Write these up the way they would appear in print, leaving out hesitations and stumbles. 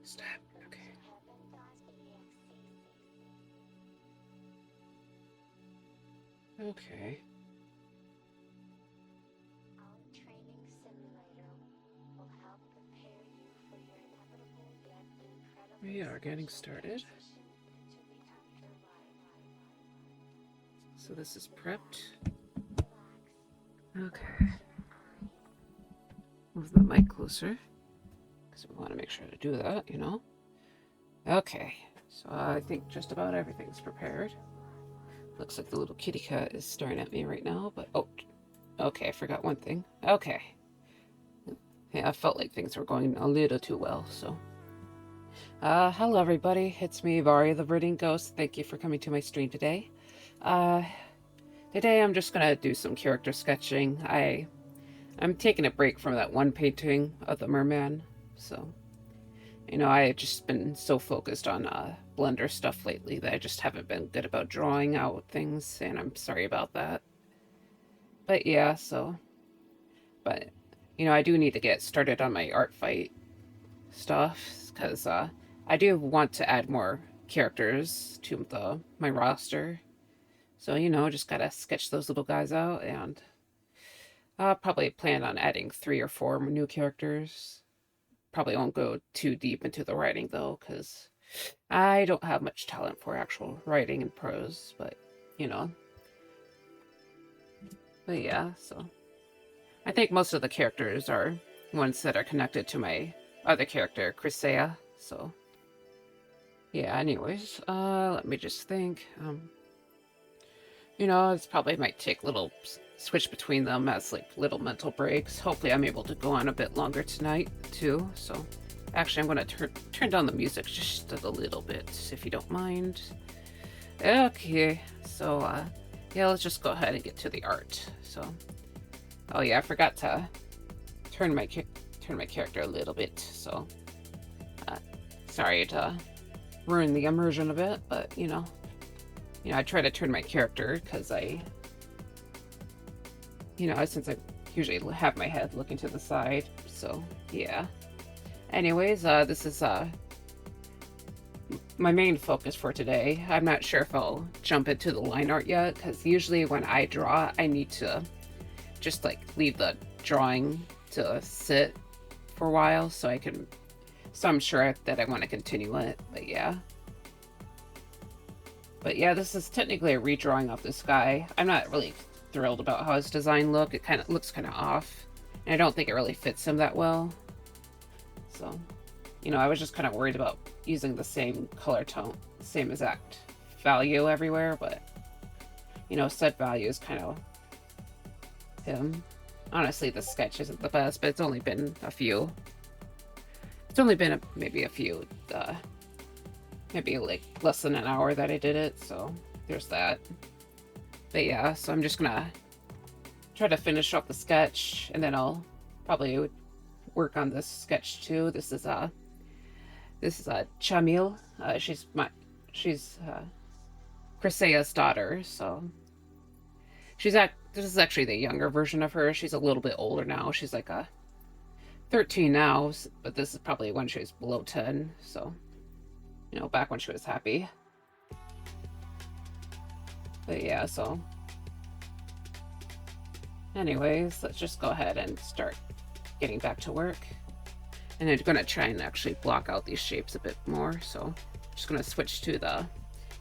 Stop. Okay. Okay. We are getting started. So this is prepped. Okay. Move the mic closer, because we want to make sure to do that, you know. Okay, so I think just about everything's prepared. Looks like the little kitty cat is staring at me right now, but oh, okay, I forgot one thing. Okay. Yeah, I felt like things were going a little too well, so. Hello everybody, it's me, Vari the Verdant Ghost. Thank you for coming to my stream today. Today I'm just gonna do some character sketching. I'm taking a break from that one painting of the merman, so, you know, I just been so focused on Blender stuff lately that I just haven't been good about drawing out things, and I'm sorry about that. But yeah, but, you know, I do need to get started on my art fight stuff, because I do want to add more characters to my roster. So, you know, just gotta sketch those little guys out, and I'll probably plan on adding 3 or 4 new characters. Probably won't go too deep into the writing, though, because I don't have much talent for actual writing and prose, but, you know. But yeah, so. I think most of the characters are ones that are connected to my other character, Crisea, so. Yeah, anyways, let me just think. You know, it's probably might take little switch between them as like little mental breaks. Hopefully I'm able to go on a bit longer tonight too. So actually I'm gonna turn down the music just a little bit if you don't mind. Okay, so yeah, let's just go ahead and get to the art. So oh yeah, I forgot to turn my character a little bit, so sorry to ruin the immersion a bit, but you know, I try to turn my character because since I usually have my head looking to the side, so yeah. Anyways, this is my main focus for today. I'm not sure if I'll jump into the line art yet, because usually when I draw, I need to just like leave the drawing to sit for a while so I'm sure that I want to continue it, but yeah. But yeah, this is technically a redrawing of this guy. I'm not really thrilled about how his design looks. It looks kind of off, and I don't think it really fits him that well. So, you know, I was just kind of worried about using the same color tone, same exact value everywhere, but, you know, set value is kind of him. Honestly, the sketch isn't the best, but it's only been a few. It's only been maybe a few, maybe like less than an hour that I did it, so there's that. But yeah, so I'm just gonna try to finish up the sketch, and then I'll probably work on this sketch too. This is Chamil. She's Crisea's daughter, so this is actually the younger version of her. She's a little bit older now. She's like 13 now, but this is probably when she was below 10, so, you know, back when she was happy. But yeah, so anyways, let's just go ahead and start getting back to work. And I'm gonna try and actually block out these shapes a bit more, so I'm just gonna switch to the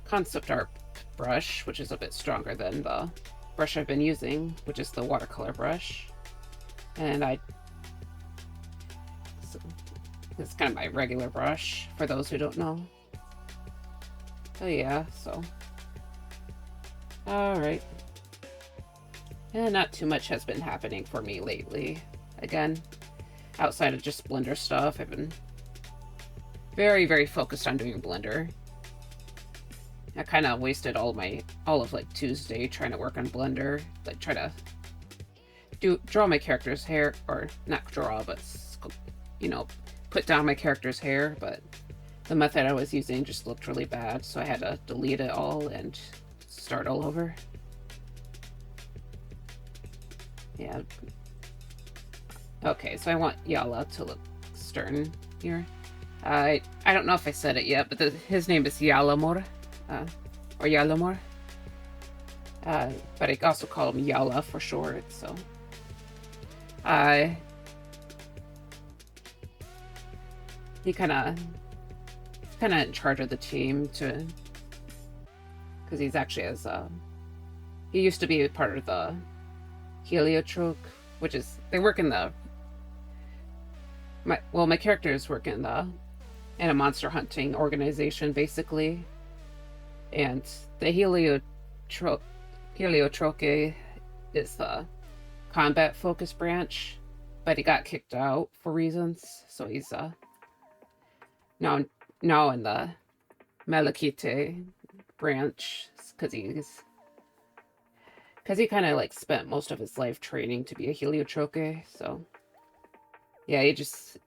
concept art brush, which is a bit stronger than the brush I've been using, which is the watercolor brush. And it's kind of my regular brush, for those who don't know. Oh yeah, so. Alright. And not too much has been happening for me lately. Again, outside of just Blender stuff, I've been very, very focused on doing Blender. I kind of wasted all of like Tuesday trying to work on Blender, like try to draw my character's hair, or not draw, but, you know, put down my character's hair, but the method I was using just looked really bad, so I had to delete it all and start all over. Yeah. Okay, so I want Yala to look stern here. I don't know if I said it yet, but his name is Yaalamor, or Yaalamor. But I also call him Yala for short, so. He kind of in charge of the team to, because he's actually he used to be a part of the Heliotrope, which is, they work in the, my characters work in a monster hunting organization basically, and the Heliotrope is the combat focus branch, but he got kicked out for reasons, so he's now in the Malachite branch, because he kind of like spent most of his life training to be a Heliotrope, so yeah, he just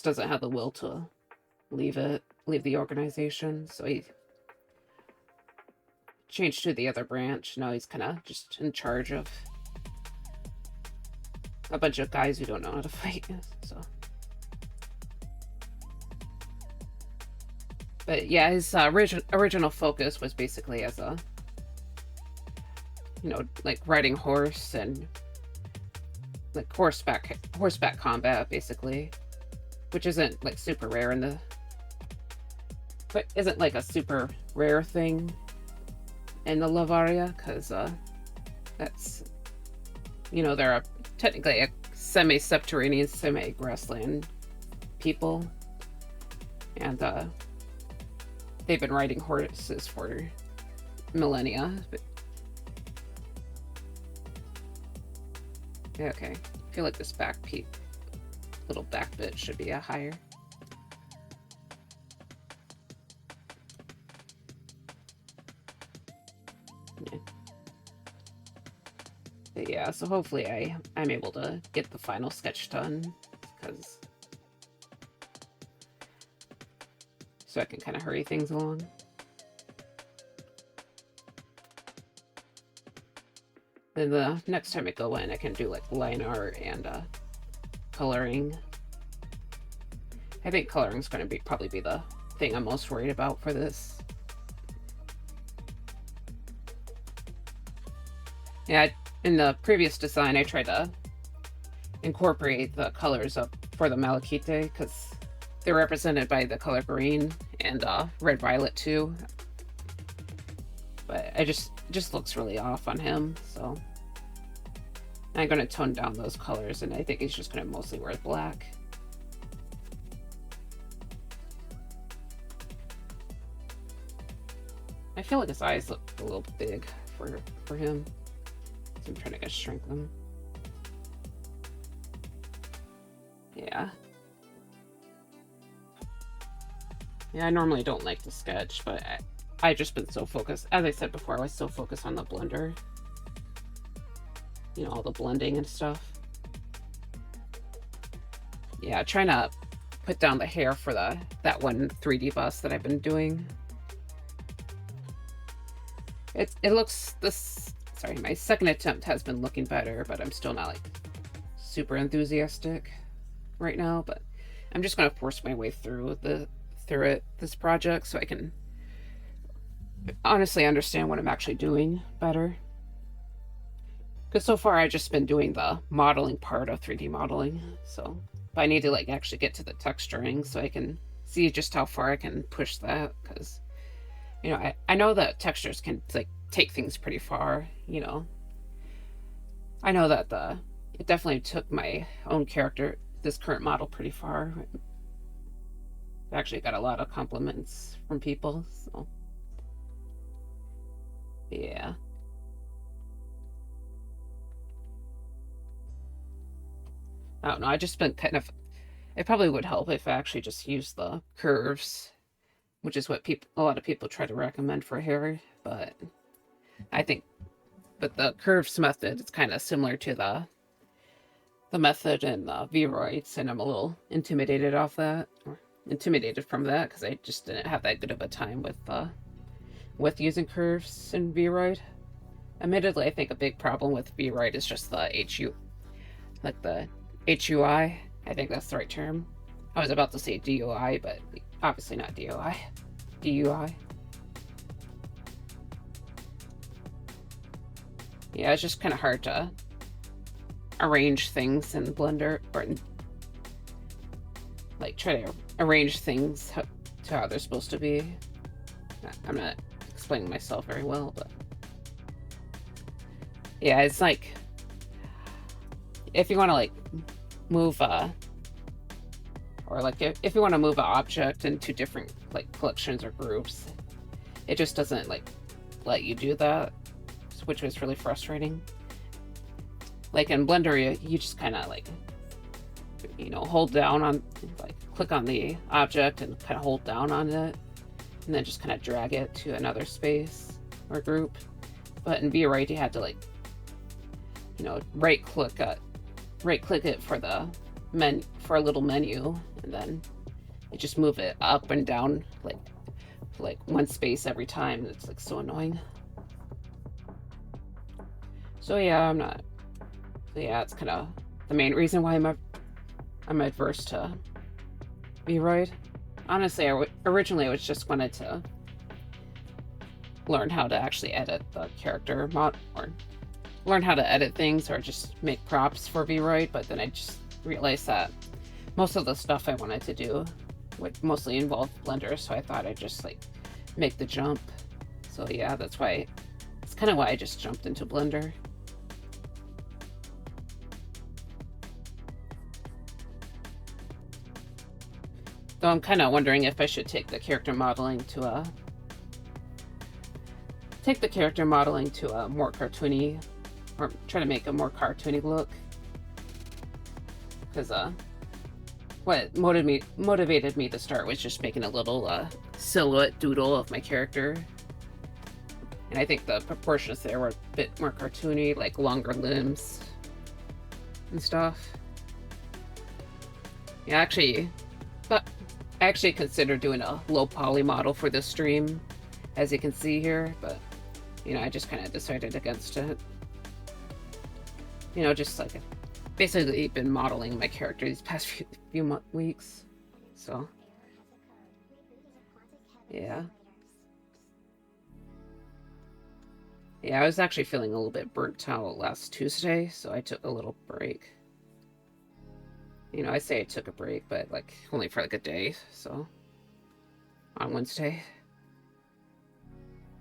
doesn't have the will to leave the organization, so he changed to the other branch. Now he's kind of just in charge of a bunch of guys who don't know how to fight, so. But yeah, his original focus was basically as a, like riding horse and like horseback combat basically, which isn't like super rare but isn't like a super rare thing in the Lavaria, because that's, they're technically a semi-subterranean, semi-grassland people, and they've been riding horses for millennia. But okay, I feel like this little back bit should be a higher. Yeah, so hopefully I'm able to get the final sketch done, so I can kind of hurry things along. Then the next time I go in, I can do like line art and coloring. I think coloring is going to probably be the thing I'm most worried about for this. Yeah, in the previous design, I tried to incorporate the colors up for the Malachite, because they're represented by the color green and red violet too. But it just looks really off on him, so I'm going to tone down those colors, and I think he's just going to mostly wear black. I feel like his eyes look a little big for him. I'm trying to shrink them. Yeah. Yeah, I normally don't like to sketch, but I've just been so focused. As I said before, I was so focused on the blender. All the blending and stuff. Yeah, trying to put down the hair for that one 3D bust that I've been doing. It looks sorry, my second attempt has been looking better, but I'm still not like super enthusiastic right now. But I'm just gonna force my way through this project so I can honestly understand what I'm actually doing better. Because so far I've just been doing the modeling part of 3D modeling, so but I need to like actually get to the texturing so I can see just how far I can push that, because I know that textures can like take things pretty far. I know that it definitely took my own character, this current model, pretty far. I actually got a lot of compliments from people, so yeah. I don't know, I just been kind of, it probably would help if I actually just used the curves, which is what a lot of people try to recommend for hair, but the curves method is kind of similar to the method in VODs, and I'm a little intimidated from that, because I just didn't have that good of a time with using curves in VOD. Admittedly, I think a big problem with VOD is just the like the HUI. I think that's the right term. I was about to say DUI, but obviously not DUI. DUI. Yeah, it's just kind of hard to arrange things in Blender, or like try to arrange things to how they're supposed to be. I'm not explaining myself very well, but yeah, it's like if you want to like move or like if you want to move an object into different like collections or groups, it just doesn't like let you do that, which was really frustrating. Like in Blender, you just kind of like, you know, hold down on, like click on the object and kind of hold down on it, and then just kind of drag it to another space or group. But in VRite, you had to like, you know, right click it for the for a little menu, and then you just move it up and down like one space every time. It's like so annoying. So yeah, it's kind of the main reason why I'm adverse to VRite. Honestly, originally I was just wanted to learn how to actually edit the character mod, or learn how to edit things, or just make props for VRite, but then I just realized that most of the stuff I wanted to do would mostly involve Blender, so I thought I'd just like make the jump. So yeah, that's kind of why I just jumped into Blender. Though I'm kind of wondering if I should take the character modeling to a more cartoony, or try to make a more cartoony look. Because what motivated me to start was just making a little silhouette doodle of my character, and I think the proportions there were a bit more cartoony, like longer limbs and stuff. Yeah, I actually considered doing a low poly model for this stream, as you can see here, but you know, I just kind of decided against it. You know, just like basically been modeling my character these past few weeks, so yeah. Yeah, I was actually feeling a little bit burnt out last Tuesday, so I took a little break. You know, I say I took a break, but like only for like a day, so on Wednesday.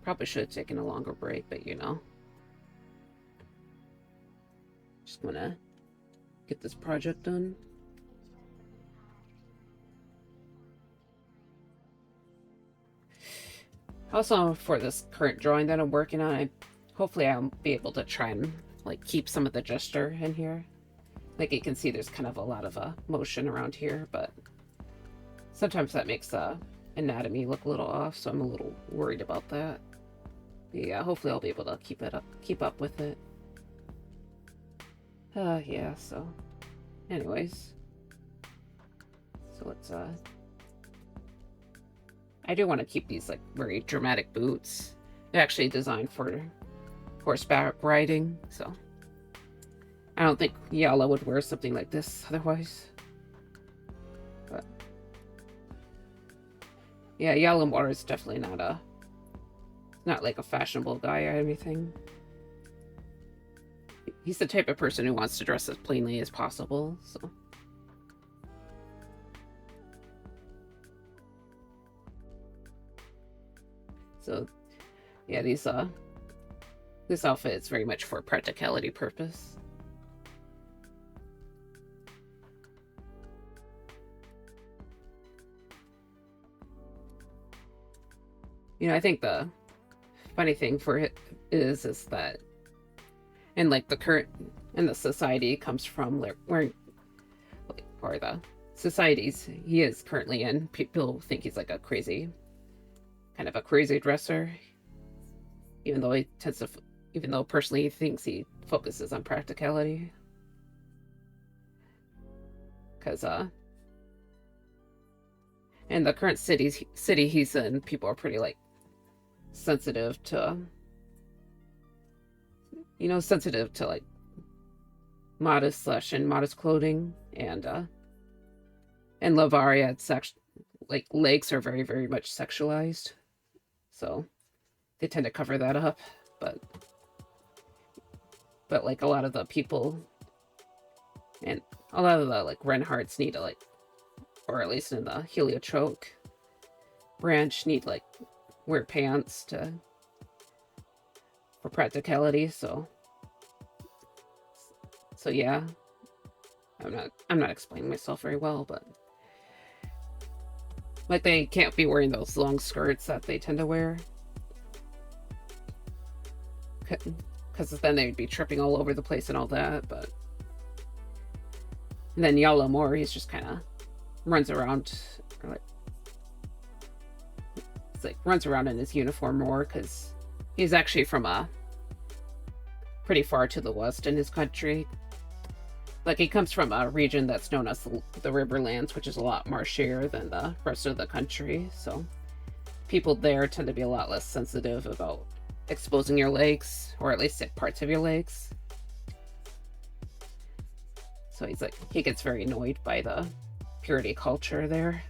Probably should have taken a longer break, but you know. Just gonna get this project done. Also, for this current drawing that I'm working on, hopefully I'll be able to try and like keep some of the gesture in here. Like you can see there's kind of a lot of motion around here, but sometimes that makes the anatomy look a little off, so I'm a little worried about that. Yeah, hopefully I'll be able to keep up with it. Yeah, so anyways. So let's I do want to keep these like very dramatic boots. They're actually designed for horseback riding, so I don't think Yala would wear something like this otherwise. But yeah, Yaalamor is definitely not like a fashionable guy or anything. He's the type of person who wants to dress as plainly as possible, so. So yeah, this outfit is very much for practicality purpose. You know, I think the funny thing for it is that in like the society comes from where or the societies he is currently in, people think he's like a crazy dresser, even though personally he thinks he focuses on practicality. Because in the current city he's in, people are pretty like sensitive to like modest slash and modest clothing, and Lavaria, it's actually like legs are very very much sexualized, so they tend to cover that up. But like a lot of the people and a lot of the like Renhards need to like, or at least in the Heliotrope branch, need like wear pants to for practicality. So yeah, I'm not explaining myself very well, but like they can't be wearing those long skirts that they tend to wear, because then they'd be tripping all over the place and all that. But and then Yaalamor, he's just kind of runs around, or like it's like runs around in his uniform more because he's actually from pretty far to the west in his country. Like he comes from a region that's known as the Riverlands, which is a lot marshier than the rest of the country. So people there tend to be a lot less sensitive about exposing your legs, or at least parts of your legs. So he's like, he gets very annoyed by the purity culture there.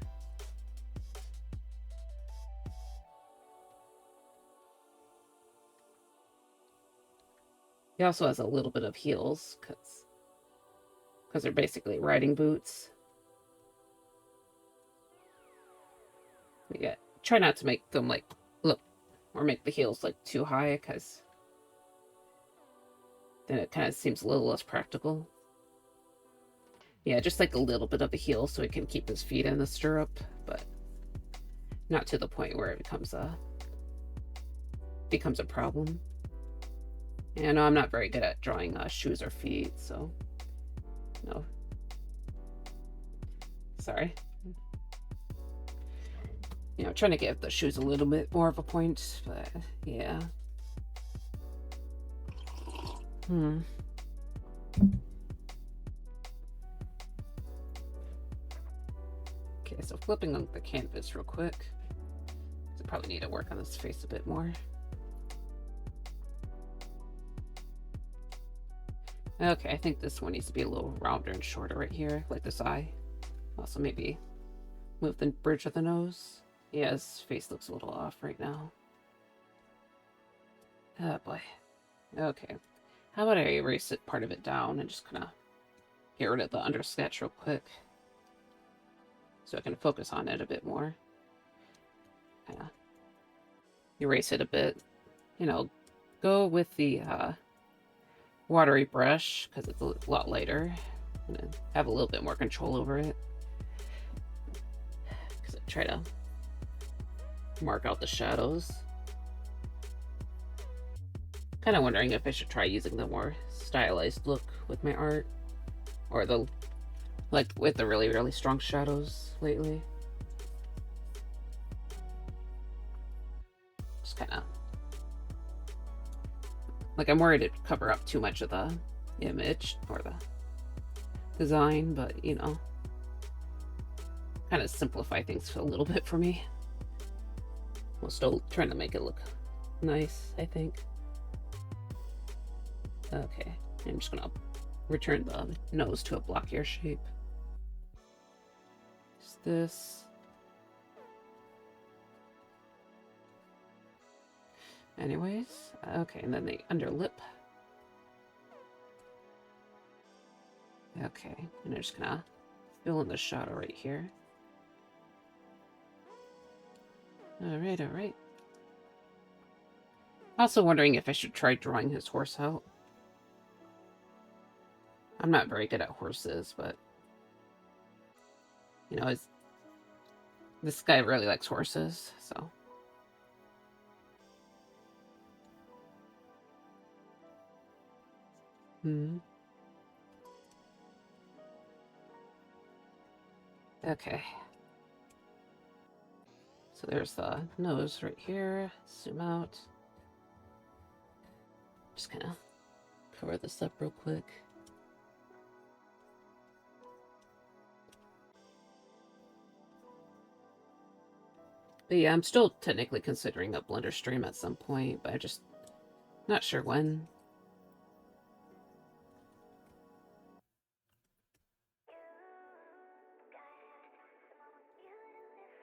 He also has a little bit of heels, because they're basically riding boots. Yeah, try not to make them like look, or make the heels like too high, because then it kind of seems a little less practical. Yeah, just like a little bit of the heel so he can keep his feet in the stirrup, but not to the point where it becomes a problem. And I'm not very good at drawing shoes or feet, so no. Sorry. You know, trying to give the shoes a little bit more of a point, but yeah. Okay, so flipping on the canvas real quick. I probably need to work on this face a bit more. Okay, I think this one needs to be a little rounder and shorter right here, like this eye. Also maybe move the bridge of the nose. Yeah, his face looks a little off right now. Oh boy. Okay. How about I erase it, part of it down, and just kind of get rid of the undersketch real quick, so I can focus on it a bit more. Kind of erase it a bit. You know, go with the watery brush, because it's a lot lighter. I'm gonna have a little bit more control over it, because I try to mark out the shadows. Kind of wondering if I should try using the more stylized look with my art, or the like with the really really strong shadows lately. Just kind of like, I'm worried it'd cover up too much of the image or the design, but you know, kind of simplify things a little bit for me. We're still trying to make it look nice, I think. Okay, I'm just gonna return the nose to a blockier shape. Just this. Anyways, okay, and then the under lip. Okay, and I'm just gonna fill in the shadow right here. Alright, alright. Also wondering if I should try drawing his horse out. I'm not very good at horses, but you know, this guy really likes horses, so. Okay. So there's the nose right here. Zoom out. Just kind of cover this up real quick. But yeah, I'm still technically considering a Blender stream at some point, but I'm just not sure when.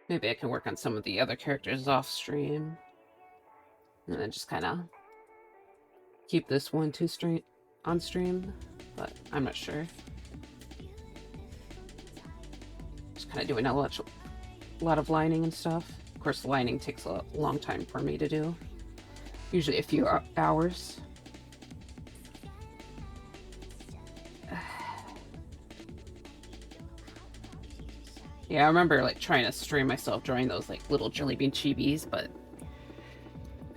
Maybe I can work on some of the other characters off stream. And then just kind of keep this one on stream. But I'm not sure. Just kind of doing a lot of lining and stuff. Of course, lining takes a long time for me to do. Usually a few hours. Yeah, I remember like trying to stream myself drawing those like little jelly bean chibis, but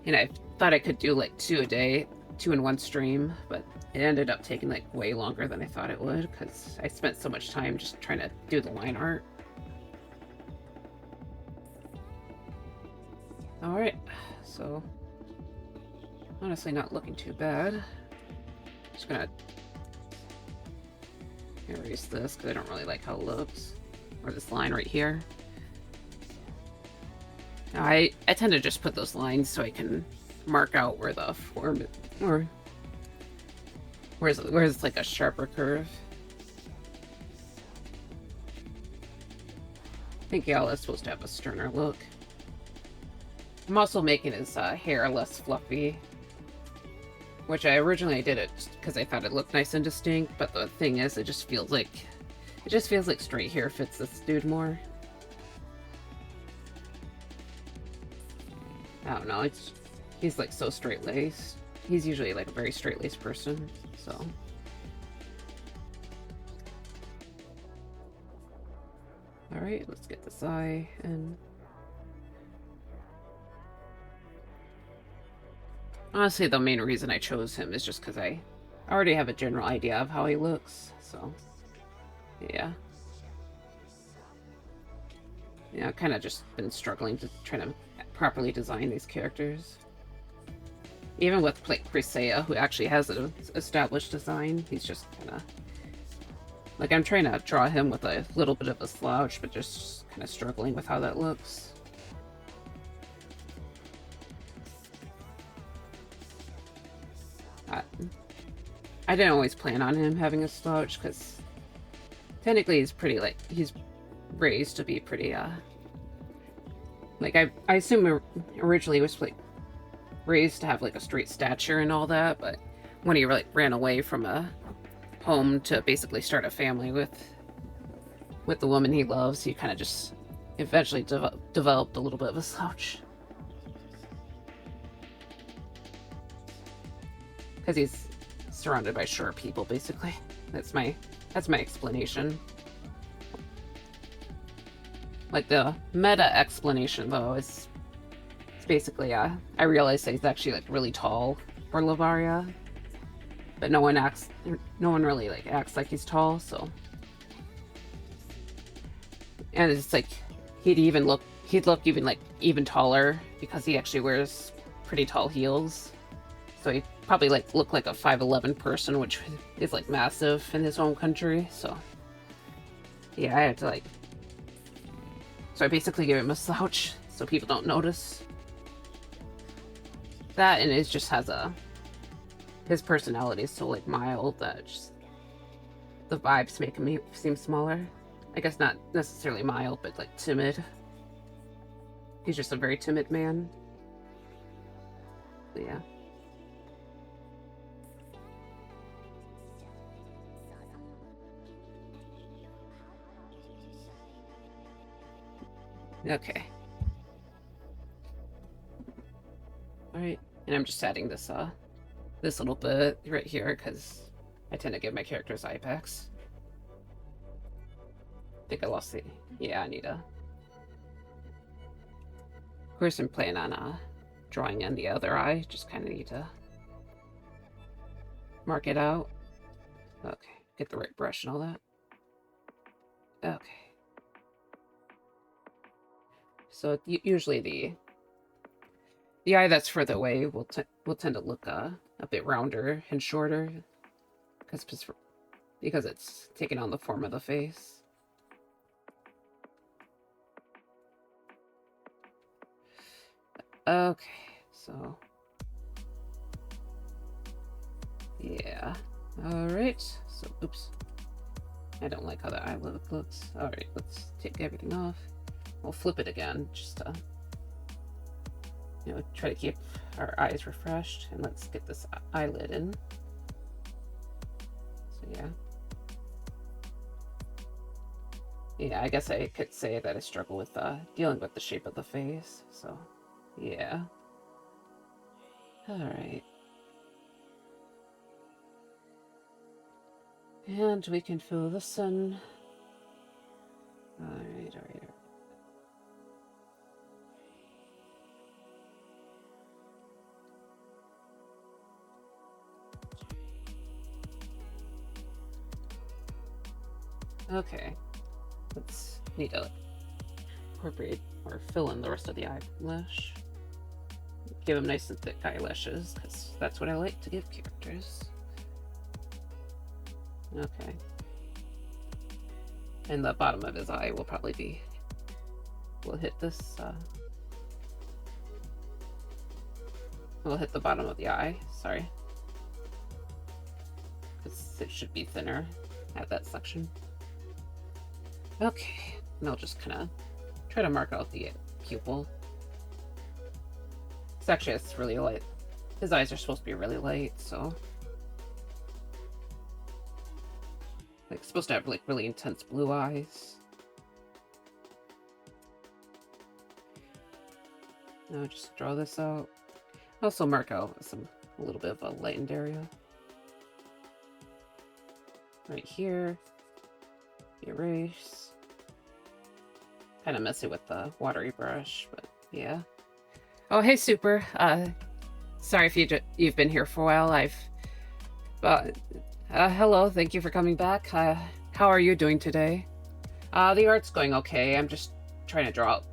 I thought I could do like 2 a day, 2 in one stream, but it ended up taking like way longer than I thought it would because I spent so much time just trying to do the line art. Alright, so honestly not looking too bad. Just gonna erase this because I don't really like how it looks. Or this line right here. I tend to just put those lines so I can mark out where the form or where it's like a sharper curve. I think Yal is supposed to have a sterner look. I'm also making his hair less fluffy, which I originally did it because I thought it looked nice and distinct, but the thing is, it just feels like straight hair fits this dude more. I don't know, he's like so straight-laced. He's usually like a very straight-laced person, so. Alright, let's get this eye in. Honestly, the main reason I chose him is just because I already have a general idea of how he looks, so. Yeah. Yeah, I've kind of just been struggling to try to properly design these characters. Even with like Chrysaea, who actually has an established design, he's just kind of... Like, I'm trying to draw him with a little bit of a slouch, but just kind of struggling with how that looks. I didn't always plan on him having a slouch, because technically he's pretty, like, he's raised to be pretty, like, I assume originally he was, like, raised to have, like, a straight stature and all that, but when he, like, ran away from a home to basically start a family with the woman he loves, he kind of just eventually developed a little bit of a slouch. Because he's surrounded by short people, basically. That's my explanation. Like, the meta explanation, though, is basically, I realized that he's actually, like, really tall for Lavaria. But no one really, like, acts like he's tall, so. And it's like, he'd look even, like, even taller, because he actually wears pretty tall heels. So he'd probably, like, look like a 5'11" person, which is, like, massive in his home country, so. Yeah, I had to, like... So I basically gave him a slouch, so people don't notice. That, and it just has a... His personality is so, like, mild that just... The vibes make him seem smaller. I guess not necessarily mild, but, like, timid. He's just a very timid man. But yeah. Okay. Alright, and I'm just adding this, this little bit right here, because I tend to give my characters eye packs. I think I lost the... Yeah, I need a... Of course, I'm planning on, drawing in the other eye. Just kind of need to mark it out. Okay, get the right brush and all that. Okay. So usually the eye that's further away will tend to look a bit rounder and shorter, because it's taking on the form of the face. Okay, so yeah. Alright, so oops. I don't like how that eye looks. Alright, let's take everything off. we'll flip it again, just to, you know, try to keep our eyes refreshed. And let's get this eyelid in. So yeah. Yeah, I guess I could say that I struggle with dealing with the shape of the face, so yeah. Alright. And we can fill this in. Alright. Okay. Let's need to incorporate or fill in the rest of the eyelash. Give them nice and thick eyelashes, because that's what I like to give characters. Okay. And the bottom of his eye will probably be... We'll hit this, we'll hit the bottom of the eye, sorry. Because it should be thinner at that section. Okay, and I'll just kind of try to mark out the pupil. It's really light. His eyes are supposed to be really light, so... Like, supposed to have, like, really intense blue eyes. Now just draw this out. Also mark out a little bit of a lightened area. Right here. Erase. Kind of messy with the watery brush, but yeah. Oh, hey, Super. Sorry if you've been here for a while. Hello. Thank you for coming back. How are you doing today? The art's going okay. I'm just trying to draw out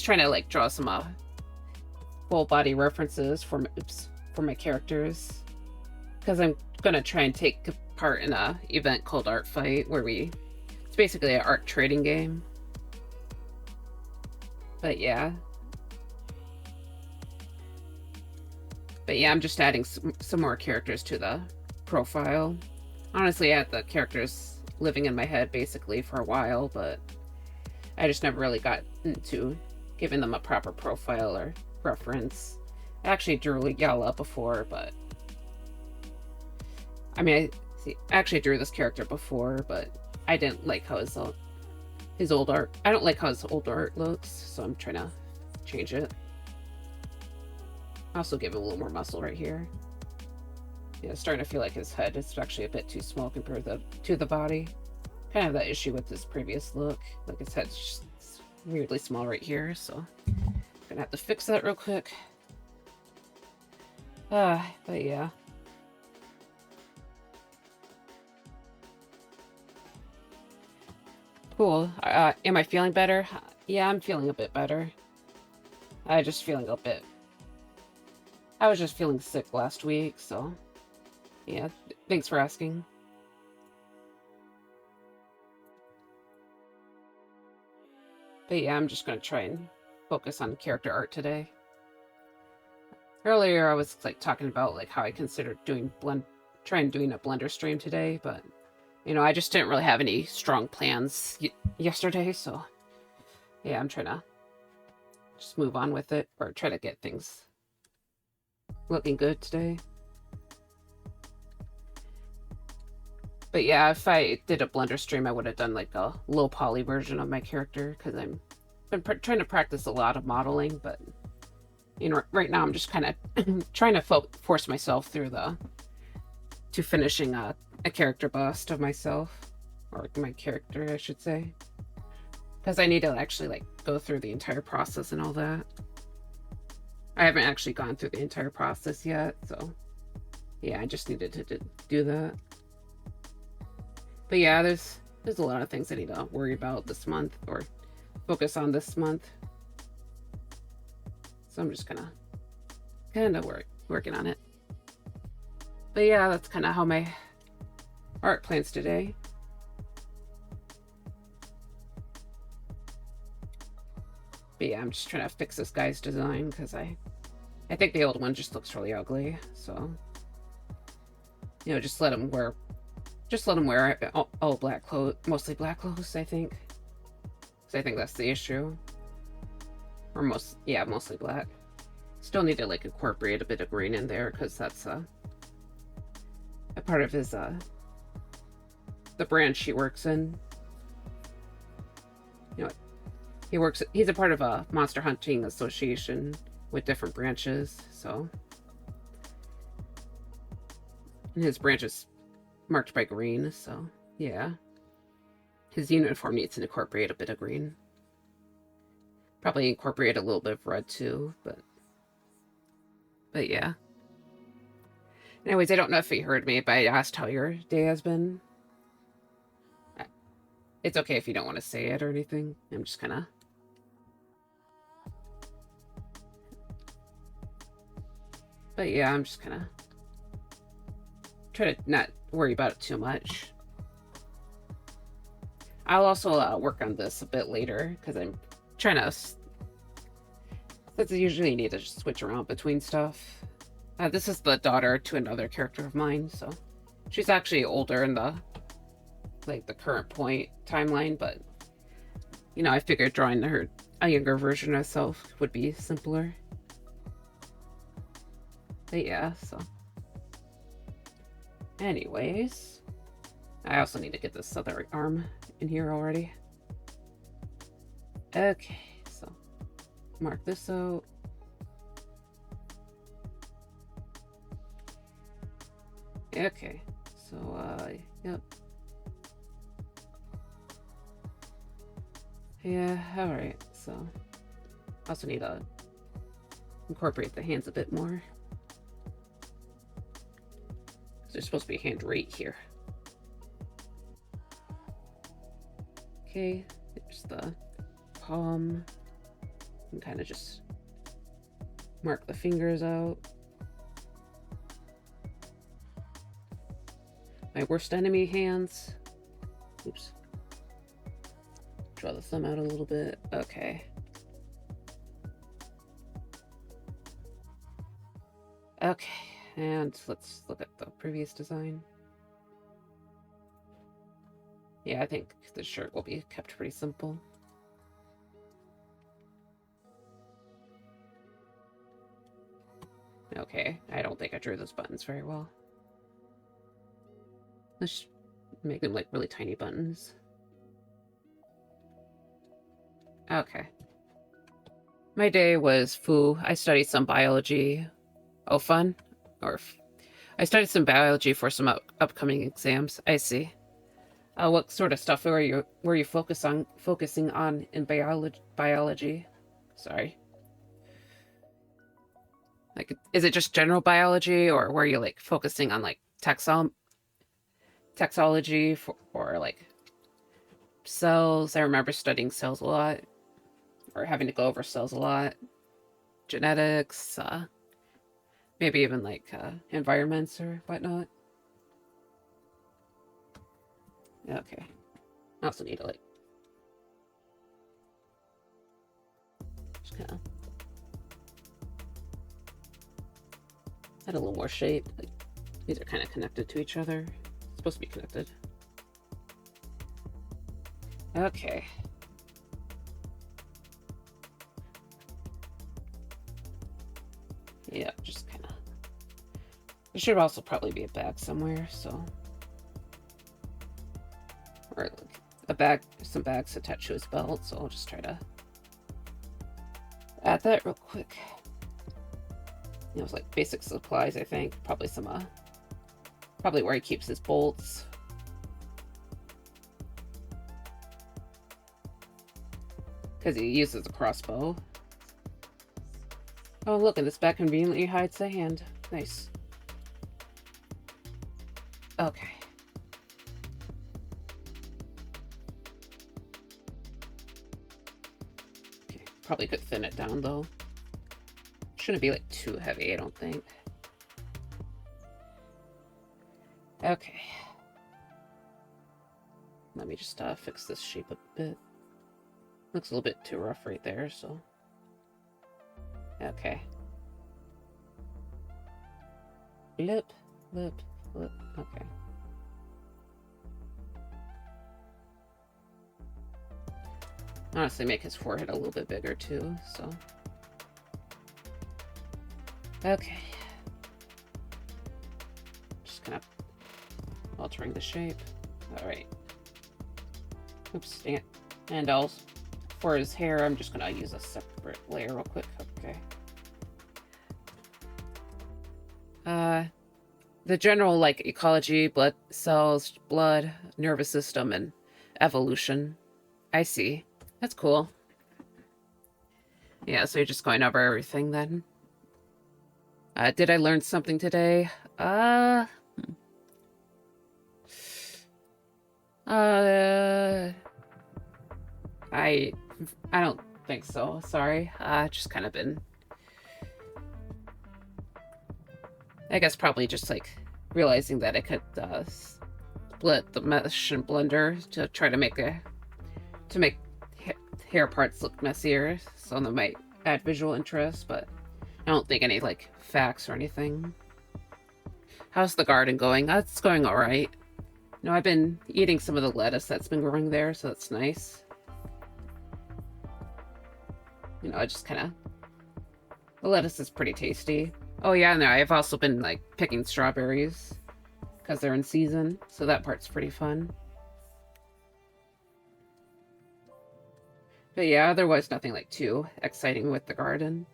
like draw some full body references for my characters, because I'm gonna try and take part in a event called Art Fight, where it's basically an art trading game. But yeah, I'm just adding some more characters to the profile. Honestly, I had the characters living in my head basically for a while, but I just never really got into giving them a proper profile or reference. I actually drew Yaalamor before, but I mean, I actually drew this character before, but I didn't like how his old art. I don't like how his old art looks, so I'm trying to change it. Also give him a little more muscle right here. Yeah, starting to feel like his head is actually a bit too small compared to the body. Kind of that issue with his previous look. Like his head's just weirdly small right here, so gonna have to fix that real quick. But yeah. Cool. Am I feeling better? Yeah, I'm feeling a bit better. I was just feeling sick last week, so yeah, thanks for asking. But yeah, I'm just gonna try and focus on character art today. Earlier I was like talking about like how I considered doing a Blender stream today, but you know, I just didn't really have any strong plans yesterday, so yeah, I'm trying to just move on with it, or try to get things looking good today. But yeah, if I did a Blender stream, I would have done like a low poly version of my character, because I've been trying to practice a lot of modeling, but you know, right now I'm just kind of trying to force myself through to finishing a character bust of myself, or my character, I should say, because I need to actually like go through the entire process and all that. I haven't actually gone through the entire process yet, so yeah, I just needed to do that. But yeah, there's a lot of things I need to worry about this month, or focus on this month. So I'm just kind of working on it. But yeah, that's kind of how my art plans today. But yeah, I'm just trying to fix this guy's design, because I think the old one just looks really ugly. So, you know, just let him wear all black clothes, mostly black clothes, I think. So I think that's the issue. Or mostly black. Still need to like incorporate a bit of green in there because that's a part of his the branch he works in. You know, he's a part of a monster hunting association with different branches, so and his branch is marked by green, so yeah. His uniform needs to incorporate a bit of green. Probably incorporate a little bit of red too, but yeah. Anyways, I don't know if you heard me, but I asked how your day has been. It's okay if you don't want to say it or anything. I'm just kind of... But yeah, I'm just kind of... try to not worry about it too much. I'll also work on this a bit later, because I'm trying to... Since I usually need to switch around between stuff. This is the daughter to another character of mine, so... She's actually older in the current point timeline, but... You know, I figured drawing her a younger version of herself would be simpler. But yeah, so... Anyways... I also need to get this other arm in here already. Okay, so... Mark this out. Okay, so, yep. Yeah, alright, so... Also need to incorporate the hands a bit more. There's supposed to be a hand right here. Okay, there's the palm. And kind of just mark the fingers out. My worst enemy hands. Oops. Draw the thumb out a little bit. Okay. Okay, and let's look at the previous design. Yeah, I think the shirt will be kept pretty simple. Okay, I don't think I drew those buttons very well. Let's make them like really tiny buttons. Okay. My day was foo. I studied some biology. Oh, fun? I studied some biology for some upcoming exams. I see. What sort of stuff were you focusing on in biology? Sorry. Like, is it just general biology, or were you like focusing on like textology or like cells? I remember studying cells a lot, or having to go over cells a lot. Genetics, maybe even like environments or whatnot. Okay. I also need to like just kind of add a little more shape. Like, these are kind of connected to each other. It's supposed to be connected. Okay. Yeah, just kind of. There should also probably be a bag somewhere, so. Or like a bag, some bags attached to his belt, so I'll just try to add that real quick. You know, it's like basic supplies, I think. Probably some, probably where he keeps his bolts. Because he uses a crossbow. Oh, look, and this bag conveniently hides the hand. Nice. Okay. Okay, probably could thin it down, though. Shouldn't be, like, too heavy, I don't think. Okay. Let me just fix this shape a bit. Looks a little bit too rough right there, so... Okay. Flip, flip, flip. Okay. Honestly, make his forehead a little bit bigger too, so. Okay. Just kind of altering the shape. Alright. Oops, dang it. And also, for his hair, I'm just gonna use a separate layer real quick. Okay. The general, like, ecology, blood cells, blood, nervous system, and evolution. I see. That's cool. Yeah, so you're just going over everything then. Did I learn something today? I don't think so. Sorry. Just kind of been, I guess probably just like realizing that I could split the mesh and blender to try to make hair parts look messier, so that might add visual interest, but I don't think any like facts or anything. How's the garden going? That's going all right. No, I've been eating some of the lettuce that's been growing there, so that's nice. You know, I just kind of... The lettuce is pretty tasty. Oh yeah, no, I've also been, like, picking strawberries because they're in season, so that part's pretty fun. But yeah, otherwise nothing, like, too exciting with the garden.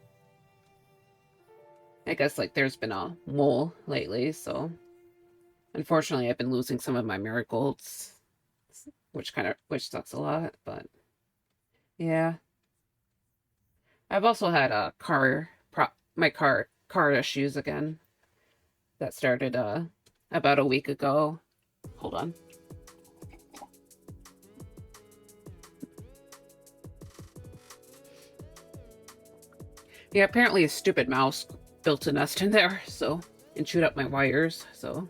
I guess, like, there's been a mole lately, so... Unfortunately, I've been losing some of my marigolds, which sucks a lot, but... Yeah. I've also had a my car issues again. That started about a week ago. Hold on. Yeah, apparently a stupid mouse built a nest in there, so, and chewed up my wires, so.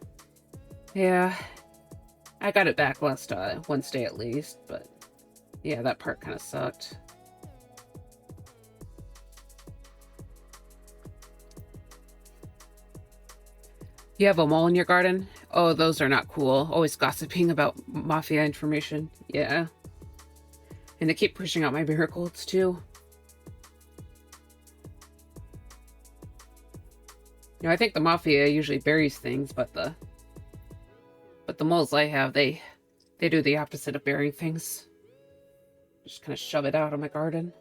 Yeah. I got it back last Wednesday at least, but yeah, that part kind of sucked. You have a mole in your garden? Oh, those are not cool. Always gossiping about mafia information. Yeah. And they keep pushing out my marigolds, too. You know, I think the mafia usually buries things, but the moles I have, they do the opposite of burying things. Just kind of shove it out of my garden.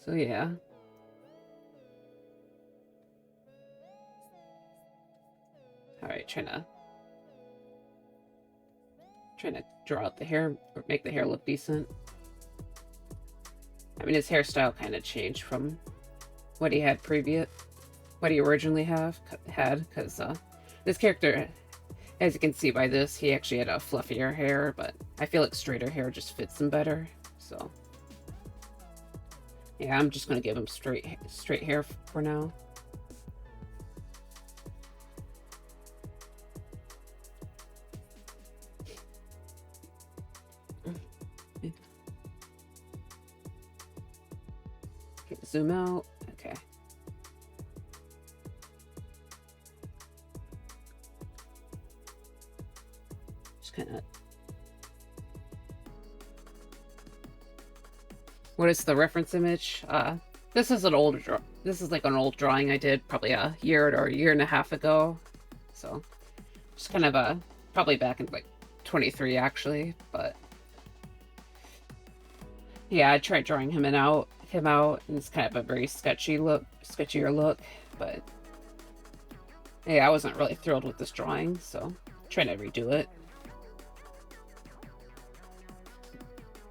So, yeah. Alright, trying to draw out the hair, or make the hair look decent. I mean, his hairstyle kind of changed from what he originally had, because this character, as you can see by this, he actually had a fluffier hair, but I feel like straighter hair just fits him better, so. Yeah, I'm just gonna give him straight hair for now. Okay, zoom out. Okay. Just kind of. What is the reference image? This is an old This is like an old drawing I did probably a year or a year and a half ago. So, just kind of probably back in like 23 actually, but yeah, I tried drawing him out, and it's kind of a very sketchier look, but yeah, I wasn't really thrilled with this drawing, so I'm trying to redo it.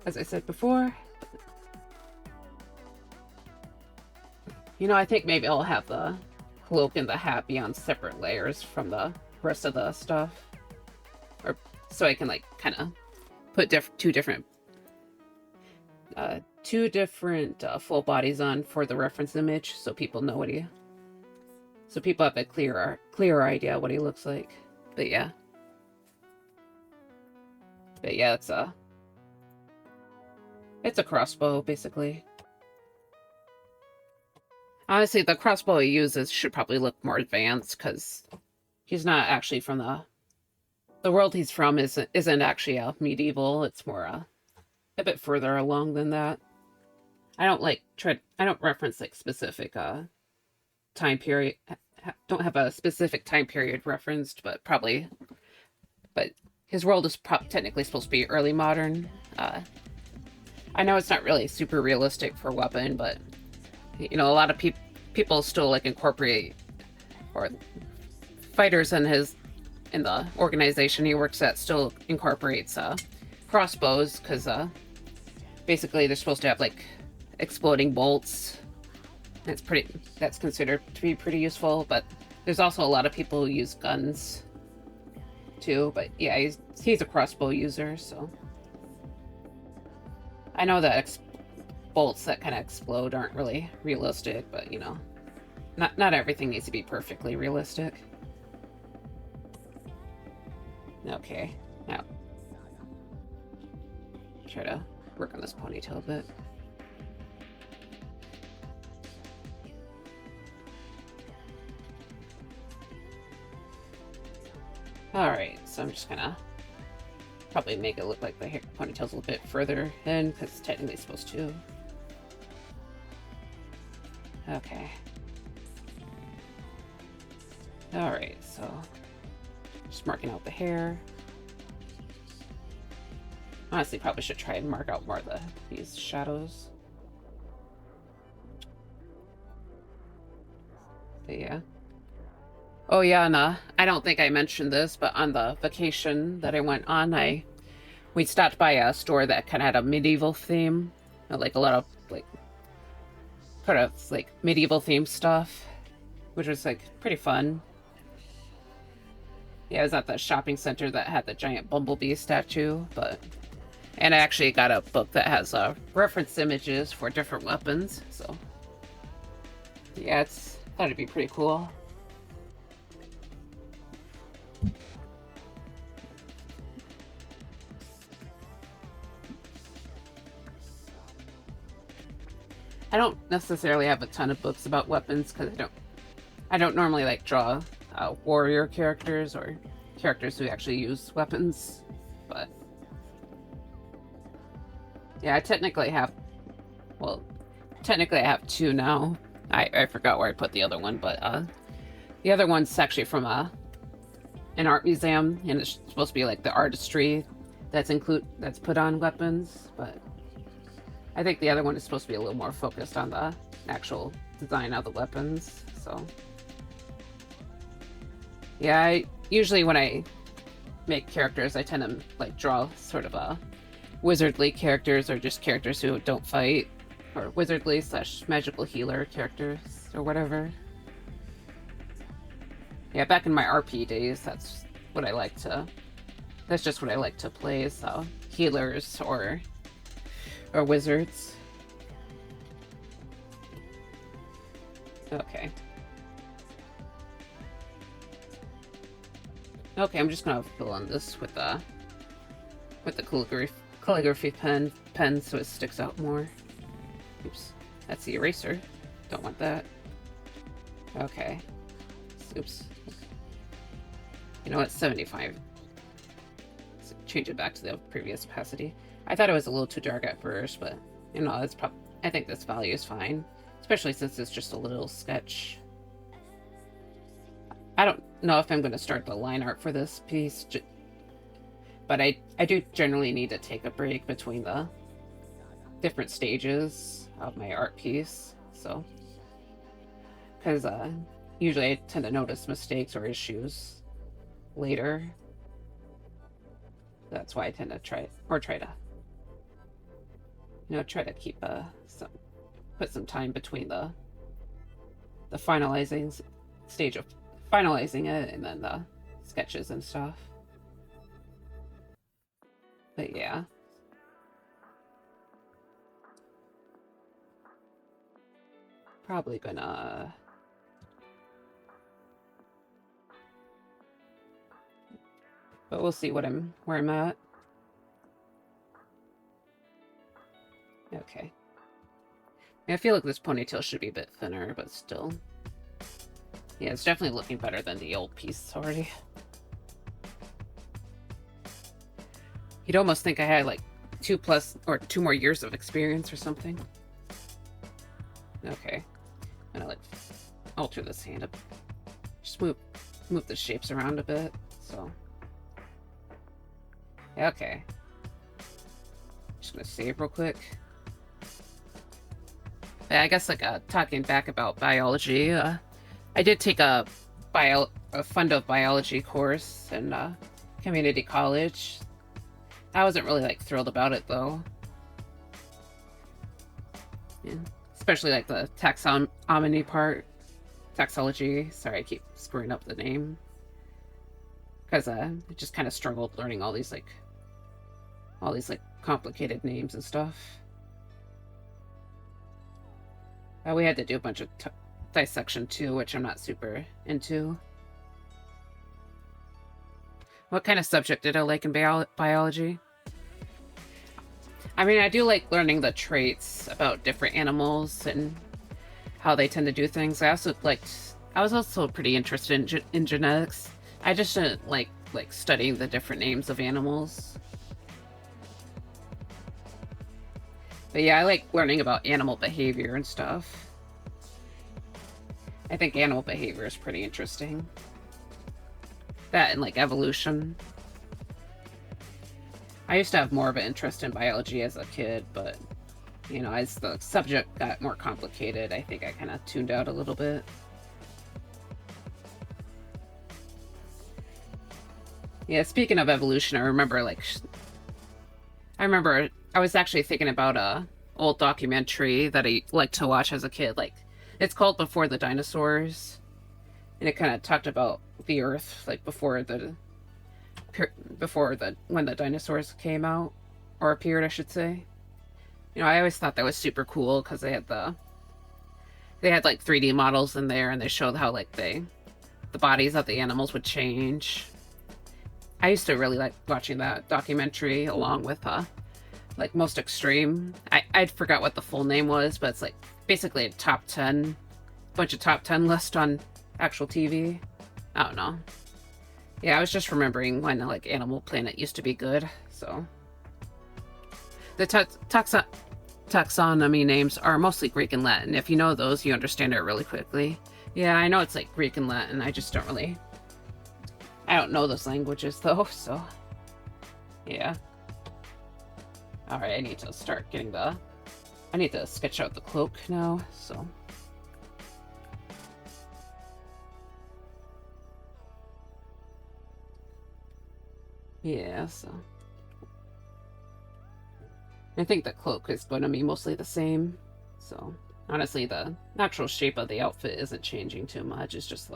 As I said before, you know, I think maybe I'll have the cloak and the hat be on separate layers from the rest of the stuff, or so I can like kind of put two different full bodies on for the reference image, so people know so people have a clearer idea what he looks like. But yeah, it's a crossbow basically. Honestly, the crossbow he uses should probably look more advanced because he's not actually from the the world he's from isn't actually medieval. It's more a bit further along than that. I don't I don't reference like specific time period. Don't have a specific time period referenced, but probably. But his world is technically supposed to be early modern. I know it's not really super realistic for weapon, but you know, a lot of people still like incorporate, or fighters in the organization he works at still incorporates crossbows, because basically they're supposed to have like exploding bolts. That's considered to be pretty useful, but there's also a lot of people who use guns too. But yeah, he's a crossbow user, so I know that bolts that kind of explode aren't really realistic, but you know, not everything needs to be perfectly realistic. Okay, now try to work on this ponytail a bit. Alright, so I'm just gonna probably make it look like the ponytail's a little bit further in, because it's technically supposed to. Okay. Alright, so just marking out the hair. Honestly, probably should try and mark out more of these shadows. But yeah. Oh yeah, and I don't think I mentioned this, but on the vacation that I went on, we stopped by a store that kind of had a medieval theme, like a lot of like kind of like medieval themed stuff, which was like pretty fun. Yeah, I was at the shopping center that had the giant bumblebee statue, and I actually got a book that has reference images for different weapons, so yeah, thought it'd be pretty cool. I don't necessarily have a ton of books about weapons because I don't normally like draw warrior characters or characters who actually use weapons, but yeah, I technically have two now. I forgot where I put the other one, but the other one's actually from an art museum, and it's supposed to be like the artistry that's put on weapons, but I think the other one is supposed to be a little more focused on the actual design of the weapons, so yeah, usually when I make characters, I tend to like draw sort of wizardly characters, or just characters who don't fight, or wizardly / magical healer characters or whatever. Yeah, back in my RP days, that's just what I like to play, so healers or wizards. Okay. Okay, I'm just gonna fill in this with the calligraphy pen so it sticks out more. Oops, that's the eraser. Don't want that. Okay. Oops. You know what? 75. Let's change it back to the previous opacity. I thought it was a little too dark at first, but you know, I think this value is fine, especially since it's just a little sketch. I don't know if I'm going to start the line art for this piece, but I do generally need to take a break between the different stages of my art piece, so because usually I tend to notice mistakes or issues later. That's why I tend to try to keep put some time between the finalizing stage of finalizing it and then the sketches and stuff. But yeah. Probably gonna but we'll see where I'm at. Okay. I feel like this ponytail should be a bit thinner, but still. Yeah, it's definitely looking better than the old piece already. You'd almost think I had like 2 more years of experience or something. Okay. I'm gonna like alter this hand up. Just move the shapes around a bit. So okay. Just gonna save real quick. Yeah, I guess like talking back about biology, I did take a fund biology course in community college. I wasn't really like thrilled about it though. Yeah. Especially like the taxonomy part. Taxology. Sorry, I keep screwing up the name. Because I just kind of struggled learning all these like complicated names and stuff. We had to do a bunch of dissection too, which I'm not super into. What kind of subject did I like in biology? I mean, I do like learning the traits about different animals and how they tend to do things. I was also pretty interested in genetics. I just didn't like studying the different names of animals. But yeah, I like learning about animal behavior and stuff. I think animal behavior is pretty interesting. That and like evolution. I used to have more of an interest in biology as a kid, but you know, as the subject got more complicated, I think I kind of tuned out a little bit. Yeah, speaking of evolution, I remember I was actually thinking about a old documentary that I liked to watch as a kid. Like, it's called Before the Dinosaurs, and it kind of talked about the Earth, like before when the dinosaurs came out or appeared, I should say. You know, I always thought that was super cool because they had like 3D models in there, and they showed how like the bodies of the animals would change. I used to really like watching that documentary along with like Most Extreme. I forgot what the full name was, but it's like basically a bunch of top 10 list on actual TV. I don't know. Yeah, I was just remembering when like Animal Planet used to be good. So the taxonomy names are mostly Greek and Latin. If you know those, you understand it really quickly. Yeah, I know it's like Greek and Latin. I don't know those languages though, so yeah. Alright, I need to start getting I need to sketch out the cloak now, so. Yeah, so. I think the cloak is going to be mostly the same, so. Honestly, the actual shape of the outfit isn't changing too much, it's just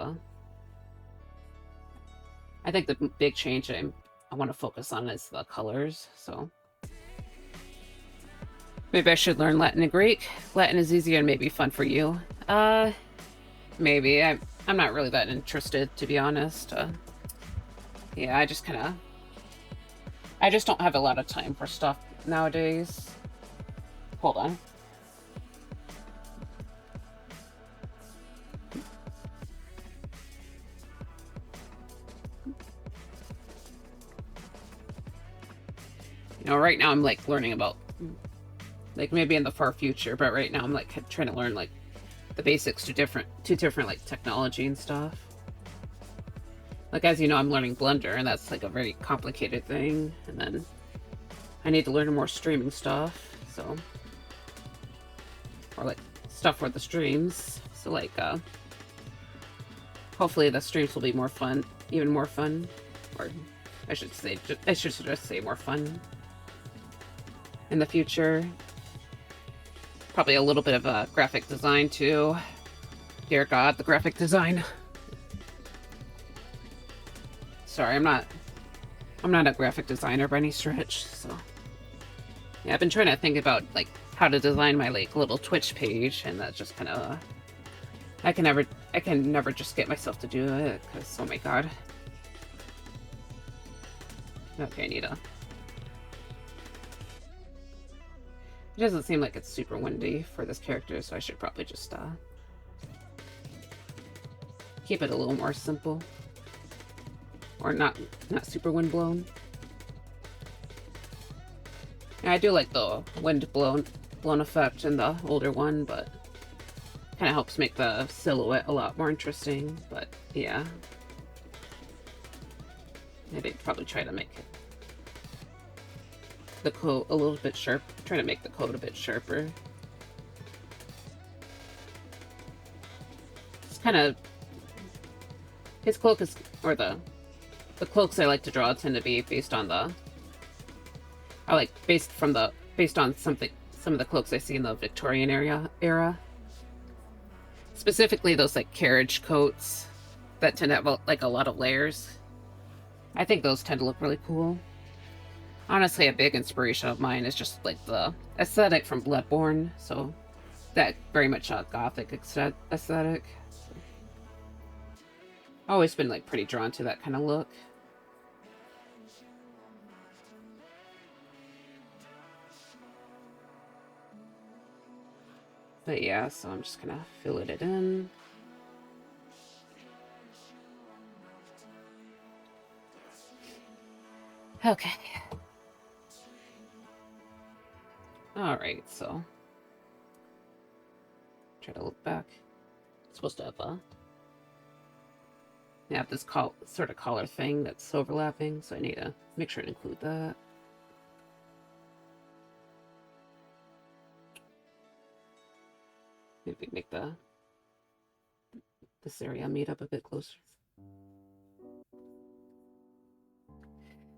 I think the big change I want to focus on is the colors, so. Maybe I should learn Latin and Greek. Latin is easier and maybe fun for you. Maybe. I'm not really that interested, to be honest. Yeah, I just don't have a lot of time for stuff nowadays. Hold on. You know, right now I'm like learning about, like maybe in the far future, but right now I'm like trying to learn like the basics to different like technology and stuff. Like, as you know, I'm learning Blender, and that's like a very complicated thing. And then I need to learn more streaming stuff, so, or like stuff for the streams. So like, hopefully the streams will be more fun, even more fun, or I should just say more fun in the future. Probably a little bit of graphic design too. Dear God, the graphic design. Sorry, I'm not a graphic designer by any stretch, so. Yeah, I've been trying to think about like how to design my like little Twitch page, and that's just kind of I can never just get myself to do it, because oh my God. Okay, I need a. It doesn't seem like it's super windy for this character, so I should probably just keep it a little more simple. Or not super windblown. I do like the blown effect in the older one, but kind of helps make the silhouette a lot more interesting. But yeah, I did probably try to make the coat a little bit sharp. Try to make the coat a bit sharper. It's kind of his cloak is, or the cloaks I like to draw tend to be based on the, based on some of the cloaks I see in the Victorian era. Specifically those like carriage coats that tend to have like a lot of layers. I think those tend to look really cool. Honestly, a big inspiration of mine is just like the aesthetic from Bloodborne, so that very much a gothic aesthetic. Always been like pretty drawn to that kind of look. But yeah, so I'm just gonna fill it in. Okay. Alright, so try to look back. It's supposed to have this sort of collar thing that's overlapping, so I need to make sure to include that. Maybe make this area meet up a bit closer.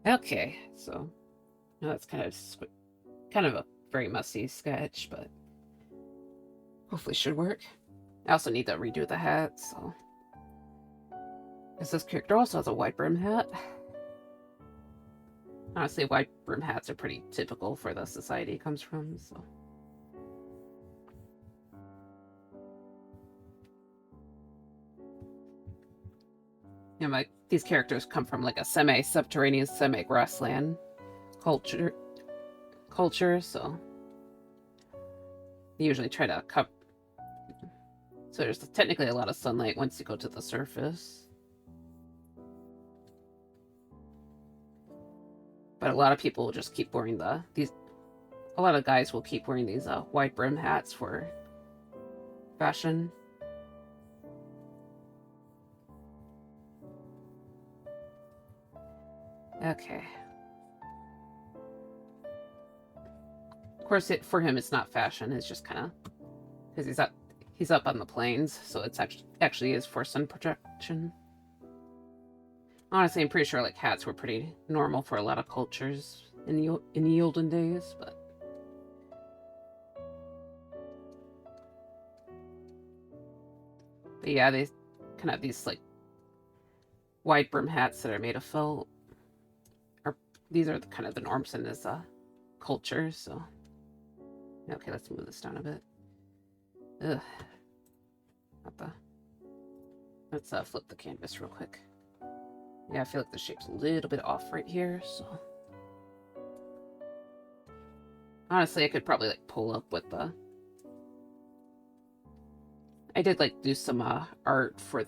Okay, so now that's kind of a very messy sketch, but hopefully should work. I also need to redo the hat, so because this character also has a wide brim hat. Honestly, wide brim hats are pretty typical for the society it comes from, so. You know, these characters come from like a semi-subterranean, semi-grassland culture, so they usually try to cover. So there's technically a lot of sunlight once you go to the surface. But a lot of people will just keep wearing a lot of guys will keep wearing these wide brim hats for fashion. Okay. Of course, for him, it's not fashion. It's just kind of because he's up on the plains, so it's actually is for sun protection. Honestly, I'm pretty sure like hats were pretty normal for a lot of cultures in the olden days, but yeah, they kind of have these like wide brim hats that are made of felt. These are kind of the norms in this culture, so. Okay, let's move this down a bit. Ugh. Let's flip the canvas real quick. Yeah, I feel like the shape's a little bit off right here, so. Honestly, I could probably like pull up with the. I did like do some art for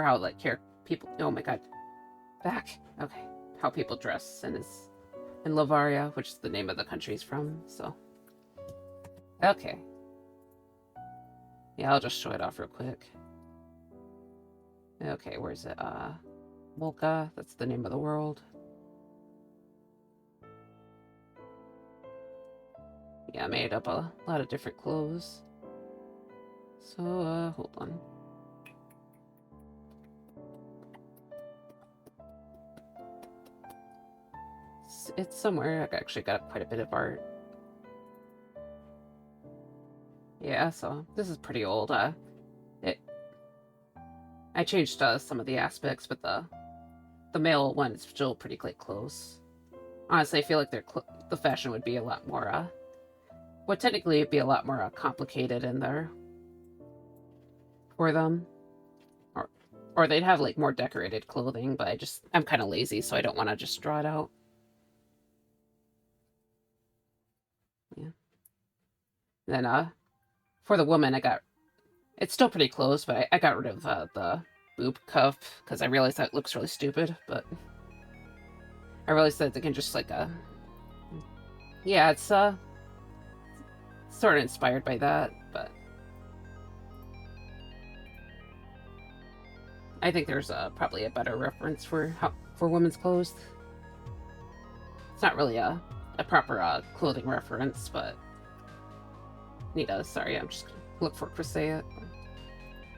how like people. Oh my god, back. Okay, how people dress in Lavaria, which is the name of the country he's from. So, okay. Yeah, I'll just show it off real quick. Okay, where's it? Volca. That's the name of the world. Yeah, I made up a lot of different clothes. So, hold on. It's somewhere. I've actually got quite a bit of art. Yeah, so this is pretty old. I changed some of the aspects, but the male one is still pretty close. Honestly, I feel like the fashion would be a lot more would technically be a lot more complicated in there for them, or they'd have like more decorated clothing. But I'm kind of lazy, so I don't want to just draw it out. Yeah. Then for the woman, it's still pretty close, but I got rid of the boob cuff because I realized that looks really stupid. But I realized that they can just like yeah, it's sort of inspired by that, but I think there's probably a better reference for women's clothes. It's not really a proper clothing reference, but Nita, sorry, I'm just gonna look for Cresea.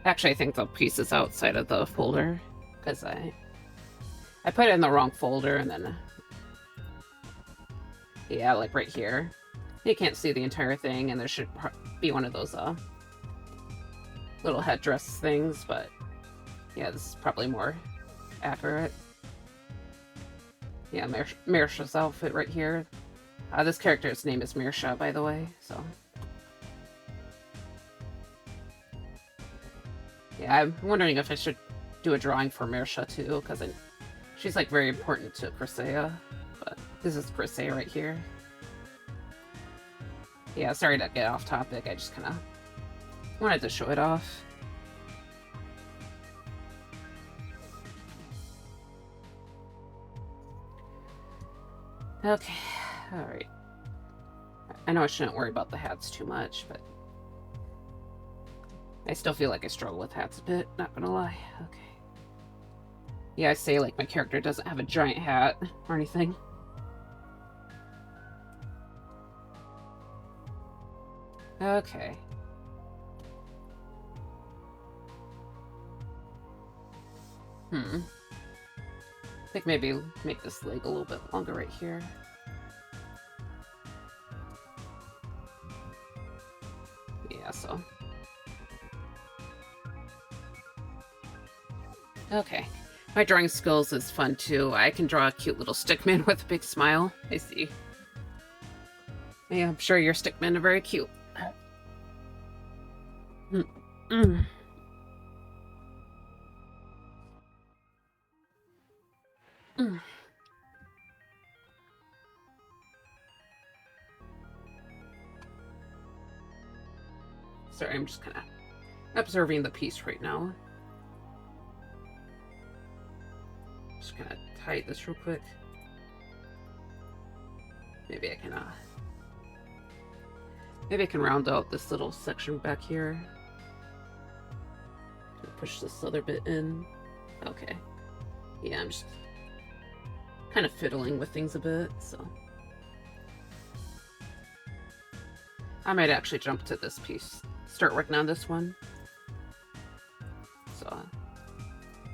Actually, I think the piece is outside of the folder because I put it in the wrong folder, and then yeah, like right here. You can't see the entire thing, and there should be one of those little headdress things, but yeah, this is probably more accurate. Yeah, Mirsha's outfit right here. This character's name is Mirsha, by the way, so. Yeah, I'm wondering if I should do a drawing for Mirsha too, because she's like very important to Cresea, but this is Cresea right here. Yeah, sorry to get off topic, I just kind of wanted to show it off. Okay, alright. I know I shouldn't worry about the hats too much, but I still feel like I struggle with hats a bit, not gonna lie. Okay. Yeah, I say like my character doesn't have a giant hat or anything. Okay. I think maybe make this leg a little bit longer right here. Yeah, so. Okay. My drawing skills is fun too. I can draw a cute little stickman with a big smile. I see. Yeah, I'm sure your stickmen are very cute. Sorry, I'm just kind of observing the piece right now. Just kind of tight this real quick. Maybe I can round out this little section back here. Push this other bit in. Okay. Yeah, I'm just kind of fiddling with things a bit, so. I might actually jump to this piece. Start working on this one. So,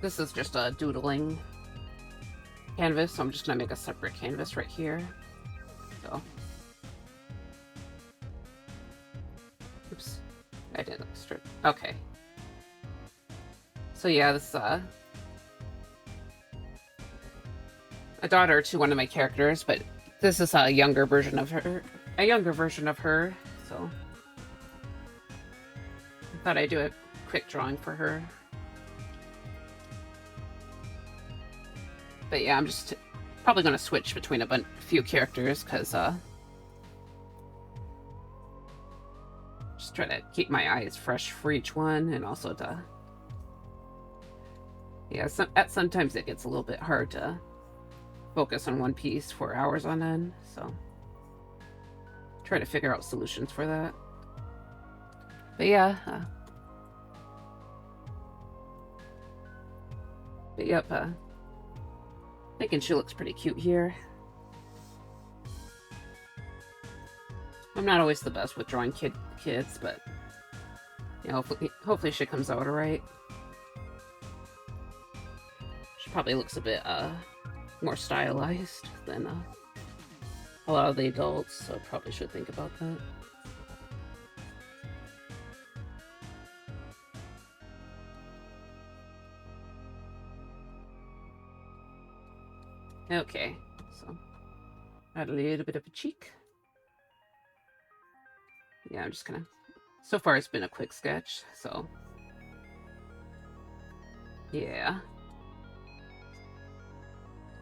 this is just a doodling canvas, so I'm just gonna make a separate canvas right here. So. Oops. I didn't start. Okay. So yeah, this a daughter to one of my characters, but this is a younger version of her. So I thought I'd do a quick drawing for her. But yeah, I'm just probably going to switch between a few characters because just try to keep my eyes fresh for each one, and also to yeah, sometimes it gets a little bit hard to focus on one piece for hours on end, so try to figure out solutions for that. But yeah, thinking she looks pretty cute here. I'm not always the best with drawing kids, but you know, hopefully she comes out alright. She probably looks a bit more stylized than a lot of the adults, so I probably should think about that. Okay, so add a little bit of a cheek. Yeah, I'm just gonna. So far, it's been a quick sketch, so yeah.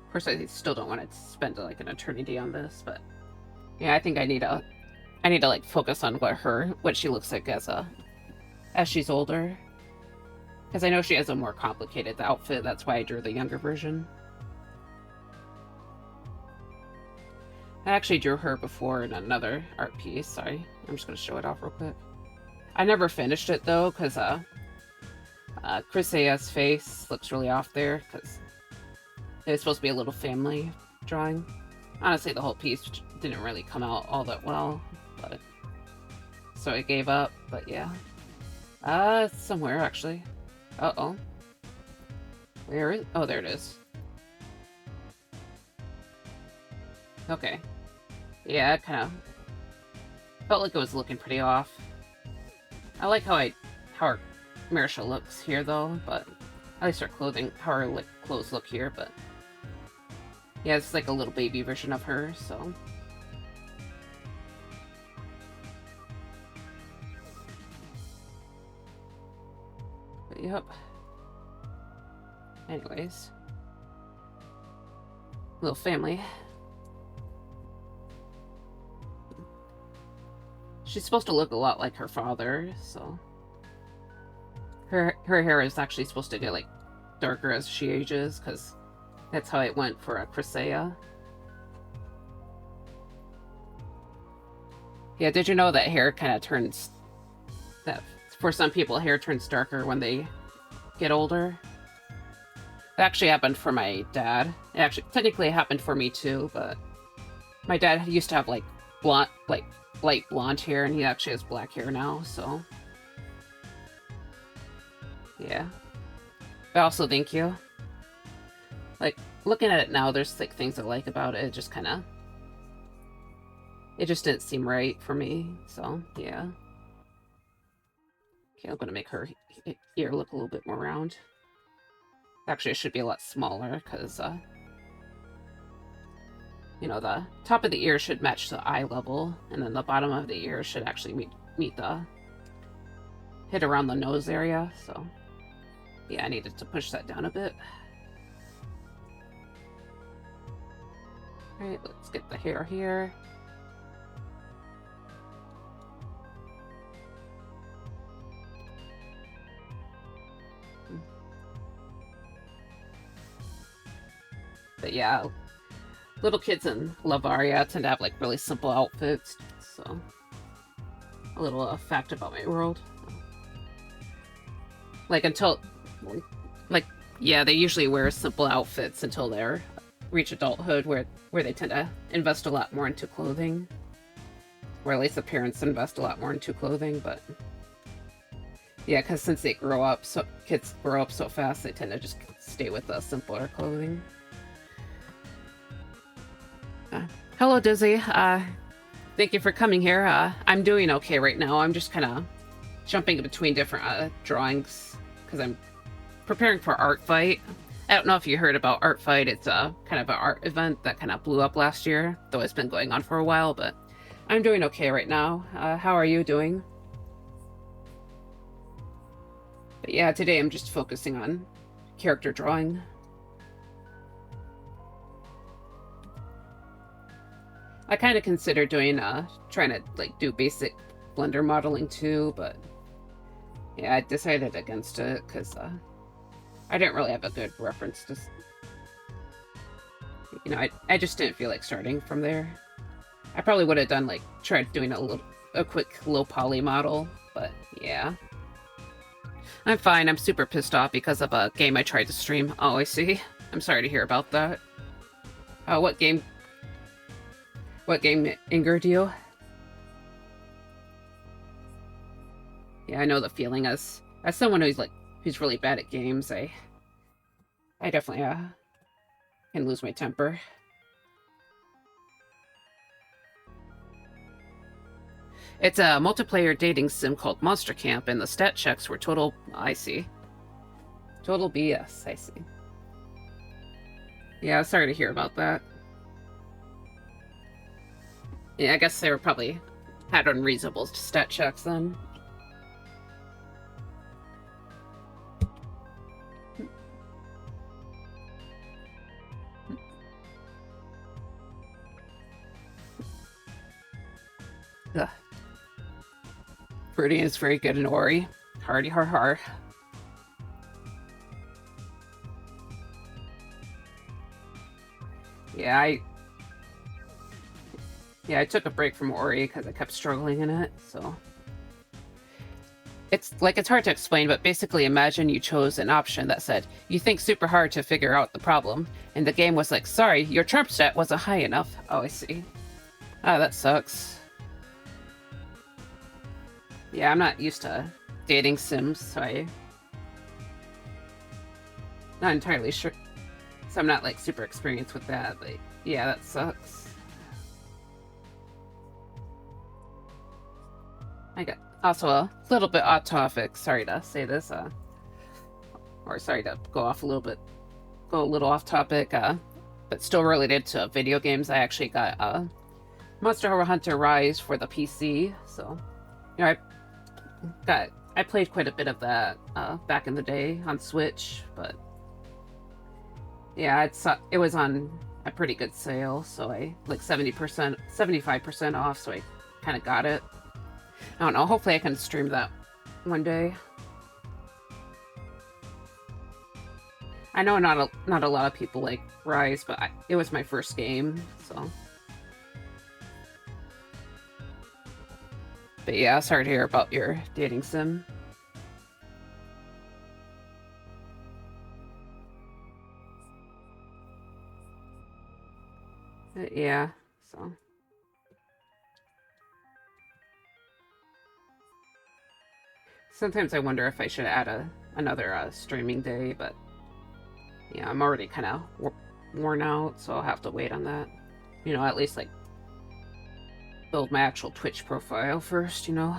Of course, I still don't want to spend like an eternity on this, but yeah, I think I need to like focus on what she looks like as she's older, because I know she has a more complicated outfit. That's why I drew the younger version. I actually drew her before in another art piece. Sorry, I'm just gonna show it off real quick. I never finished it though, because Chrysea's face looks really off there, because it's supposed to be a little family drawing. Honestly, the whole piece didn't really come out all that well, but so I gave up. But yeah, it's somewhere actually. Uh-oh. Where is? Oh, there it is. Okay. Yeah, it kind of felt like it was looking pretty off. I like how our Marisha looks here though, but at least her clothing, how her clothes look here. But yeah, it's like a little baby version of her, so. But yep. Anyways, little family. She's supposed to look a lot like her father, so her hair is actually supposed to get like darker as she ages, because that's how it went for Chrysea. Yeah, did you know that hair kind of turns, that for some people hair turns darker when they get older? That actually happened for my dad. It actually technically happened for me too, but my dad used to have like blonde, like light blonde hair, and he actually has black hair now, so yeah. But also, thank you. Like, looking at it now, there's like things I like about it. It just kind of, it just didn't seem right for me, so yeah. Okay, I'm gonna make her ear look a little bit more round. Actually, it should be a lot smaller, because you know, the top of the ear should match the eye level, and then the bottom of the ear should actually meet the hit around the nose area. So yeah, I needed to push that down a bit. All right, let's get the hair here. But yeah, little kids in Lavaria tend to have like really simple outfits, so a little fact about my world. Like until, like, yeah, they usually wear simple outfits until they reach adulthood, where they tend to invest a lot more into clothing, or at least the parents invest a lot more into clothing. But yeah, because since they grow up, so kids grow up so fast, they tend to just stay with the simpler clothing. Hello, Dizzy. Thank you for coming here. I'm doing okay right now. I'm just kind of jumping between different drawings because I'm preparing for Art Fight. I don't know if you heard about Art Fight. It's kind of an art event that kind of blew up last year, though it's been going on for a while, but I'm doing okay right now. How are you doing? But yeah, today I'm just focusing on character drawing. I kind of considered doing, trying to, like, do basic Blender modeling too, but yeah, I decided against it because, I didn't really have a good reference to, you know, I just didn't feel like starting from there. I probably would have done, like, tried doing a quick low poly model, but yeah. I'm fine. I'm super pissed off because of a game I tried to stream. Oh, I see. I'm sorry to hear about that. What game angered you? Yeah, I know the feeling. As someone who's really bad at games, I definitely can lose my temper. It's a multiplayer dating sim called Monster Camp, and the stat checks were total. I see. Total BS. I see. Yeah, sorry to hear about that. Yeah, I guess they were probably had unreasonable stat checks then. Ugh. Fruity is very good in Ori. Hardy har har. Yeah, Yeah, I took a break from Ori because I kept struggling in it, so... It's hard to explain, but basically imagine you chose an option that said, you think super hard to figure out the problem, and the game was like, sorry, your charm stat wasn't high enough. Oh, I see. Ah, that sucks. Yeah, I'm not used to dating sims, so I'm not entirely sure. So I'm not, like, super experienced with that, but yeah, that sucks. I got also a little bit off topic. Sorry to say this, or sorry to go a little off topic, but still related to video games. I actually got Monster Hunter Rise for the PC, so you know I played quite a bit of that back in the day on Switch, but yeah, it was on a pretty good sale, so I like 70%, 75% off, so I kind of got it. I don't know. Hopefully, I can stream that one day. I know not a lot of people like Rise, but it was my first game, so. But yeah, sorry to hear about your dating sim. But yeah, so. Sometimes I wonder if I should add another streaming day, but yeah, I'm already kind of worn out, so I'll have to wait on that. You know, at least like build my actual Twitch profile first, you know.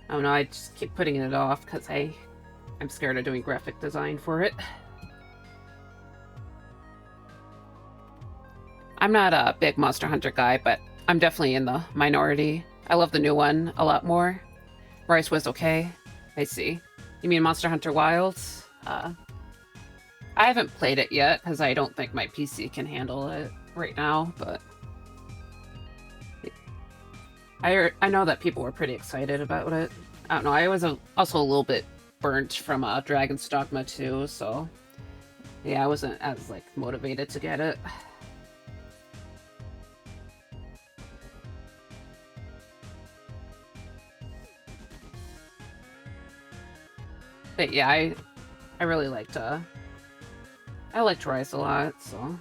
I don't know, I just keep putting it off because I'm scared of doing graphic design for it. I'm not a big Monster Hunter guy, but I'm definitely in the minority. I love the new one a lot more. Rise was okay. I see. You mean Monster Hunter Wilds? I haven't played it yet because I don't think my PC can handle it right now, but I know that people were pretty excited about it. I don't know, I was also a little bit burnt from Dragon's Dogma 2, so yeah, I wasn't as like motivated to get it. But yeah, I really liked Rise a lot, so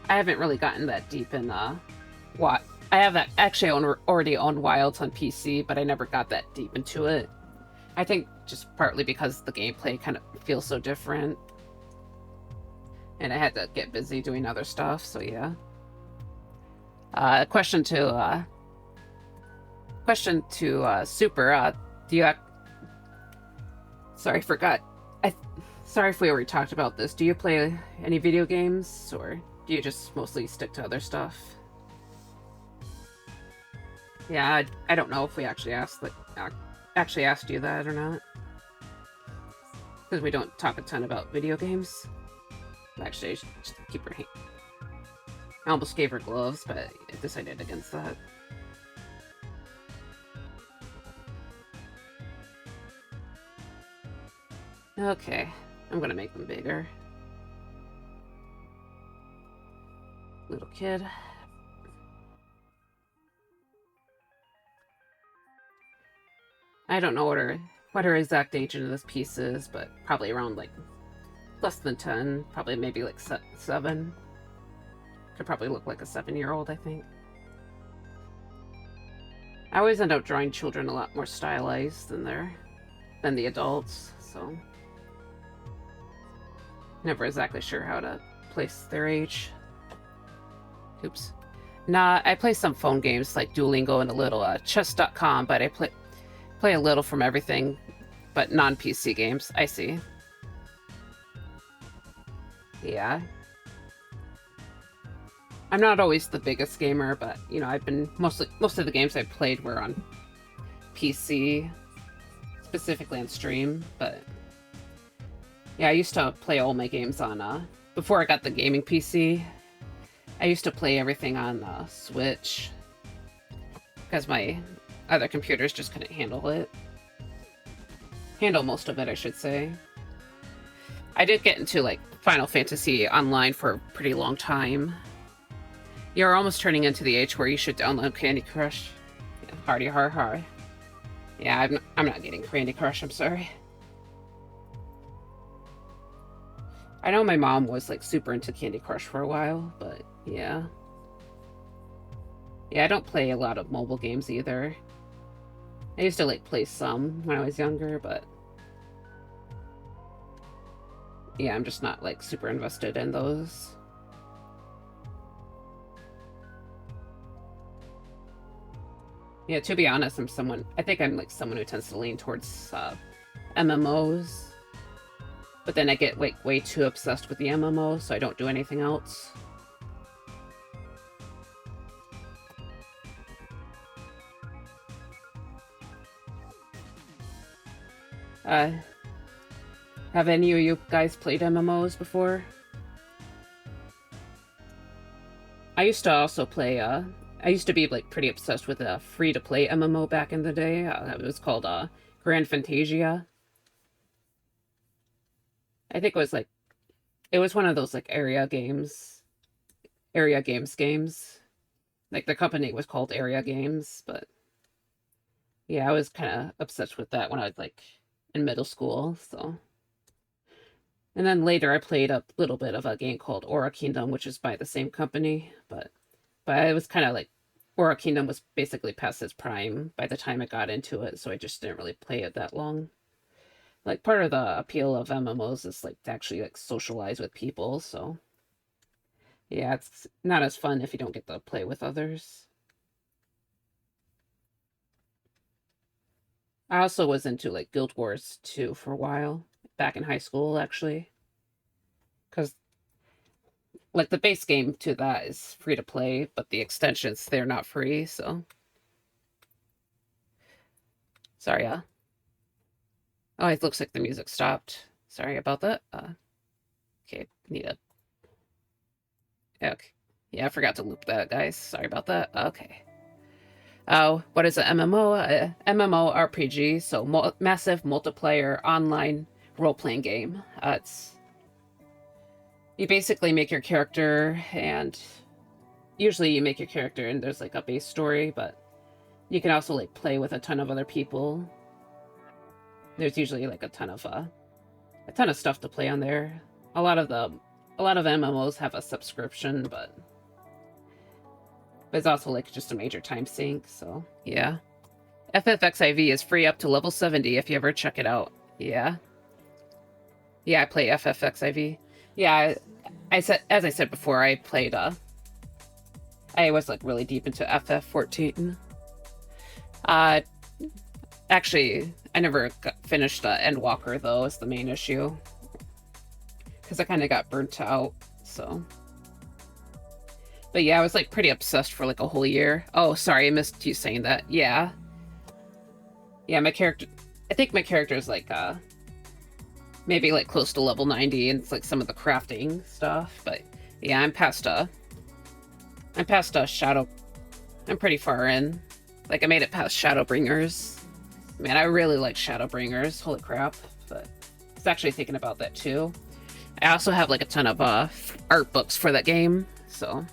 I haven't really gotten that deep in what I have actually already owned Wilds on PC, but I never got that deep into it. I think just partly because the gameplay kind of feels so different, and I had to get busy doing other stuff. So yeah. Question to Super. Do you? Sorry, forgot. Sorry if we already talked about this. Do you play any video games, or do you just mostly stick to other stuff? Yeah, I don't know if we actually asked you that or not, because we don't talk a ton about video games. Actually, I should just keep her hand. I almost gave her gloves, but I decided against that. Okay, I'm gonna make them bigger. Little kid. I don't know what her exact age into this piece is, but probably around like less than 10, probably maybe like 7. Could probably look like a 7-year-old, I think. I always end up drawing children a lot more stylized than the adults, so never exactly sure how to place their age. Oops. Nah, I play some phone games like Duolingo and a little chess.com, but I play a little from everything, but non-PC games. I see. Yeah. I'm not always the biggest gamer, but you know, I've been most of the games I played were on PC, specifically on stream, but yeah, I used to play all my games on before I got the gaming PC. I used to play everything on Switch because my other computers just couldn't handle most of it, I should say. I did get into, like, Final Fantasy Online for a pretty long time. You're almost turning into the age where you should download Candy Crush. Yeah, hardy har har. Yeah, I'm not getting Candy Crush, I'm sorry. I know my mom was, like, super into Candy Crush for a while, but yeah. Yeah, I don't play a lot of mobile games either. I used to, like, play some when I was younger, but yeah, I'm just not, like, super invested in those. Yeah, to be honest, I think I'm, like, someone who tends to lean towards MMOs. But then I get, like, way too obsessed with the MMO, so I don't do anything else. Have any of you guys played MMOs before? I used to also play, I used to be, like, pretty obsessed with a free-to-play MMO back in the day. It was called, Grand Fantasia. I think it was one of those, like, area games. Games. Like, the company was called Area Games, but yeah, I was kind of obsessed with that when I was, like, in middle school, so. And then later I played a little bit of a game called Aura Kingdom, which is by the same company, but it was kind of like Aura Kingdom was basically past its prime by the time I got into it, so I just didn't really play it that long. Like, part of the appeal of MMOs is, like, to actually, like, socialize with people, so yeah, it's not as fun if you don't get to play with others. I also was into, like, Guild Wars 2 for a while, back in high school, actually. Because, like, the base game to that is free to play, but the extensions, they're not free, so. Sorry, oh, it looks like the music stopped. Sorry about that. Okay, need a... Okay. Yeah, I forgot to loop that, guys. Sorry about that. Okay. What is an MMO? MMORPG, so massive multiplayer online role-playing game. You basically make your character, and usually you make your character and there's, like, a base story, but you can also, like, play with a ton of other people. There's usually, like, a ton of stuff to play on there. A lot of MMOs have a subscription, but it's also, like, just a major time sink, so yeah. FFXIV is free up to level 70 if you ever check it out. Yeah. Yeah, I play FFXIV. Yeah, as I said before, I played, I was, like, really deep into FF14. Actually, I never finished Endwalker, though, is the main issue. Because I kind of got burnt out, so. But yeah, I was, like, pretty obsessed for, like, a whole year. Oh, sorry, I missed you saying that. Yeah. Yeah, I think my character is, like, maybe, like, close to level 90, and it's, like, some of the crafting stuff, but yeah, I'm past Shadow. I'm pretty far in. Like, I made it past Shadowbringers. Man, I really like Shadowbringers. Holy crap. But I was actually thinking about that, too. I also have, like, a ton of art books for that game, so.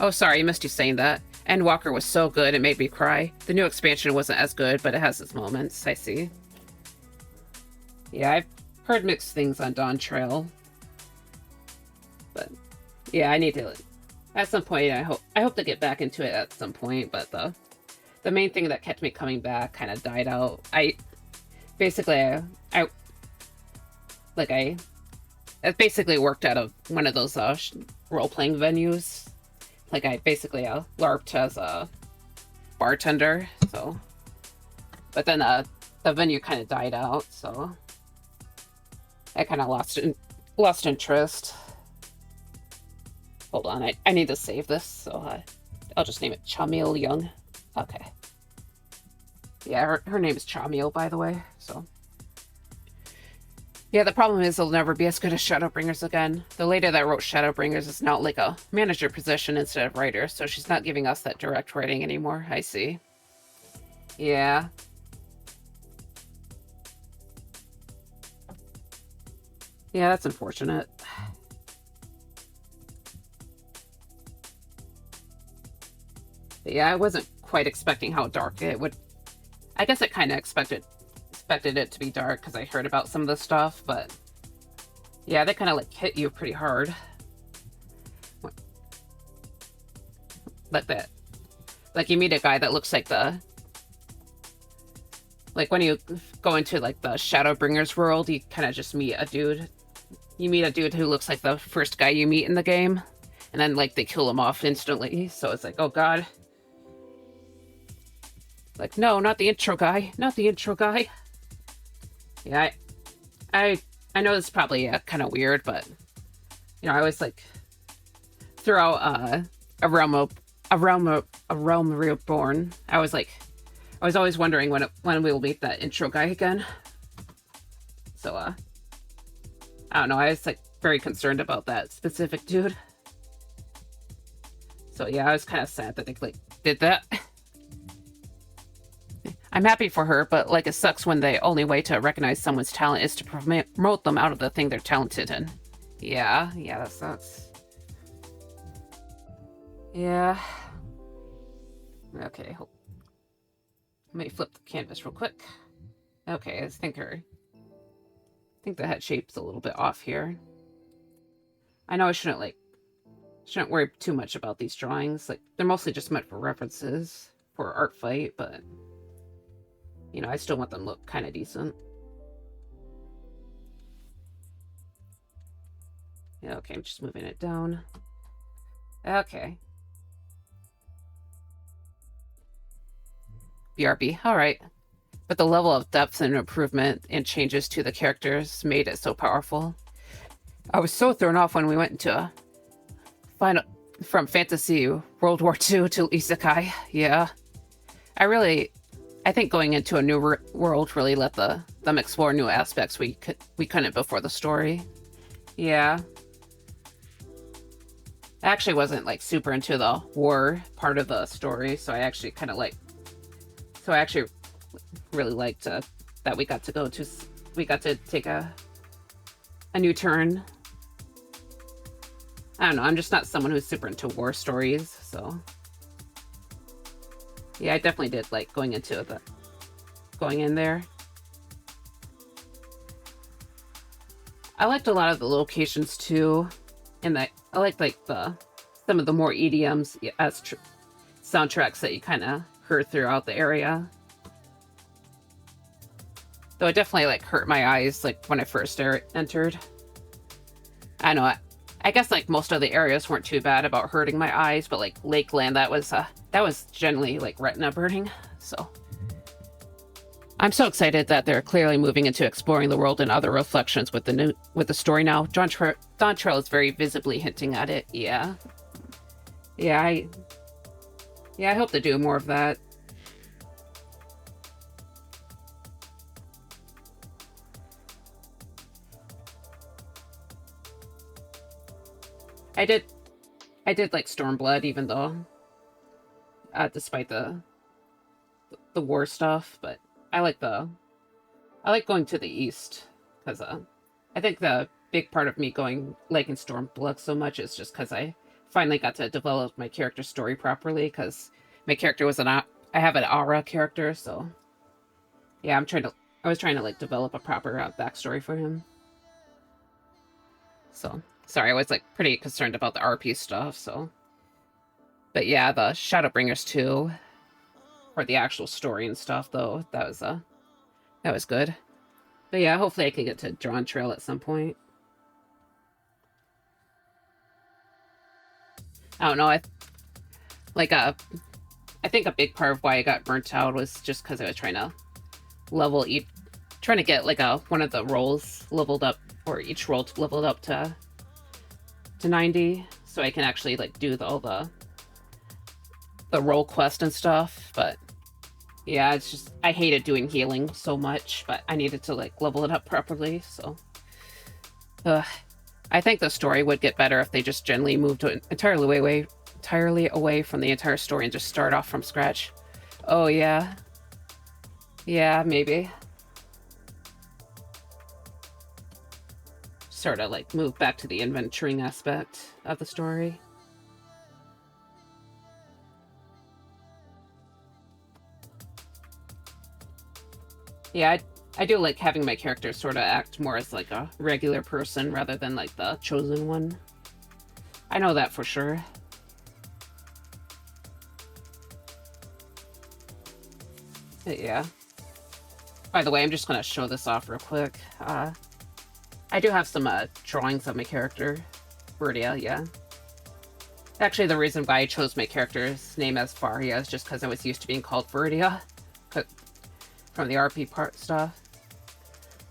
Oh, sorry, I missed you saying that. Endwalker was so good, it made me cry. The new expansion wasn't as good, but it has its moments, I see. Yeah, I've heard mixed things on Dawn Trail. But yeah, I need to, at some point, I hope to get back into it at some point, but the main thing that kept me coming back kind of died out. I basically worked out of one of those role-playing venues. Like, I basically LARPed as a bartender, so. But then the venue kind of died out, so I kind of lost interest. Hold on, I need to save this, so I'll just name it Chamil Young. Okay. Yeah, her name is Chamil, by the way, so. Yeah, the problem is they'll never be as good as Shadowbringers again. The lady that wrote Shadowbringers is now, like, a manager position instead of writer, so she's not giving us that direct writing anymore, I see. Yeah. Yeah, that's unfortunate. But yeah, I wasn't quite expecting how dark it would. I guess I kind of expected it to be dark because I heard about some of the stuff, but yeah, they kind of like hit you pretty hard. Like that. Like you meet a guy that looks like like when you go into like the Shadowbringers world, you kind of just meet a dude. You meet a dude who looks like the first guy you meet in the game, and then like they kill him off instantly. So it's like, oh god. Like, no, not the intro guy. Not the intro guy. Yeah, I know it's probably kind of weird, but you know, I always like throughout a realm reborn. I was always wondering when we'll meet that intro guy again. So I don't know. I was like very concerned about that specific dude. So yeah, I was kind of sad that they like did that. I'm happy for her, but like it sucks when the only way to recognize someone's talent is to promote them out of the thing they're talented in. Yeah, that sucks. Yeah. Okay, let me flip the canvas real quick. Okay, I think the head shape's a little bit off here. I know I shouldn't worry too much about these drawings. Like they're mostly just meant for references for art fight, but you know, I still want them to look kind of decent. Yeah, okay, I'm just moving it down. Okay. BRB, alright. But the level of depth and improvement and changes to the characters made it so powerful. I was so thrown off when we went into from fantasy World War II to isekai. Yeah. I think going into a new world really let them explore new aspects we couldn't before the story. Yeah. I actually wasn't like super into the war part of the story, so I actually really liked that we got to take a new turn. I don't know, I'm just not someone who's super into war stories, so yeah, I definitely did like going in there. I liked a lot of the locations too, and I liked like some of the more EDMs as soundtracks that you kind of heard throughout the area. Though it definitely like hurt my eyes like when I first entered. I know I guess like most of the areas weren't too bad about hurting my eyes, but like Lakeland, that was generally like retina burning. So I'm so excited that they're clearly moving into exploring the world and other reflections with the story now. Dontrell is very visibly hinting at it. Yeah. I hope to do more of that. I did like Stormblood, even though, despite the war stuff, but I like going to the east because I think the big part of me liking Stormblood so much is just because I finally got to develop my character story properly, because my character was I have an aura character, so yeah, I was trying to like develop a proper backstory for him. So sorry, I was like pretty concerned about the RP stuff, so. But yeah, the Shadowbringers too, for the actual story and stuff, though, that was good. But yeah, hopefully I can get to Drawn Trail at some point. I don't know, I think a big part of why I got burnt out was just because I was trying to get like one of the roles leveled up, or each role leveled up to 90, so I can actually like do all the role quest and stuff. But yeah, it's just I hated doing healing so much, but I needed to like level it up properly. So I think the story would get better if they just generally moved entirely away from the entire story and just start off from scratch. Oh yeah, maybe. sort of like move back to the adventuring aspect of the story. Yeah, I do like having my character sort of act more as like a regular person rather than like the chosen one. I know that for sure. But yeah. By the way, I'm just going to show this off real quick. I do have some drawings of my character, Verdia, yeah. Actually, the reason why I chose my character's name as Faria is just because I was used to being called Verdia from the RP part stuff.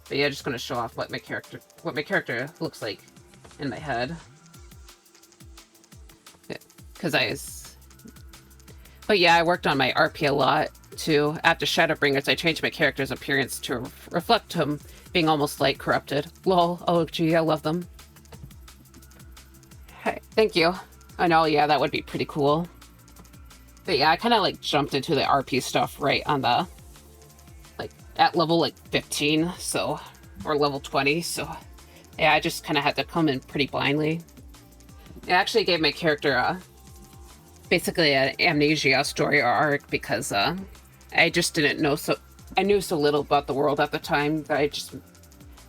But yeah, just going to show off what my character looks like in my head. But yeah, I worked on my RP a lot too. After Shadowbringers, I changed my character's appearance to reflect him being almost like corrupted. Lol, oh gee, I love them. Hey, thank you. I know, yeah, that would be pretty cool. But yeah, I kind of like jumped into the RP stuff right on the, like, at level like 15, so, or level 20, so yeah, I just kind of had to come in pretty blindly. It actually gave my character basically an amnesia story or arc because I just didn't know I knew so little about the world at the time that I just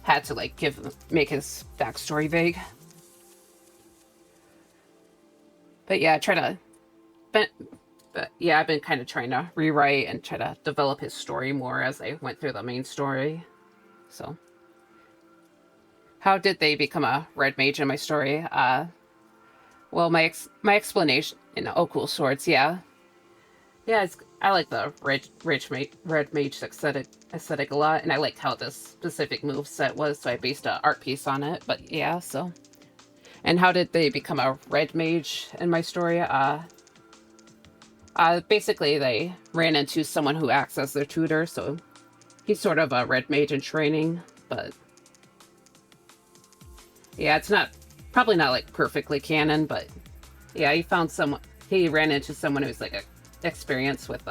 had to like make his backstory vague. But yeah, but yeah, I've been kind of trying to rewrite and try to develop his story more as I went through the main story. So, how did they become a red mage in my story? Well, my explanation in Oh Cool Swords, yeah. Yeah, I like the red mage aesthetic a lot, and I liked how this specific move set was, so I based an art piece on it. But yeah, so. And how did they become a red mage in my story? Basically, they ran into someone who acts as their tutor, so he's sort of a red mage in training, but yeah, it's probably not like perfectly canon, but yeah, he ran into someone who's like experienced with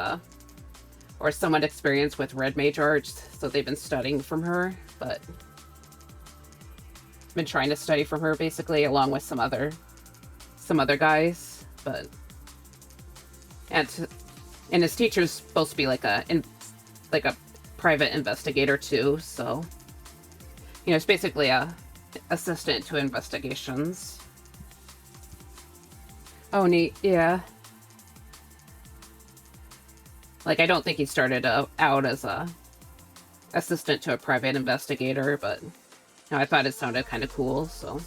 or someone experienced with red mage arts, so they've been studying from her, but been trying to study from her basically, along with some other guys, but and his teacher's supposed to be like a private investigator too, so you know, it's basically a assistant to investigations. Oh, neat, yeah. Like, I don't think he started out as a assistant to a private investigator, but you know, I thought it sounded kind of cool, so.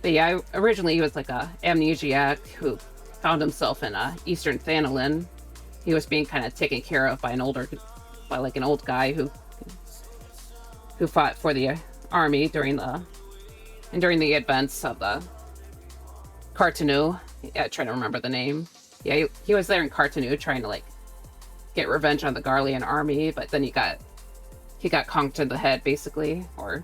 But yeah, originally he was like a amnesiac who found himself in Eastern Thanalin. He was being kind of taken care of by an old guy who fought for the army during the events of the Cartanu. Yeah, trying to remember the name. Yeah, he was there in Cartanu trying to like get revenge on the Garlean army, but then he got conked in the head basically, or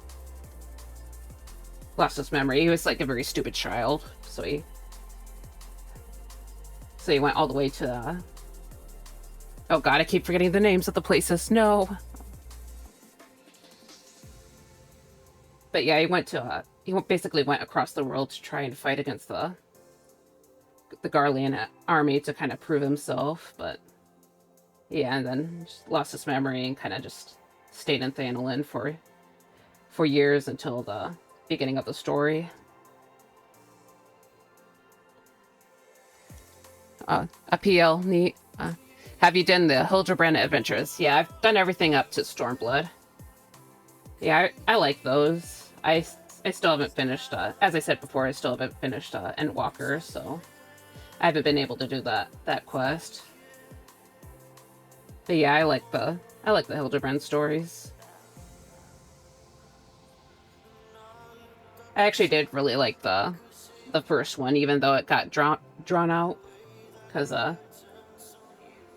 lost his memory. He was like a very stupid child, so he went all the way to oh god, I keep forgetting the names of the places. No. But yeah, he basically went across the world to try and fight against the Garlean army to kind of prove himself, but yeah, and then just lost his memory and kind of just stayed in Thanalin for years until the beginning of the story. A PL, neat. Have you done the Hildebrand adventures? Yeah, I've done everything up to Stormblood. Yeah, I like those. I still haven't finished, as I said before, I still haven't finished Endwalker, so I haven't been able to do that quest. But yeah, I like the Hildebrand stories. I actually did really like the first one, even though it got drawn out, because I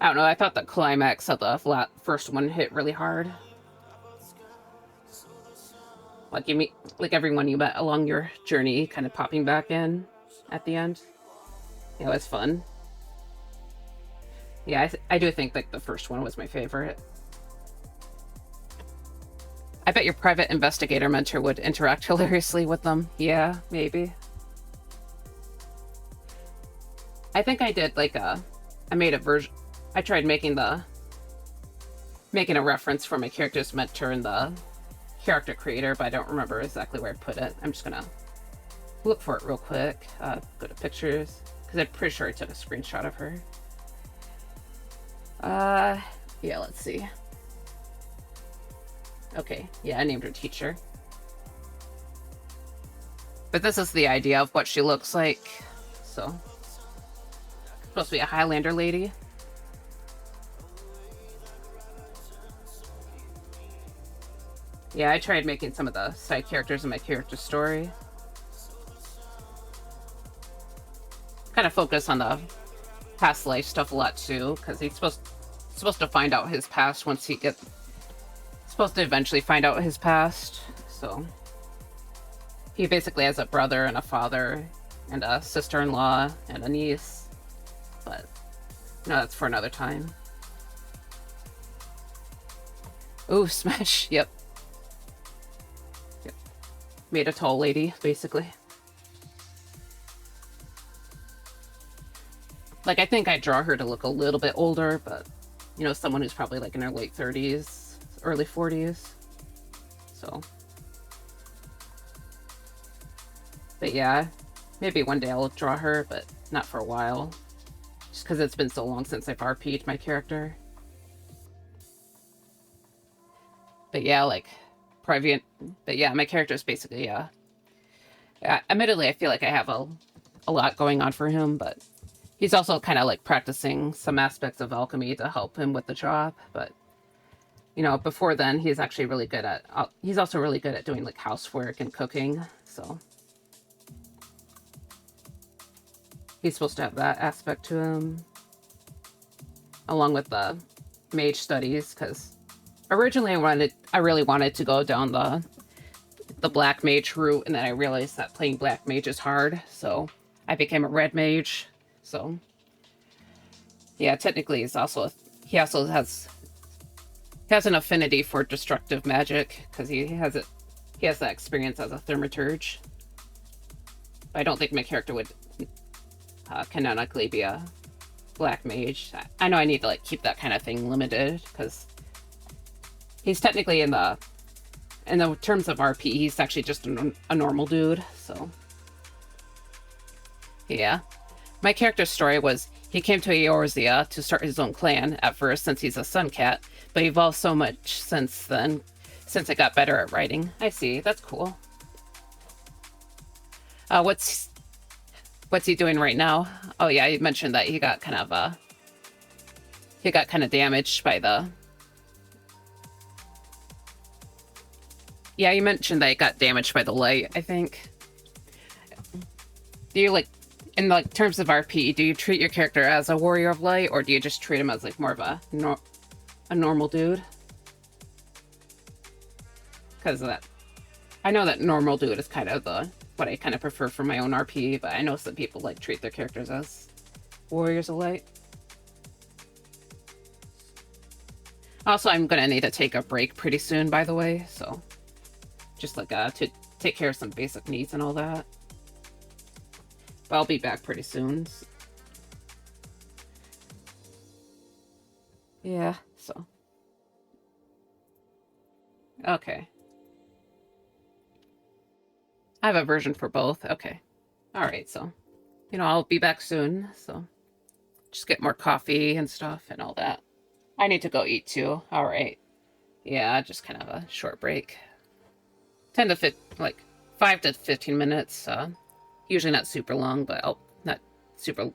don't know, I thought the climax of the first one hit really hard. Like everyone you met along your journey kind of popping back in at the end. Yeah, it was fun. Yeah, I do think like the first one was my favorite. I bet your private investigator mentor would interact hilariously with them. Yeah, maybe. I think I did like I made a version. I tried making a reference for my character's mentor in the character creator, but I don't remember exactly where I put it. I'm just gonna look for it real quick. Go to pictures, because I'm pretty sure I took a screenshot of her. Yeah, let's see. Okay, yeah, I named her teacher. But this is the idea of what she looks like. So, supposed to be a Highlander lady. Yeah, I tried making some of the side characters in my character story. Kind of focus on the past life stuff a lot too, because he's supposed to find out his past once he gets... Supposed to eventually find out his past, so... He basically has a brother and a father, and a sister-in-law, and a niece. But, no, that's for another time. Ooh, smash, yep. Made a tall lady, basically. Like, I think I draw her to look a little bit older, but, you know, someone who's probably like in her late 30s, early 40s. So. But yeah, maybe one day I'll draw her, but not for a while. Just because it's been so long since I've RP'd my character. But yeah, like, private. But yeah, my character is basically, admittedly, I feel like I have a lot going on for him, but he's also kind of like practicing some aspects of alchemy to help him with the job. But, you know, before then, he's actually really good at, he's also really good at doing like housework and cooking. So he's supposed to have that aspect to him, along with the mage studies, because originally I really wanted to go down the black mage route, and then I realized that playing black mage is hard, so I became a red mage. So yeah, technically he also has an affinity for destructive magic, because he has that experience as a thaumaturge. But I don't think my character would canonically be a black mage. I know I need to like keep that kind of thing limited, because he's technically in the terms of RP, he's actually just a normal dude. So yeah, my character's story was he came to Eorzea to start his own clan at first, since he's a sun cat, but evolved so much since then, since I got better at writing. I see, that's cool. What's he doing right now? Oh yeah, you mentioned that he got kind of damaged by the... Yeah, you mentioned that it got damaged by the light, I think. Do you, like, in like terms of RP, do you treat your character as a warrior of light, or do you just treat him as like more of a normal dude? Because of that, I know that normal dude is kind of what I kind of prefer for my own RP, but I know some people like treat their characters as warriors of light. Also, I'm gonna need to take a break pretty soon, by the way, so just like to take care of some basic needs and all that. But I'll be back pretty soon. Yeah, so. Okay. I have a version for both. Okay. Alright, so, you know, I'll be back soon, so just get more coffee and stuff and all that. I need to go eat too. Alright. Yeah, just kind of a short break. 5 to 15 minutes. Usually not super long, but not super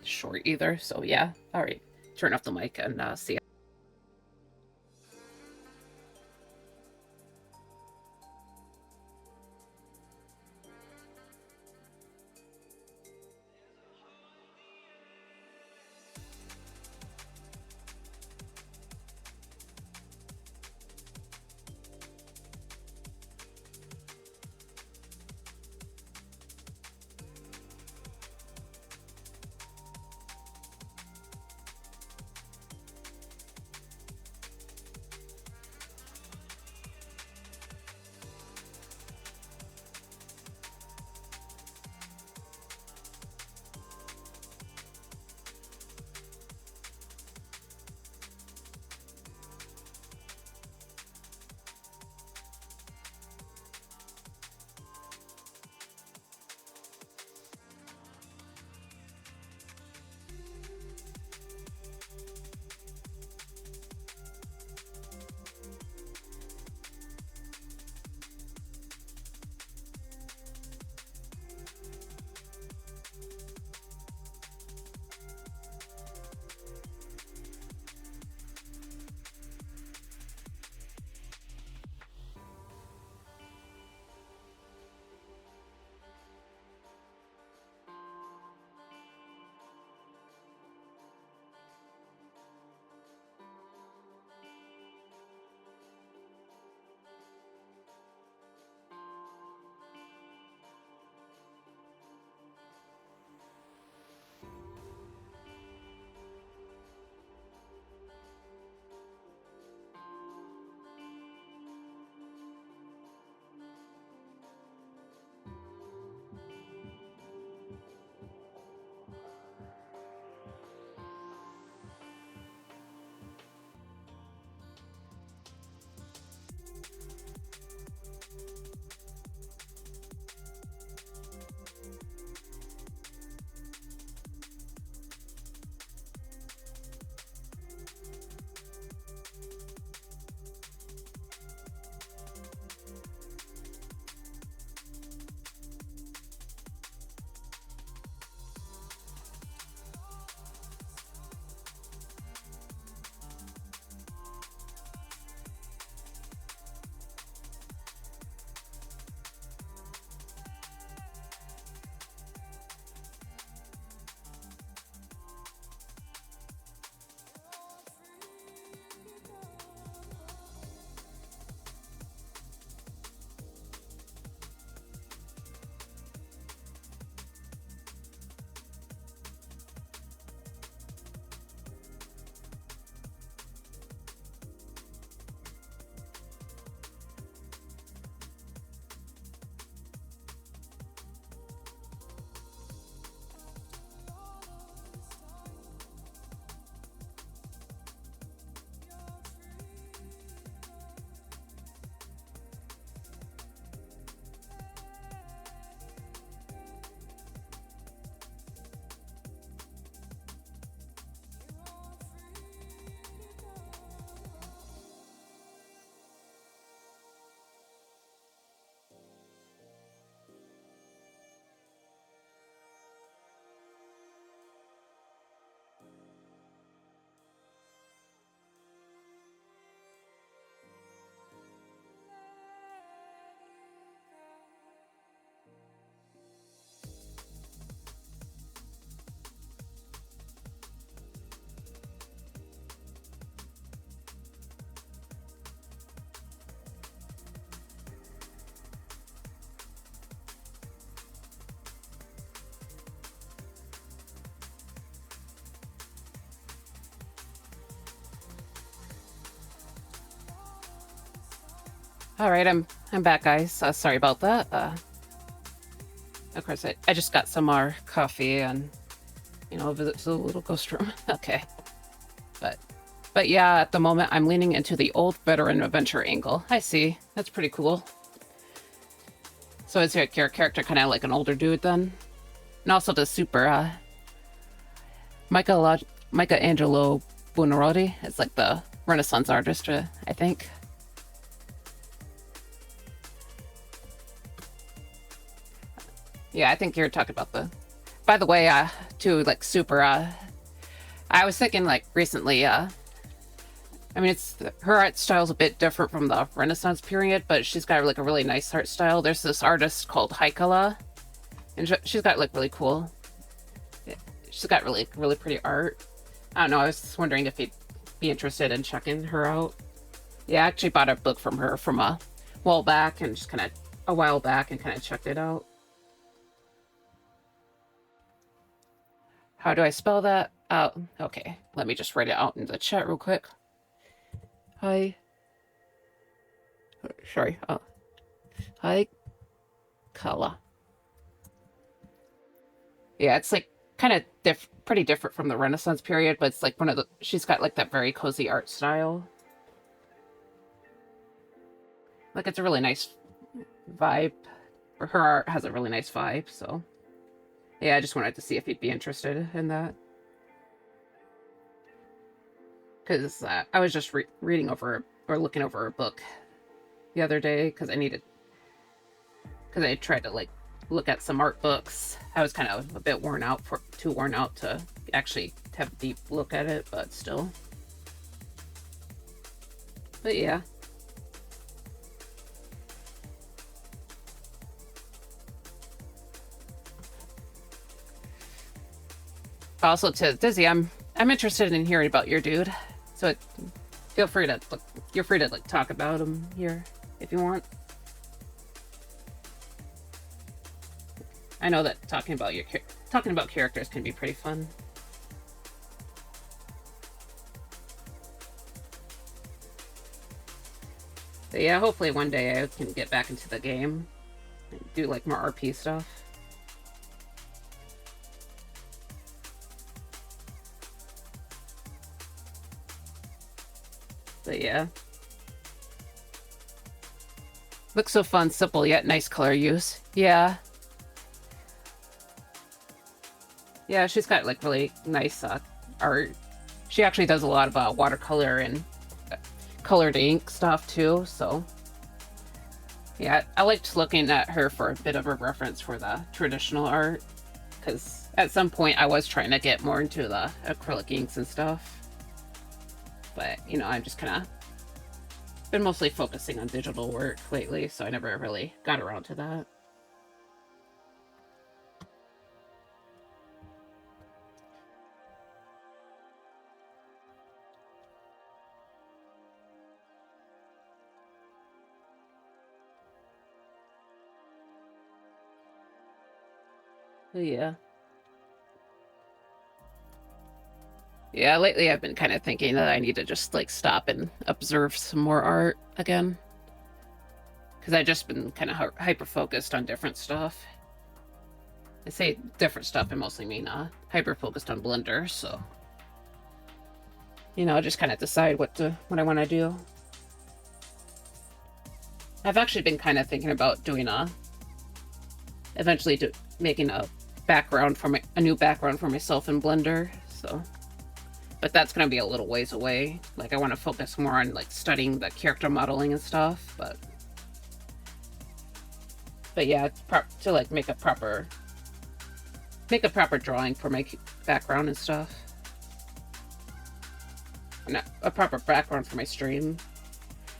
short either. So yeah, alright. Turn off the mic and see ya. All right, I'm back, guys. Sorry about that. Of course, I just got some more coffee and a visit to the little ghost room. Okay, but yeah, at the moment I'm leaning into the old veteran adventure angle. I see. That's pretty cool. So is your character kind of like an older dude then? And also the super Michelangelo Buonarroti. It's like the Renaissance artist, I think. Yeah, I think you're talking about the... By the way, too, like, super, I was thinking, like, recently, I mean, her art style's a bit different from the Renaissance period, but she's got, like, a really nice art style. There's this artist called Haikala, and she's got, like, really cool... She's got really, really pretty art. I don't know, I was wondering if you'd be interested in checking her out. Yeah, I actually bought a book from her from a while back, and just kind of checked it out. How do I spell that? Oh, okay. Let me just write it out in the chat real quick. Hi. Sorry. Oh. Hi. Kala. Yeah, it's like kind of pretty different from the Renaissance period, but it's like she's got like that very cozy art style. Like it's a really nice vibe. Or her art has a really nice vibe, so. Yeah, I just wanted to see if you'd be interested in that. Because I was just reading over, or looking over a book the other day, because I tried to, like, look at some art books. I was kind of a bit too worn out to actually have a deep look at it, but still. But yeah. Also, to Dizzy, I'm interested in hearing about your dude. So feel free to you're free to like talk about him here if you want. I know that talking about characters can be pretty fun. But yeah, hopefully one day I can get back into the game and do like more RP stuff. But yeah. Looks so fun, simple, yet nice color use. Yeah. Yeah, she's got like really nice art. She actually does a lot of watercolor and colored ink stuff too, so. Yeah, I liked looking at her for a bit of a reference for the traditional art, because at some point I was trying to get more into the acrylic inks and stuff. But, I'm just kind of been mostly focusing on digital work lately, so I never really got around to that. But yeah. Yeah, lately I've been kind of thinking that I need to just, like, stop and observe some more art again. Because I've just been kind of hyper-focused on different stuff. I say different stuff, I mostly mean hyper-focused on Blender, so... just kind of decide what I want to do. I've actually been kind of thinking about doing eventually making a new background for myself in Blender, so... But that's going to be a little ways away. Like, I want to focus more on, like, studying the character modeling and stuff, but yeah, to, like, make a proper drawing for my background and stuff. Not a proper background for my stream.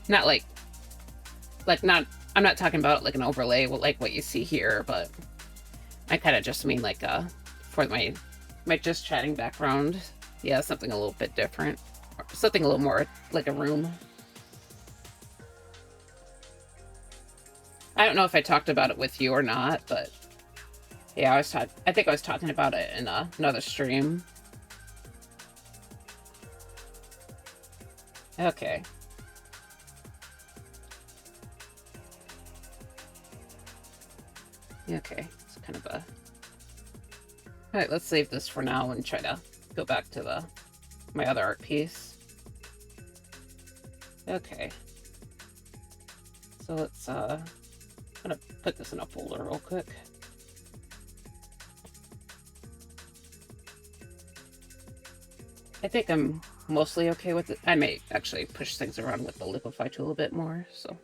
Not I'm not talking about, like, an overlay, like what you see here, but I kind of just mean, like, for my just chatting background. Yeah, something a little bit different. Or something a little more like a room. I don't know if I talked about it with you or not, but yeah, I think I was talking about it in another stream. Okay. Okay, it's kind of a... Alright, let's save this for now and try to go back to my other art piece. Okay. So let's, I'm gonna put this in a folder real quick. I think I'm mostly okay with it. I may actually push things around with the liquify tool a bit more, so.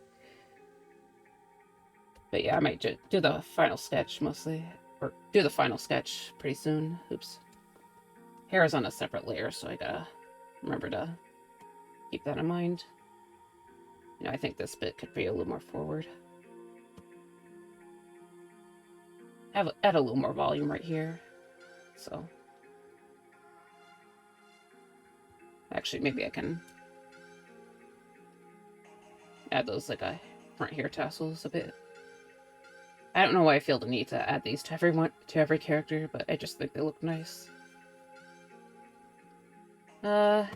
But yeah, I might do the final sketch mostly, or do the final sketch pretty soon. Oops. Hair is on a separate layer, so I gotta remember to keep that in mind. You know, I think this bit could be a little more forward. Add a little more volume right here, so. Actually, maybe I can add those like a front hair tassels a bit. I don't know why I feel the need to add these to every character, but I just think they look nice. I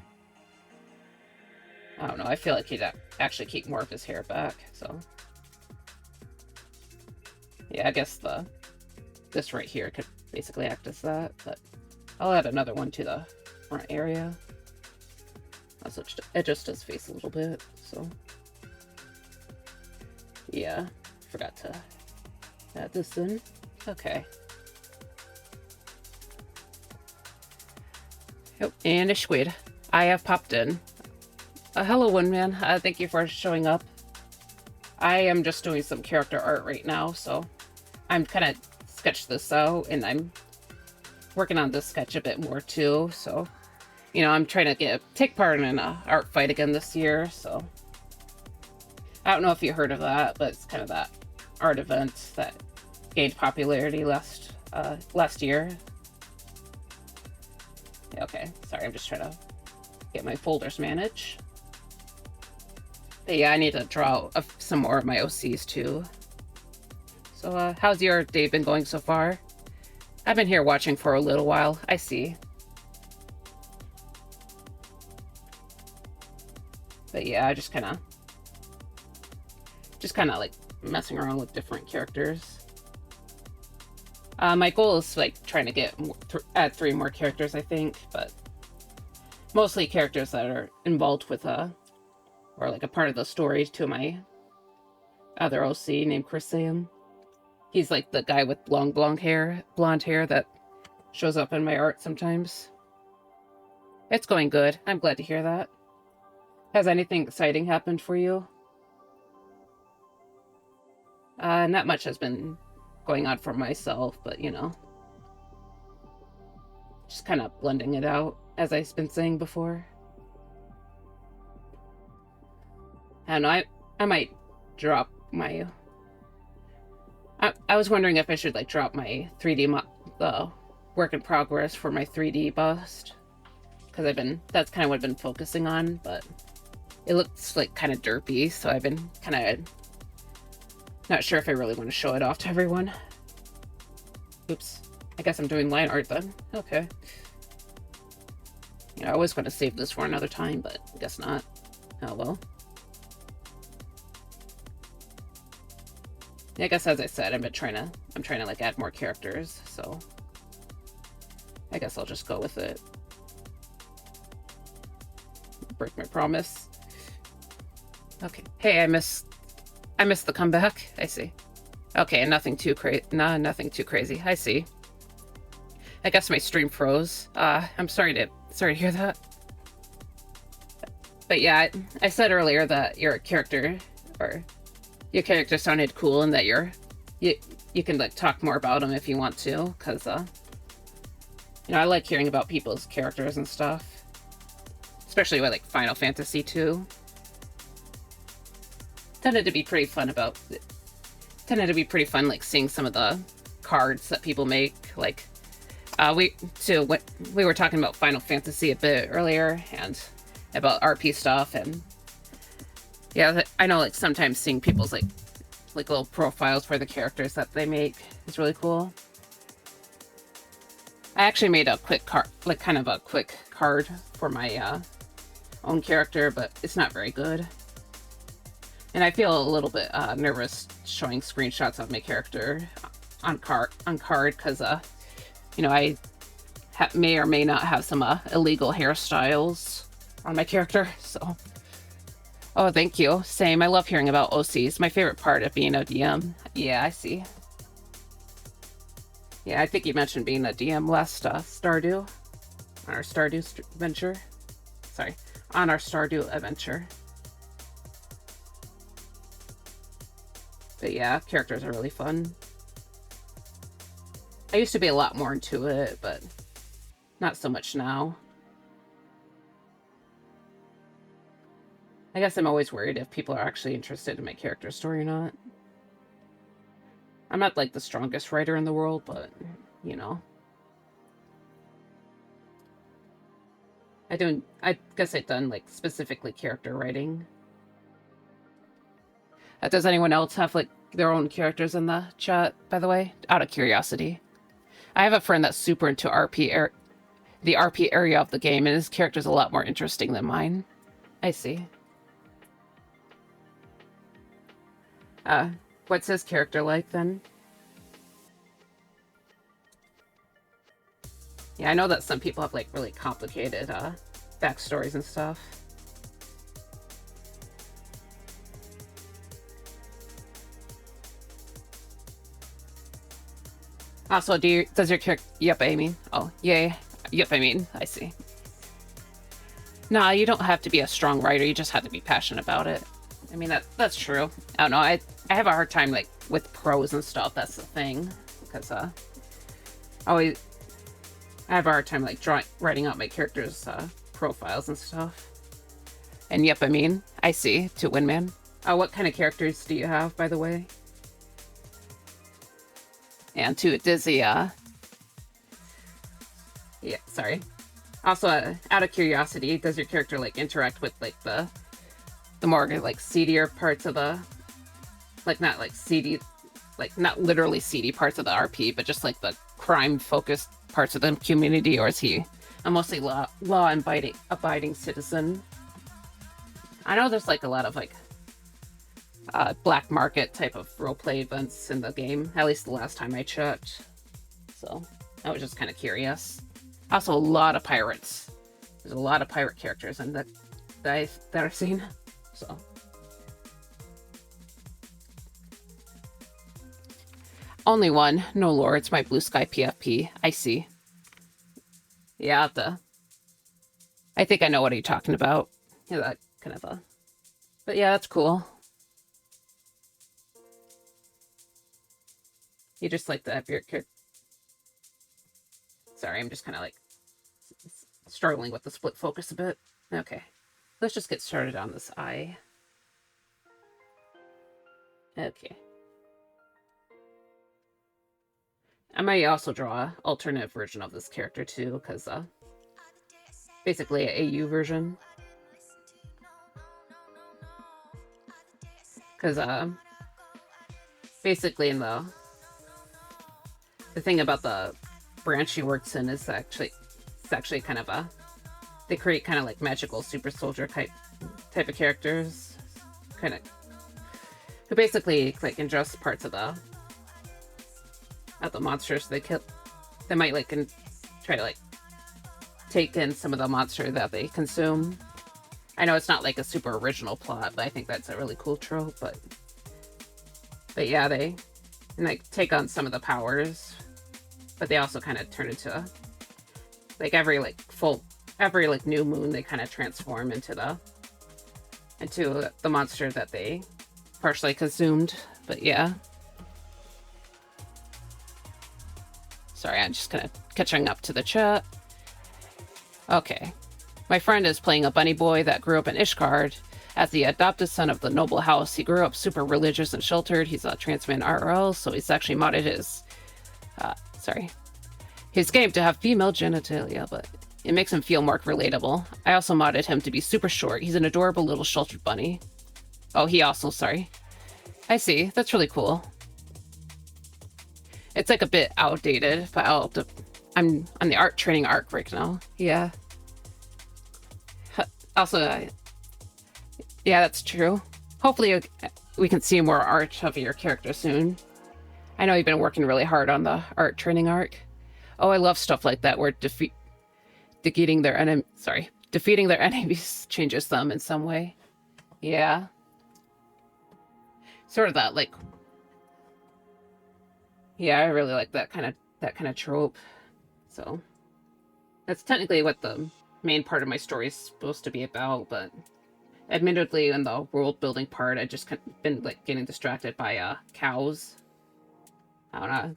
don't know, I feel like he'd actually keep more of his hair back, so. Yeah, I guess this right here could basically act as that, but I'll add another one to the front area. Also adjust his face a little bit, so. Yeah, forgot to add this in. Okay. Oh, and a squid. I have popped in. Hello, Windman. Thank you for showing up. I am just doing some character art right now, so I'm kind of sketched this out, and I'm working on this sketch a bit more too, so. You know, I'm trying to take part in an art fight again this year, so. I don't know if you heard of that, but it's kind of that art event that gained popularity last year. Okay, sorry, I'm just trying to get my folders managed. But yeah, I need to draw some more of my OCs too. So, how's your day been going so far? I've been here watching for a little while. I see. But yeah, I just kind of like messing around with different characters. My goal is like trying to add 3 more characters, I think, but mostly characters that are involved with or like a part of the story to my other OC named Chrysaeum. He's like the guy with long blonde hair that shows up in my art sometimes. It's going good. I'm glad to hear that. Has anything exciting happened for you? Not much has been going on for myself, but you know. Just kind of blending it out, as I've been saying before. I don't know, I might drop my... I was wondering if I should like drop my 3D the work in progress for my 3D bust. Because that's kind of what I've been focusing on, but it looks like kind of derpy, so I've been kind of not sure if I really want to show it off to everyone. Oops. I guess I'm doing line art then. Okay. You know, I was going to save this for another time, but I guess not. Oh well. I guess as I said, I'm trying to like add more characters, so I guess I'll just go with it. Break my promise. Okay. Hey, I missed the comeback. I see. Okay, nothing too crazy. I see. I guess my stream froze. I'm sorry to hear that. But yeah, I said earlier that your character sounded cool, and that you can like talk more about them if you want to, because you know, I like hearing about people's characters and stuff, especially with like Final Fantasy 2. Tended to be pretty fun, like seeing some of the cards that people make. Like we were talking about Final Fantasy a bit earlier and about RP stuff, and yeah, I know like sometimes seeing people's like little profiles for the characters that they make is really cool. I actually made a quick card, like kind of a quick card for my own character, but it's not very good. And I feel a little bit nervous showing screenshots of my character on card because you know, I may or may not have some illegal hairstyles on my character. So, oh, thank you. Same. I love hearing about OCs. My favorite part of being a DM. Yeah, I see. Yeah, I think you mentioned being a DM last Stardew, on our Stardew adventure. Sorry, on our Stardew adventure. But yeah, characters are really fun. I used to be a lot more into it, but not so much now. I guess I'm always worried if people are actually interested in my character story or not. I'm not like the strongest writer in the world, but you know. I guess I've done like specifically character writing. Does anyone else have like their own characters in the chat, by the way? Out of curiosity. I have a friend that's super into the RP area of the game, and his character's a lot more interesting than mine. I see. What's his character like then? Yeah, I know that some people have like really complicated backstories and stuff. Also, does your character... Yep, I mean. Oh, yay. Yep, I mean. I see. Nah, you don't have to be a strong writer. You just have to be passionate about it. I mean, that's true. I don't know. I have a hard time, like, with prose and stuff. That's the thing. Because, I have a hard time, like, writing out my characters' profiles and stuff. And yep, I mean. I see. To Windman. What kind of characters do you have, by the way? And to Dizzy, yeah, sorry. Also, out of curiosity, does your character, like, interact with, like, the more, like, seedier parts of the... Like, not, like, seedy... Like, not literally seedy parts of the RP, but just, like, the crime-focused parts of the community, or is he a mostly law-abiding citizen? I know there's, like, a lot of, like, black market type of roleplay events in the game, at least the last time I checked. So I was just kind of curious. Also, a lot of pirates. There's a lot of pirate characters in that I've seen. So only one. No lords. My blue sky PFP. I see. Yeah, I think I know what you're talking about. Yeah, that kind of a... But yeah, that's cool. You just like to have your character... Sorry, I'm just kind of like struggling with the split focus a bit. Okay, let's just get started on this eye. Okay. I might also draw an alternate version of this character too, because basically an AU version. Because basically in the thing about the branch she works in is it's actually kind of they create kind of like magical super soldier type of characters, kind of, who basically like ingest parts of the monsters they kill. They might like try to like take in some of the monster that they consume. I know it's not like a super original plot, but I think that's a really cool trope. But yeah, they like take on some of the powers. But they also kind of turn into, like, every new moon, they kind of transform into the monster that they partially consumed. But yeah. Sorry, I'm just kind of catching up to the chat. Okay. My friend is playing a bunny boy that grew up in Ishgard. As the adopted son of the noble house, he grew up super religious and sheltered. He's a trans man RL, so he's actually modded his game to have female genitalia, but it makes him feel more relatable. I also modded him to be super short. He's an adorable little sheltered bunny. Oh, sorry. I see. That's really cool. It's like a bit outdated, but I'm on the art training arc right now. Yeah. Also, yeah, that's true. Hopefully we can see more art of your character soon. I know you've been working really hard on the art training arc. Oh, I love stuff like that where defeating their enemies changes them in some way. Yeah. Sort of that, like, yeah, I really like that kind of trope. So that's technically what the main part of my story is supposed to be about, but admittedly in the world building part I just been like getting distracted by cows. I don't know.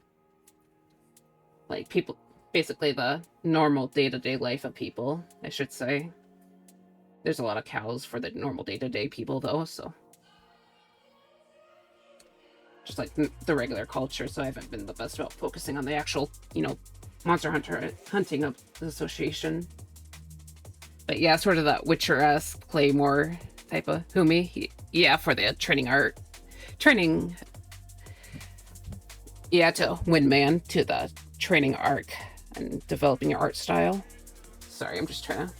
Like people, basically the normal day-to-day life of people, I should say. There's a lot of cows for the normal day-to-day people though, so just like the regular culture, so I haven't been the best about focusing on the actual, monster hunting of the association. But yeah, sort of that Witcher-esque Claymore type of Humi. Yeah, for the training. Yeah, to win man to the training arc and developing your art style. Sorry, I'm just trying to.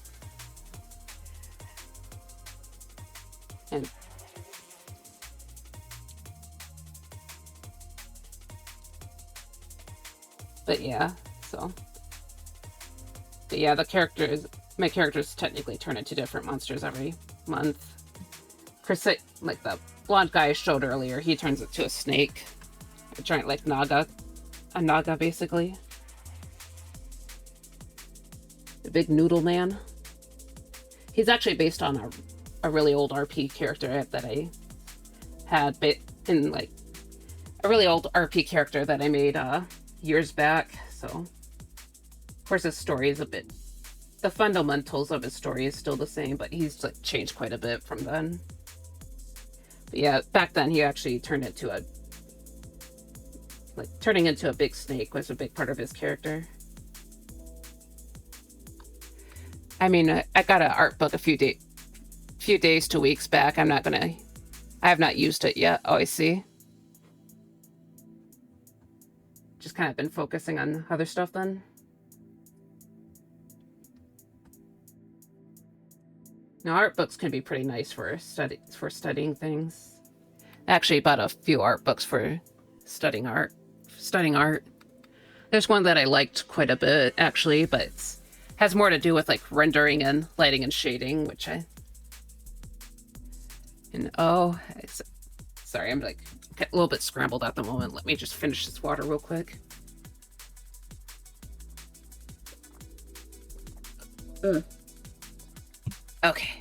And but yeah, so. But yeah, my characters technically turn into different monsters every month. Chris, like the blonde guy I showed earlier, he turns into a snake. A giant, like, a naga, basically. The big noodle man. He's actually based on a really old RP character that I had in, like, a really old RP character that I made years back, so. Of course, his story is the fundamentals of his story is still the same, but he's, like, changed quite a bit from then. But yeah, back then he actually turned into turning into a big snake was a big part of his character. I mean, I got an art book a few days to weeks back. I have not used it yet. Oh, I see. Just kind of been focusing on other stuff then. Now, art books can be pretty nice for studying things. I actually bought a few art books for studying art. There's one that I liked quite a bit, actually, but it has more to do with like rendering and lighting and shading, which sorry, I'm like a little bit scrambled at the moment. Let me just finish this water real quick. Okay.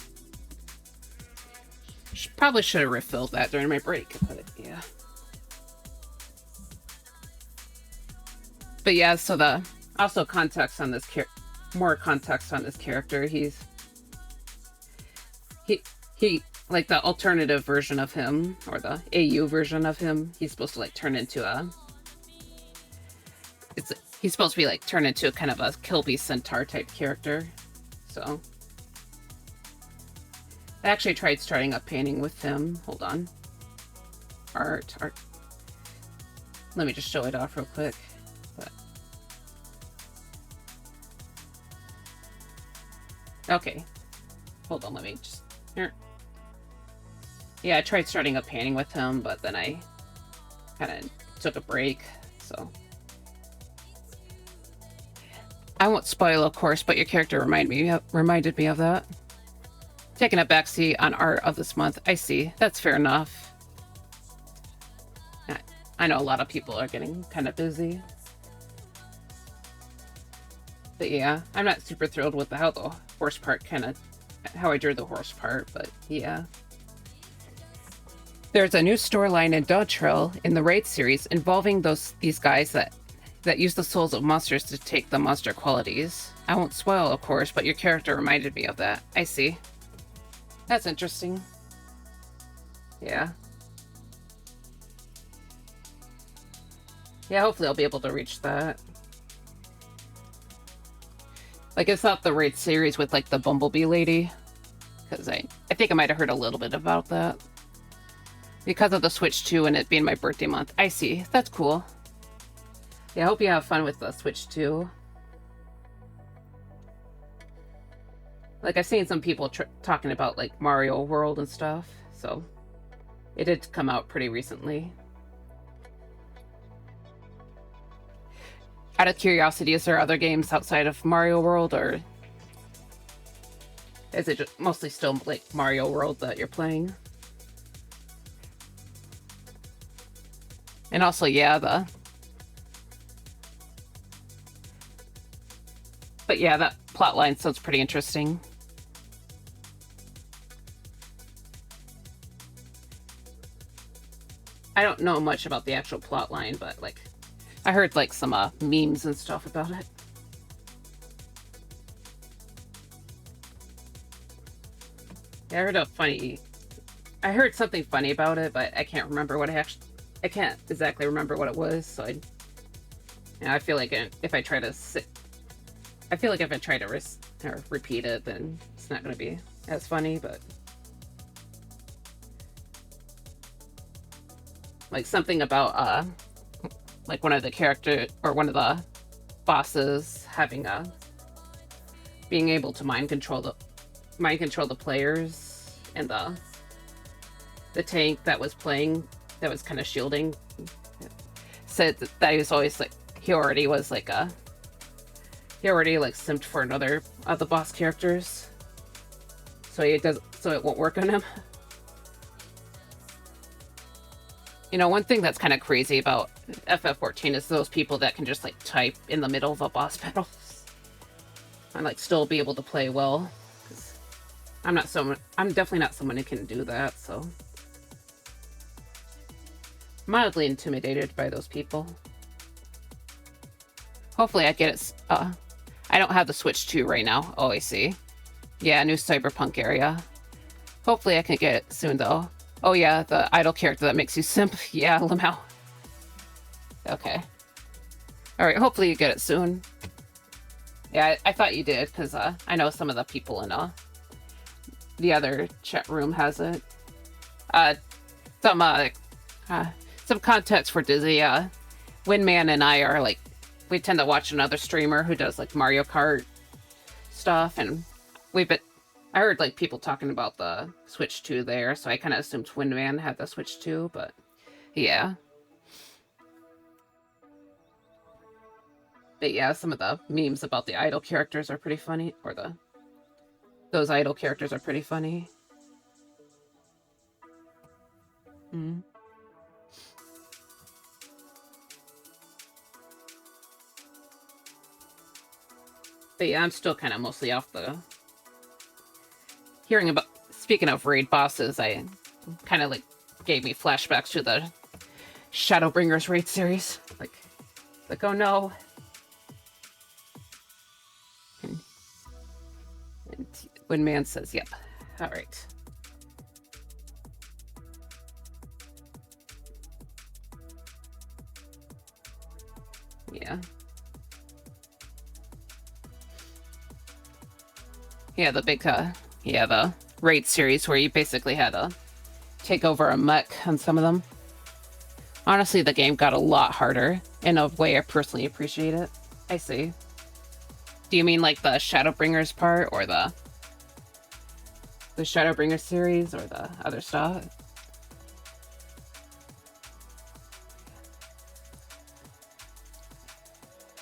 Probably should have refilled that during my break, but yeah. But yeah, so more context on this character. He like the alternative version of him, or the AU version of him, he's supposed to like turn into he's supposed to be like turned into kind of a Kilby Centaur type character. So I actually tried starting a painting with him. Hold on. Art. Let me just show it off real quick. Okay. Hold on, let me just... Here. Yeah, I tried starting a painting with him, but then I kind of took a break, so... I won't spoil, of course, but your character reminded me of that. Taking a backseat on art of this month. I see. That's fair enough. I know a lot of people are getting kind of busy. But yeah, I'm not super thrilled with how the horse part how I drew the horse part, but yeah. There's a new storyline in Dodge Trail in the Raid series involving these guys that use the souls of monsters to take the monster qualities. I won't spoil, of course, but your character reminded me of that. I see. That's interesting. Yeah. Yeah, hopefully I'll be able to reach that. Like, it's not the Raid series with, like, the Bumblebee lady. Because I think I might have heard a little bit about that. Because of the Switch 2 and it being my birthday month. I see. That's cool. Yeah, I hope you have fun with the Switch 2. Like, I've seen some people talking about, like, Mario World and stuff. So, it did come out pretty recently. Out of curiosity, is there other games outside of Mario World, or is it just mostly still like Mario World that you're playing? And also, yeah, but yeah, that plot line sounds pretty interesting. I don't know much about the actual plot line, but like, I heard like some memes and stuff about it. Yeah, I heard something funny about it, but I can't remember what I can't exactly remember what it was. So I feel like if I try to or repeat it, then it's not going to be as funny. But like something about like one of the bosses having being able to mind control the players, and the tank that was kind of shielding said that he was always like he already like simped for another of the boss characters, so it won't work on him. You know, one thing that's kind of crazy about FF14 is those people that can just like type in the middle of a boss battle and like still be able to play well. I'm definitely not someone who can do that, so mildly intimidated by those people. Hopefully I get it. I don't have the Switch 2 right now. Oh, I see. Yeah, new Cyberpunk area. Hopefully I can get it soon, though. Oh yeah, the idol character that makes you simp. Yeah, Lamau. Okay. Alright, hopefully you get it soon. Yeah, I thought you did, because I know some of the people in the other chat room has it. Some context for Dizzy. Windman and I are like, we tend to watch another streamer who does like Mario Kart stuff, and I heard like people talking about the Switch 2 there, so I kind of assumed Windman had the Switch 2, but yeah. But yeah, some of the memes about the idol characters are pretty funny, or those idol characters are pretty funny. Mm. But yeah, I'm still kind of mostly off the hearing about. Speaking of raid bosses, I kind of like gave me flashbacks to the Shadowbringers raid series. Like oh no. And Windman says, "Yep, all right." Yeah. Yeah, the raid series where you basically had to take over a mech on some of them. Honestly, the game got a lot harder in a way I personally appreciate it. I see. Do you mean like the Shadowbringers part, or the Shadowbringers series, or the other stuff?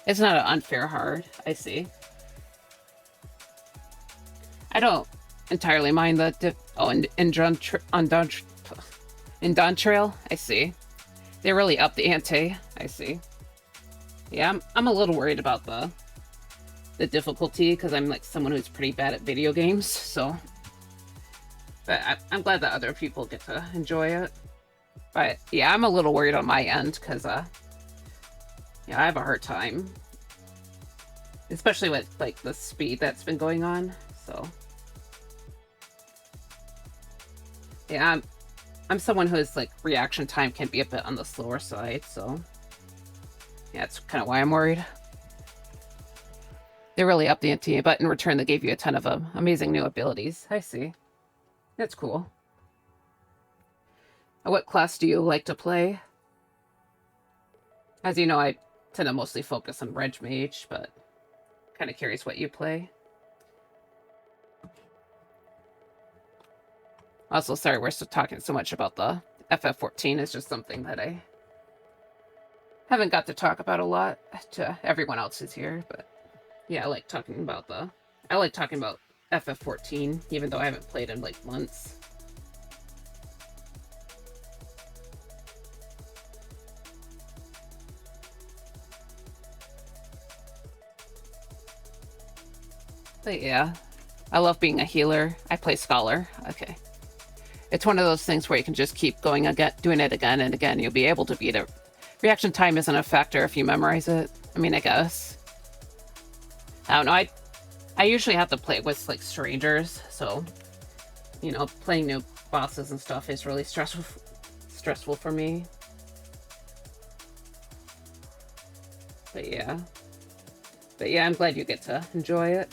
It's not an unfair hard. I see. I don't entirely mind the Dawn Trail. I see. They really upped the ante. I see. Yeah, I'm a little worried about the difficulty, because I'm like someone who's pretty bad at video games. So, but I'm glad that other people get to enjoy it. But yeah, I'm a little worried on my end, because yeah, I have a hard time, especially with like the speed that's been going on. So. Yeah, I'm someone whose like reaction time can be a bit on the slower side, so yeah, that's kind of why I'm worried. They really upped the ante, but in return they gave you a ton of amazing new abilities. I see. That's cool. What class do you like to play? As you know, I tend to mostly focus on Reg Mage, but kind of curious what you play. Also, sorry we're still talking so much about the FF14. It's just something that haven't got to talk about a lot to everyone else who's here, but yeah, I like talking about FF14, even though I haven't played in like months. But yeah, I love being a healer. I play Scholar. Okay. It's one of those things where you can just keep going again, doing it again and again. You'll be able to beat it. Reaction time isn't a factor if you memorize it. I mean, I guess. I don't know. I usually have to play with like strangers, so you know, playing new bosses and stuff is really stressful for me. But yeah, I'm glad you get to enjoy it.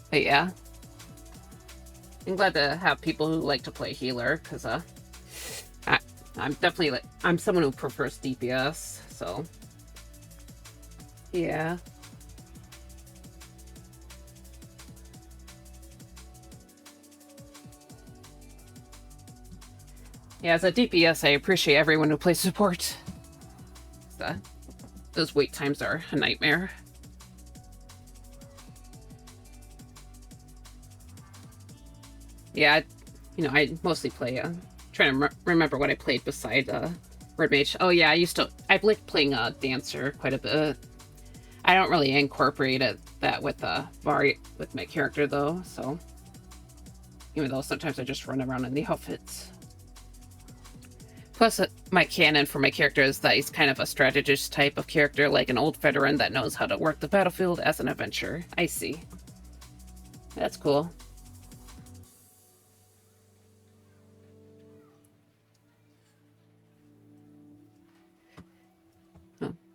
But yeah, I'm glad to have people who like to play healer, because I'm definitely like, I'm someone who prefers DPS, so yeah. Yeah, as a DPS, I appreciate everyone who plays support. Those wait times are a nightmare. Yeah, I mostly play, trying to remember what I played beside, Red Mage. Oh yeah, I've liked playing, Dancer quite a bit. I don't really incorporate that with my character though, so. Even though sometimes I just run around in the outfits. Plus, my canon for my character is that he's kind of a strategist type of character, like an old veteran that knows how to work the battlefield as an adventurer. I see. That's cool.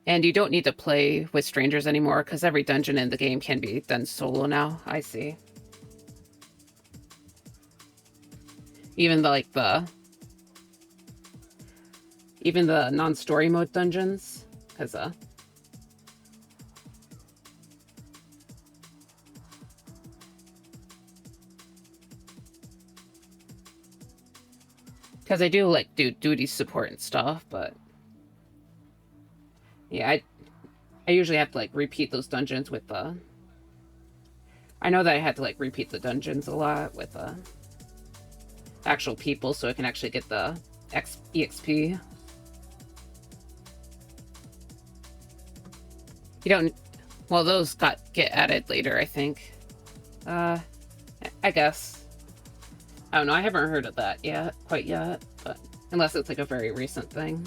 And you don't need to play with strangers anymore, because every dungeon in the game can be done solo now. I see. Even the non-story mode dungeons, because I do like do duty support and stuff, but yeah, I usually have to like repeat those dungeons with I know that I had to like repeat the dungeons a lot with actual people so I can actually get the EXP. You don't. Well, those get added later, I think. I guess. I don't know. I haven't heard of that quite yet, but unless it's like a very recent thing.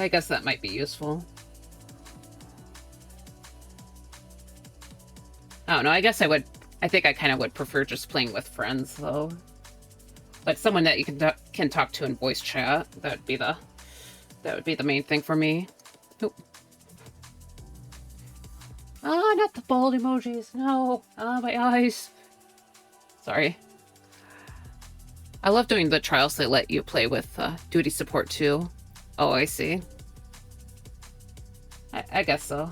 I guess that might be useful. I don't know. I guess I think I kind of would prefer just playing with friends, though. Like someone that you can talk to in voice chat. That would be the main thing for me. Oop. Oh, not the bald emojis. No. Ah, my eyes. Sorry. I love doing the trials that let you play with duty support too. Oh, I see. I guess so.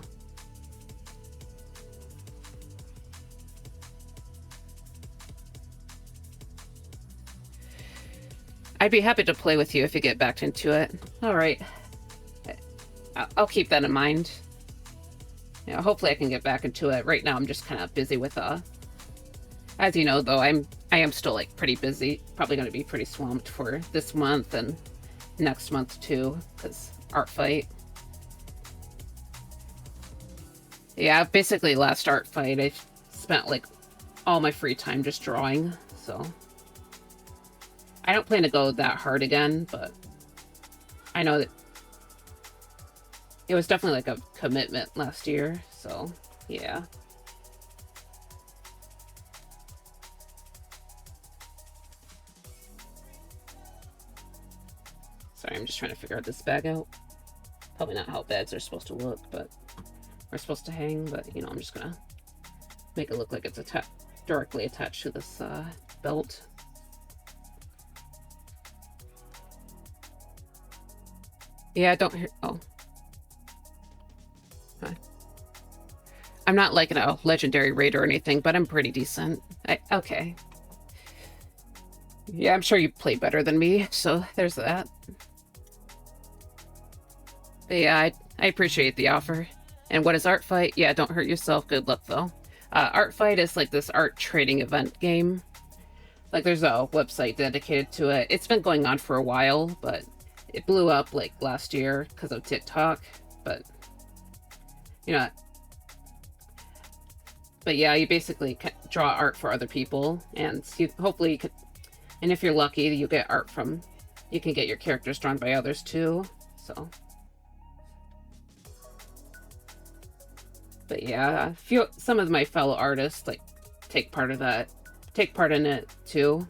I'd be happy to play with you if you get back into it. Alright. I'll keep that in mind. Yeah, hopefully I can get back into it. Right now I'm just kind of busy with, as you know, though, I am still, like, pretty busy. Probably going to be pretty swamped for this month and next month, too, because art fight. Yeah, basically last art fight, I spent, like, all my free time just drawing, so. I don't plan to go that hard again, but I know that it was definitely like a commitment last year, so yeah. Sorry, I'm just trying to figure out this bag out. Probably not how bags are supposed to look, but are supposed to hang, but you know, I'm just gonna make it look like it's directly attached to this belt. Yeah, I don't hear. Oh. Huh. I'm not like a legendary raid or anything, but I'm pretty decent. Okay. Yeah, I'm sure you play better than me, so there's that. But yeah, I appreciate the offer. And what is Art Fight? Yeah, don't hurt yourself. Good luck, though. Art Fight is like this art trading event game. Like, there's a website dedicated to it. It's been going on for a while, but it blew up, like, last year because of TikTok. But, you know, but yeah, you basically draw art for other people, and hopefully you could, and if you're lucky, you get art from, you can get your characters drawn by others too, so. But yeah, some of my fellow artists, like, take part in it too.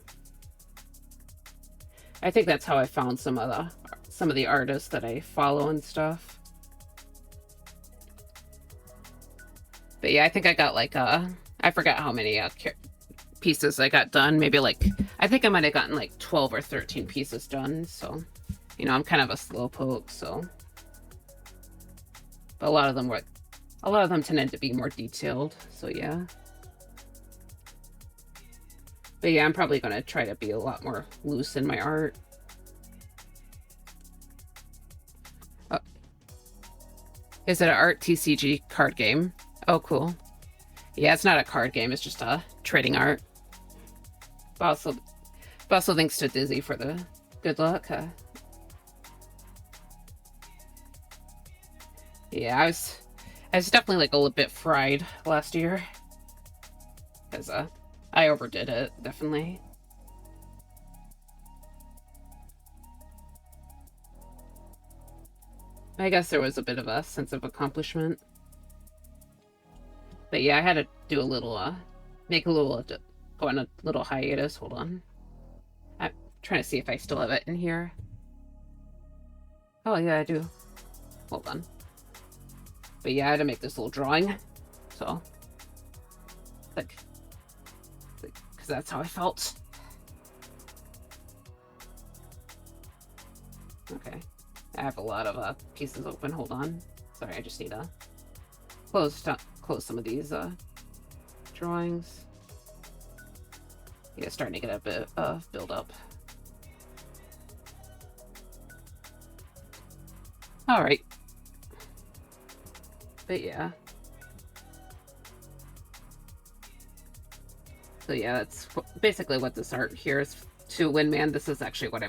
I think that's how I found some of the artists that I follow and stuff. But yeah, I think I got like I forgot how many pieces I got done. Maybe like, I think I might have gotten like 12 or 13 pieces done. So, you know, I'm kind of a slowpoke. So, but a lot of them tended to be more detailed. So yeah. But yeah, I'm probably gonna try to be a lot more loose in my art. Oh. Is it an art TCG card game? Oh, cool. Yeah, it's not a card game, it's just a trading art. But also thanks to Dizzy for the good luck. Yeah, I was definitely like a little bit fried last year. Because I overdid it, definitely. I guess there was a bit of a sense of accomplishment. But yeah, I had to do a little, go on a little hiatus. Hold on. I'm trying to see if I still have it in here. Oh, yeah, I do. Hold on. But yeah, I had to make this little drawing. So, like, because that's how I felt. Okay. I have a lot of pieces open. Hold on. Sorry, I just need to close some of these drawings. Yeah, starting to get a bit of build up. All right. But yeah. So yeah, that's basically what this art here is to Windman. This is actually what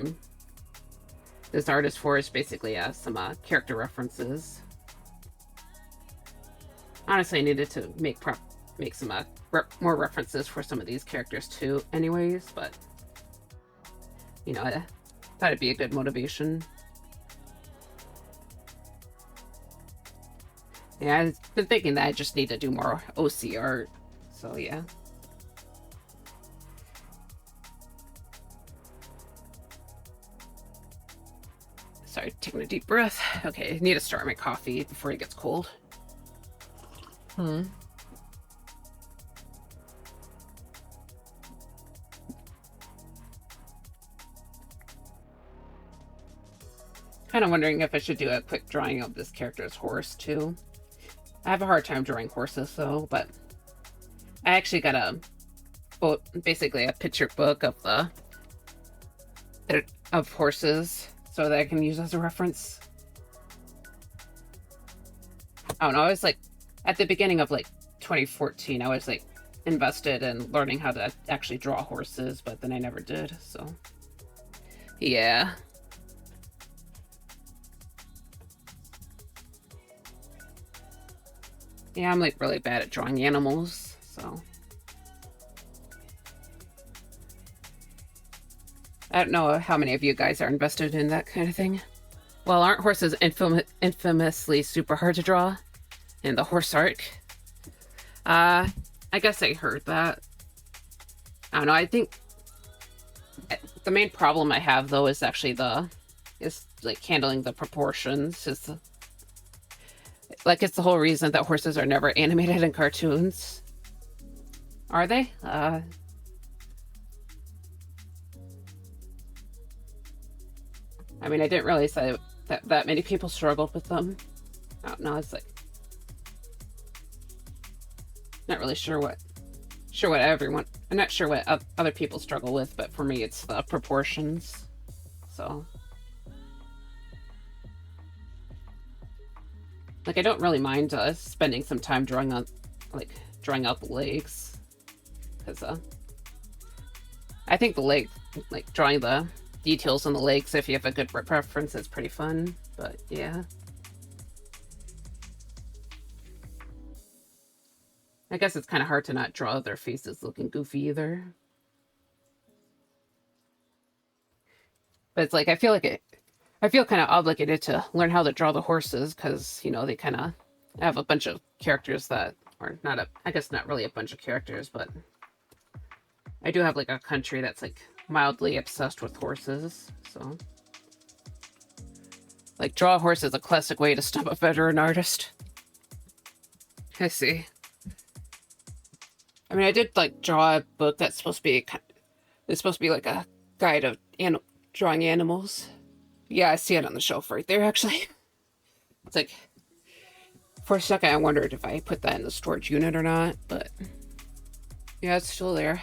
this art is for, is basically some character references. Honestly, I needed to make some more references for some of these characters too anyways, but you know, I thought it'd be a good motivation. Yeah, I've been thinking that I just need to do more OC art, so yeah. Sorry, taking a deep breath. Okay, I need to start my coffee before it gets cold. Kind of wondering if I should do a quick drawing of this character's horse too. I have a hard time drawing horses though, but I actually got basically a picture book of horses so that I can use as a reference. I don't know, I was like, at the beginning of like 2014, I was like invested in learning how to actually draw horses, but then I never did, so yeah. Yeah, I'm like really bad at drawing animals, so I don't know how many of you guys are invested in that kind of thing. Well, aren't horses infamously super hard to draw in the horse arc? I guess I heard that. I don't know, I think the main problem I have though is actually like handling the proportions. It's the whole reason that horses are never animated in cartoons. Are they? I mean, I didn't realize that many people struggled with them. I don't know, it's like, not really sure what sure what everyone. I'm not sure what other people struggle with, but for me, it's the proportions. So, like, I don't really mind spending some time drawing on, like, drawing out the legs, because I think the leg, like, drawing the details on the legs, if you have a good preference, is pretty fun. But yeah. I guess it's kind of hard to not draw their faces looking goofy either. But it's like, I feel kind of obligated to learn how to draw the horses because, you know, they kind of have a bunch of characters that are not I guess not really a bunch of characters, but I do have like a country that's like mildly obsessed with horses, so. Like, draw a horse is a classic way to stump a veteran artist. I see. I mean, I did like draw a book that's supposed to be like a guide of drawing animals. Yeah, I see it on the shelf right there, actually. It's like, for a second, I wondered if I put that in the storage unit or not, but yeah, it's still there.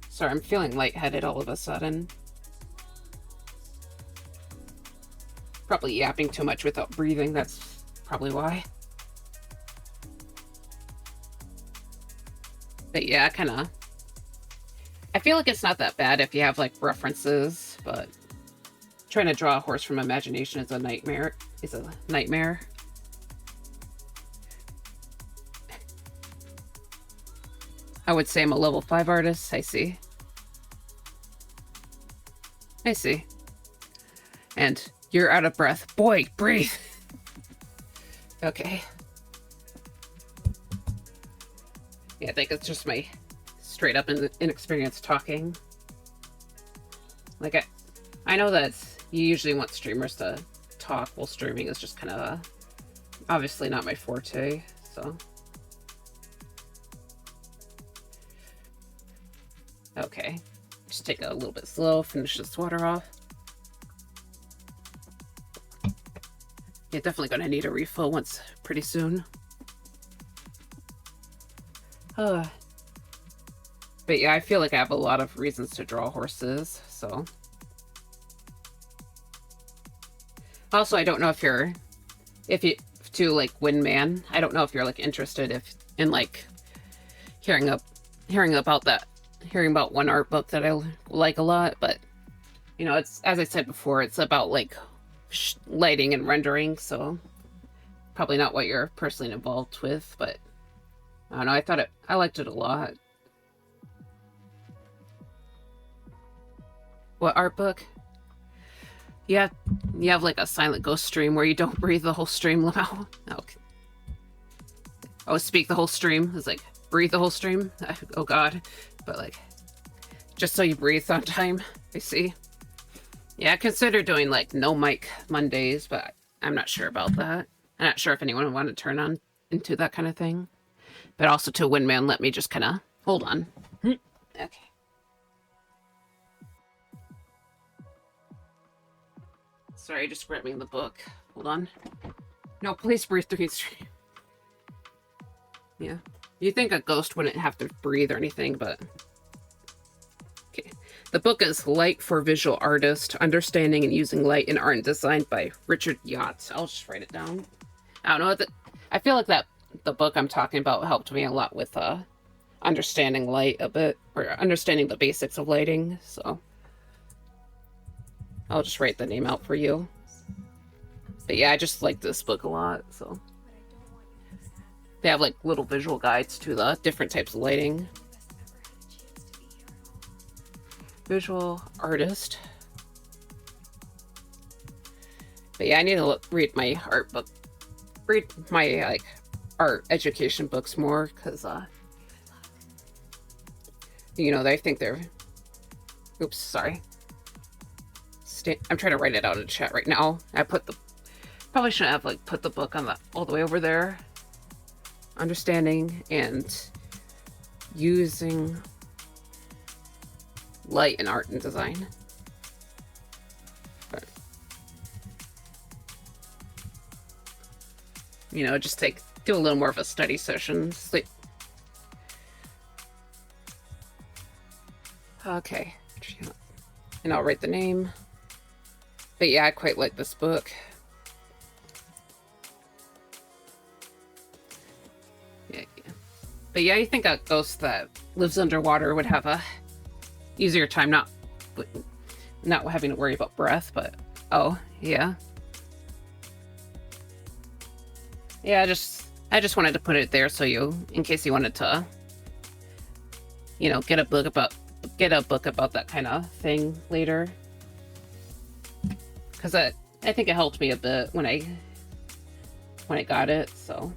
Sorry, I'm feeling lightheaded all of a sudden. Probably yapping too much without breathing, that's probably why. But yeah, I feel like it's not that bad if you have like references, but trying to draw a horse from imagination is a nightmare. I would say I'm a level 5 artist. I see. And you're out of breath. Boy, breathe. Okay. Yeah, I think it's just my straight up inexperience talking. Like, I know that you usually want streamers to talk while streaming. Is just kind of obviously not my forte, so. Okay, just take it a little bit slow, finish this water off. Yeah, definitely gonna need a refill once pretty soon. But yeah, I feel like I have a lot of reasons to draw horses, so. Also, I don't know if you to like Windman, I don't know if you're like interested in like hearing about one art book that I like a lot, but you know, it's, as I said before, it's about like lighting and rendering, so probably not what you're personally involved with, but I don't know, I liked it a lot. What art book? You have like a silent ghost stream where you don't breathe the whole stream out. Okay. Oh, speak the whole stream. It's like, breathe the whole stream? Oh god. But like, just so you breathe on time. I see. Yeah, I consider doing like no mic Mondays, but I'm not sure about that. I'm not sure if anyone would want to turn on into that kind of thing. But also to Windman, let me just kind of hold on. Okay. Sorry, just grabbing the book. Hold on. No, please breathe through the stream. Yeah. You think a ghost wouldn't have to breathe or anything, but... Okay. The book is Light for Visual Artists, Understanding and Using Light in Art and Design by Richard Yachts. I'll just write it down. I don't know. I feel like the book I'm talking about helped me a lot with understanding light a bit, or understanding the basics of lighting, so... I'll just write the name out for you. But yeah, I just like this book a lot, so. They have like little visual guides to the different types of lighting. Visual artist. But yeah, I need to read my art book. Read my like art education books more, because you know, I think they're... Oops, sorry. I'm trying to write it out in the chat right now. Probably shouldn't have like put the book on all the way over there. Understanding and using light in art and design. But, you know, just do a little more of a study session. Okay. And I'll write the name. But yeah, I quite like this book. Yeah. But yeah, you think a ghost that lives underwater would have a easier time not having to worry about breath, but oh, yeah. Yeah, I just wanted to put it there so in case you wanted to, get a book about that kind of thing later. Because I think it helped me a bit when I got it, so.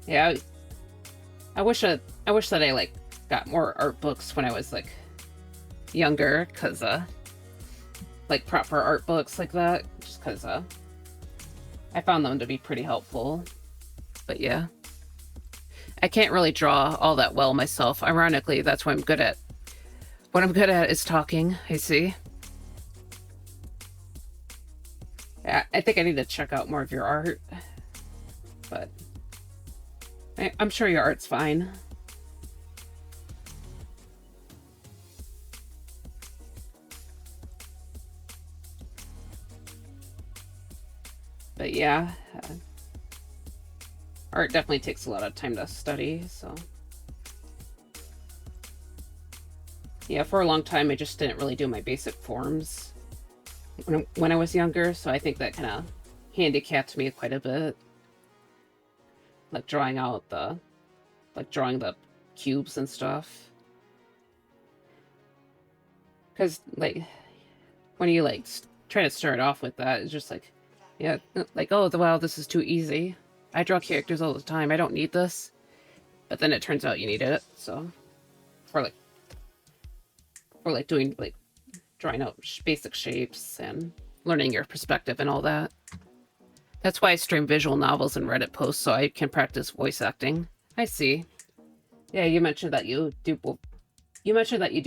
Yeah, I wish that I like got more art books when I was like younger, cause like proper art books like that, just cause I found them to be pretty helpful. But yeah, I can't really draw all that well myself. Ironically, that's what I'm good at. What I'm good at is talking. I see. Yeah, I think I need to check out more of your art, but I'm sure your art's fine. But yeah, art definitely takes a lot of time to study, so. Yeah, for a long time, I just didn't really do my basic forms when I was younger, so I think that kind of handicapped me quite a bit. Like drawing the cubes and stuff. Because, like, when you, like, try to start off with that, it's just like, yeah, like, oh, wow, this is too easy. I draw characters all the time. I don't need this. But then it turns out you need it, so. For doing, like, drawing out basic shapes and learning your perspective and all that. That's why I stream visual novels and Reddit posts so I can practice voice acting. I see. Yeah, you mentioned that you do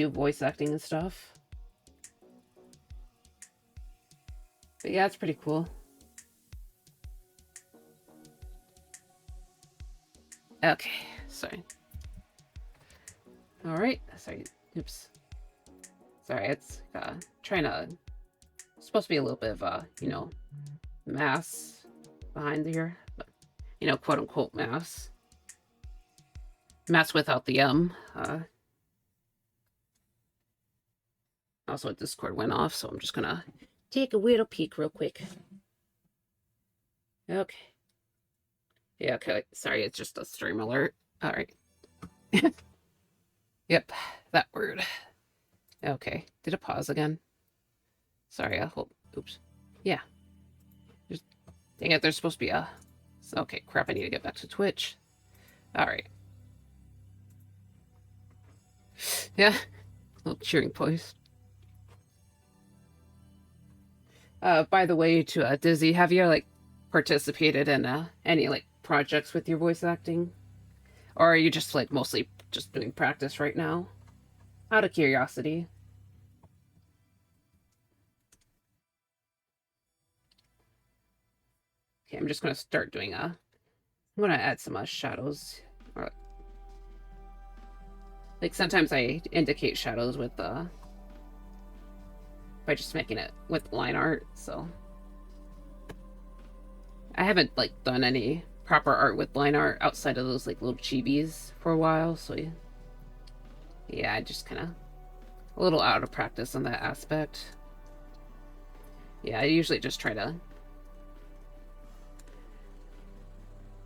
voice acting and stuff. But yeah, it's pretty cool. Okay, sorry. All right, sorry. Oops. Sorry, it's trying to. It's supposed to be a little bit of mass behind here, but quote unquote mass. Mass without the M. Also, Discord went off, so I'm just gonna take a little peek real quick. Okay. Yeah, okay. Sorry, it's just a stream alert. All right. Yep, that word. Okay. Did it pause again? Sorry, I hope. Oops. Yeah. Dang it, there's supposed to be a. Okay, crap, I need to get back to Twitch. All right. Yeah. Little cheering post. By the way, to Dizzy, have you like participated in any like projects with your voice acting, or are you just like mostly just doing practice right now? Out of curiosity. Okay, I'm just gonna start doing I'm gonna add some shadows, or like sometimes I indicate shadows with by just making it with line art. So I haven't like done any proper art with line art outside of those like little chibis for a while. So yeah, I just kind of a little out of practice on that aspect. Yeah, I usually just try to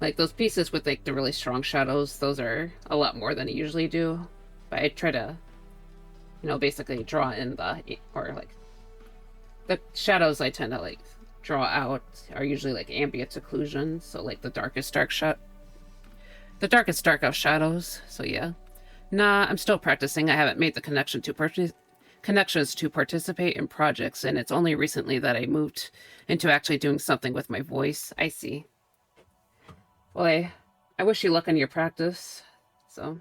like those pieces with like the really strong shadows. Those are a lot more than I usually do, but I try to basically draw in like the shadows I tend to like draw out are usually like ambient occlusion, so like the darkest dark of shadows. So yeah, nah, I'm still practicing. I haven't made the connections to participate in projects, and it's only recently that I moved into actually doing something with my voice. I see. Well, I wish you luck on your practice. So.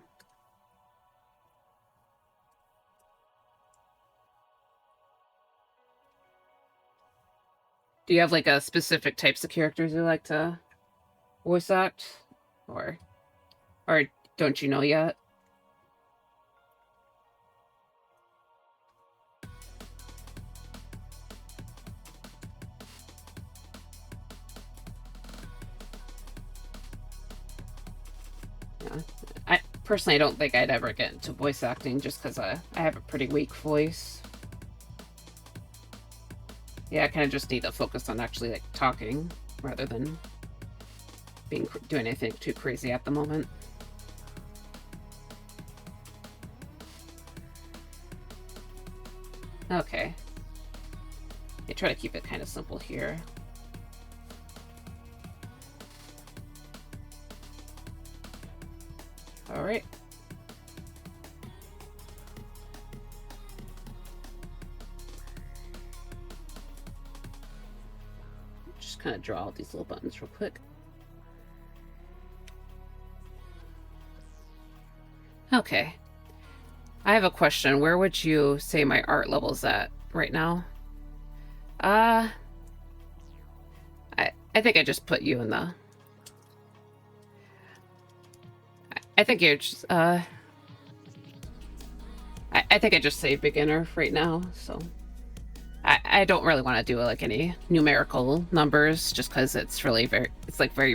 Do you have like a specific types of characters you like to voice act, or don't you know yet? I personally don't think I'd ever get into voice acting just because I have a pretty weak voice. Yeah, I kind of just need to focus on actually like talking rather than doing anything too crazy at the moment. Okay. I try to keep it kind of simple here. All right. Just kind of draw out these little buttons real quick. Okay. I have a question. Where would you say my art level's at right now? I think I just put you in the... I think you're just, I think I just say beginner right now, so... I don't really want to do, like, any numerical numbers, just because it's really it's, like, very,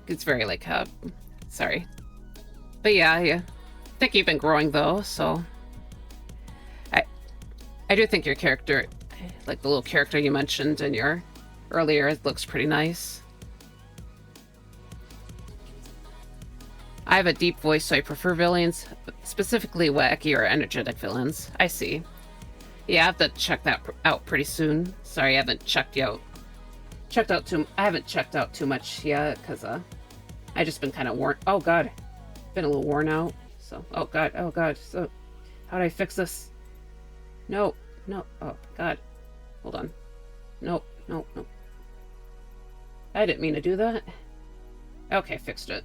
it's very, like, sorry. But yeah, I think you've been growing, though, so... I do think your character, like the little character you mentioned in your earlier, it looks pretty nice. I have a deep voice, so I prefer villains, specifically wacky or energetic villains. I see. Yeah, I have to check that out pretty soon. Sorry, I haven't checked out too much yet, because I just been kind of worn. Oh god, been a little worn out. So, oh god. So, how do I fix this? No. Oh god, hold on. Nope. I didn't mean to do that. Okay, fixed it.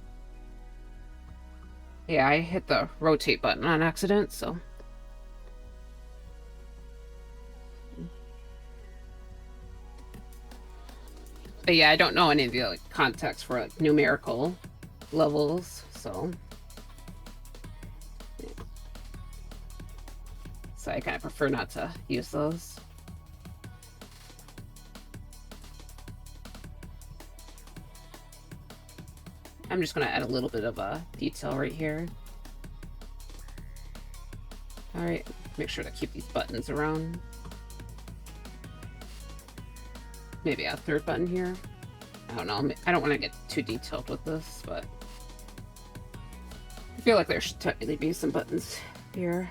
Yeah, I hit the rotate button on accident, so. But yeah, I don't know any of the like, context for like, numerical levels, so. Yeah. So I kind of prefer not to use those. I'm just going to add a little bit of a detail right here. Alright, make sure to keep these buttons around. Maybe a third button here. I don't know. I don't want to get too detailed with this, but I feel like there should technically be some buttons here.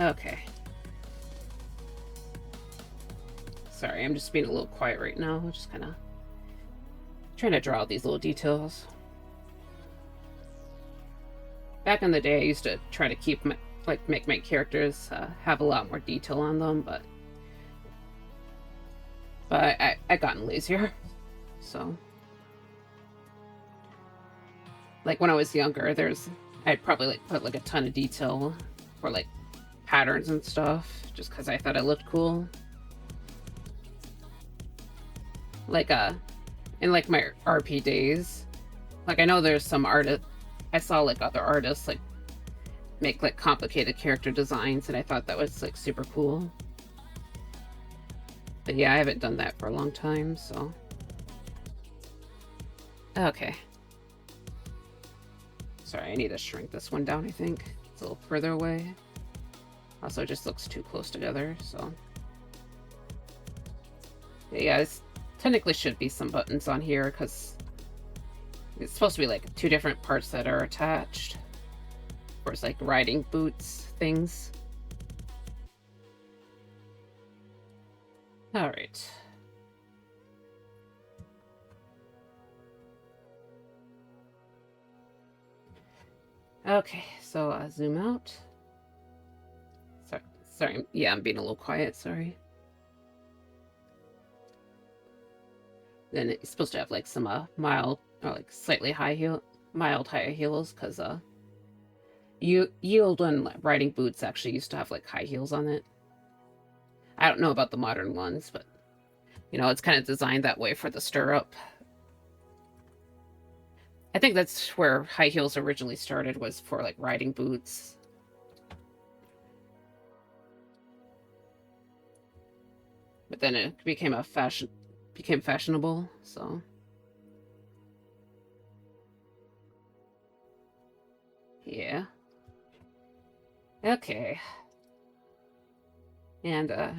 Okay. Sorry, I'm just being a little quiet right now. I'm just kind of trying to draw out these little details. Back in the day, I used to try to keep make my characters have a lot more detail on them, but I gotten lazier. So, like when I was younger, I'd probably like put like a ton of detail for like patterns and stuff, just because I thought it looked cool. Like in like my RP days, like I know there's some artists. I saw like other artists like make like complicated character designs, and I thought that was like super cool. But yeah, I haven't done that for a long time, so. Okay. Sorry, I need to shrink this one down, I think. It's a little further away. Also, it just looks too close together, so. Yeah, this technically should be some buttons on here, because it's supposed to be like two different parts that are attached. Of course, like riding boots things. All right. Okay, so zoom out. Sorry, yeah, I'm being a little quiet, sorry. Then it's supposed to have like some mild or like slightly mild high heels, because yield and riding boots actually used to have like high heels on it. I don't know about the modern ones, but you know, it's kind of designed that way for the stirrup. I think that's where high heels originally started, was for like riding boots. but then it became fashionable, so. Yeah. Okay. And, yeah,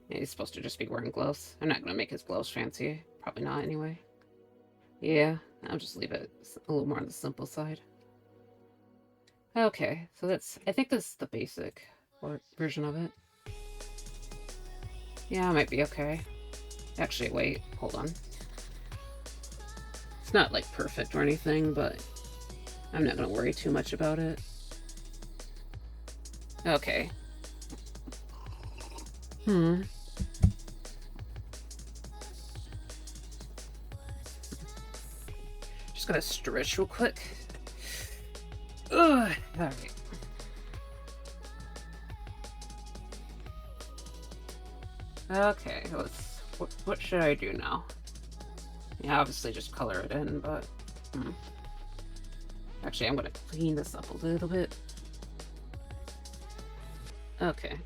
he's supposed to just be wearing gloves. I'm not gonna make his gloves fancy. Probably not, anyway. Yeah, I'll just leave it a little more on the simple side. Okay, so I think this is the basic version of it. Yeah, it might be okay. Actually, wait, hold on. It's not, like, perfect or anything, but I'm not gonna worry too much about it. Okay. Just gonna stretch real quick. Ugh. Alright. Okay, what should I do now? Yeah, obviously just color it in, but... Actually, I'm gonna clean this up a little bit. Okay.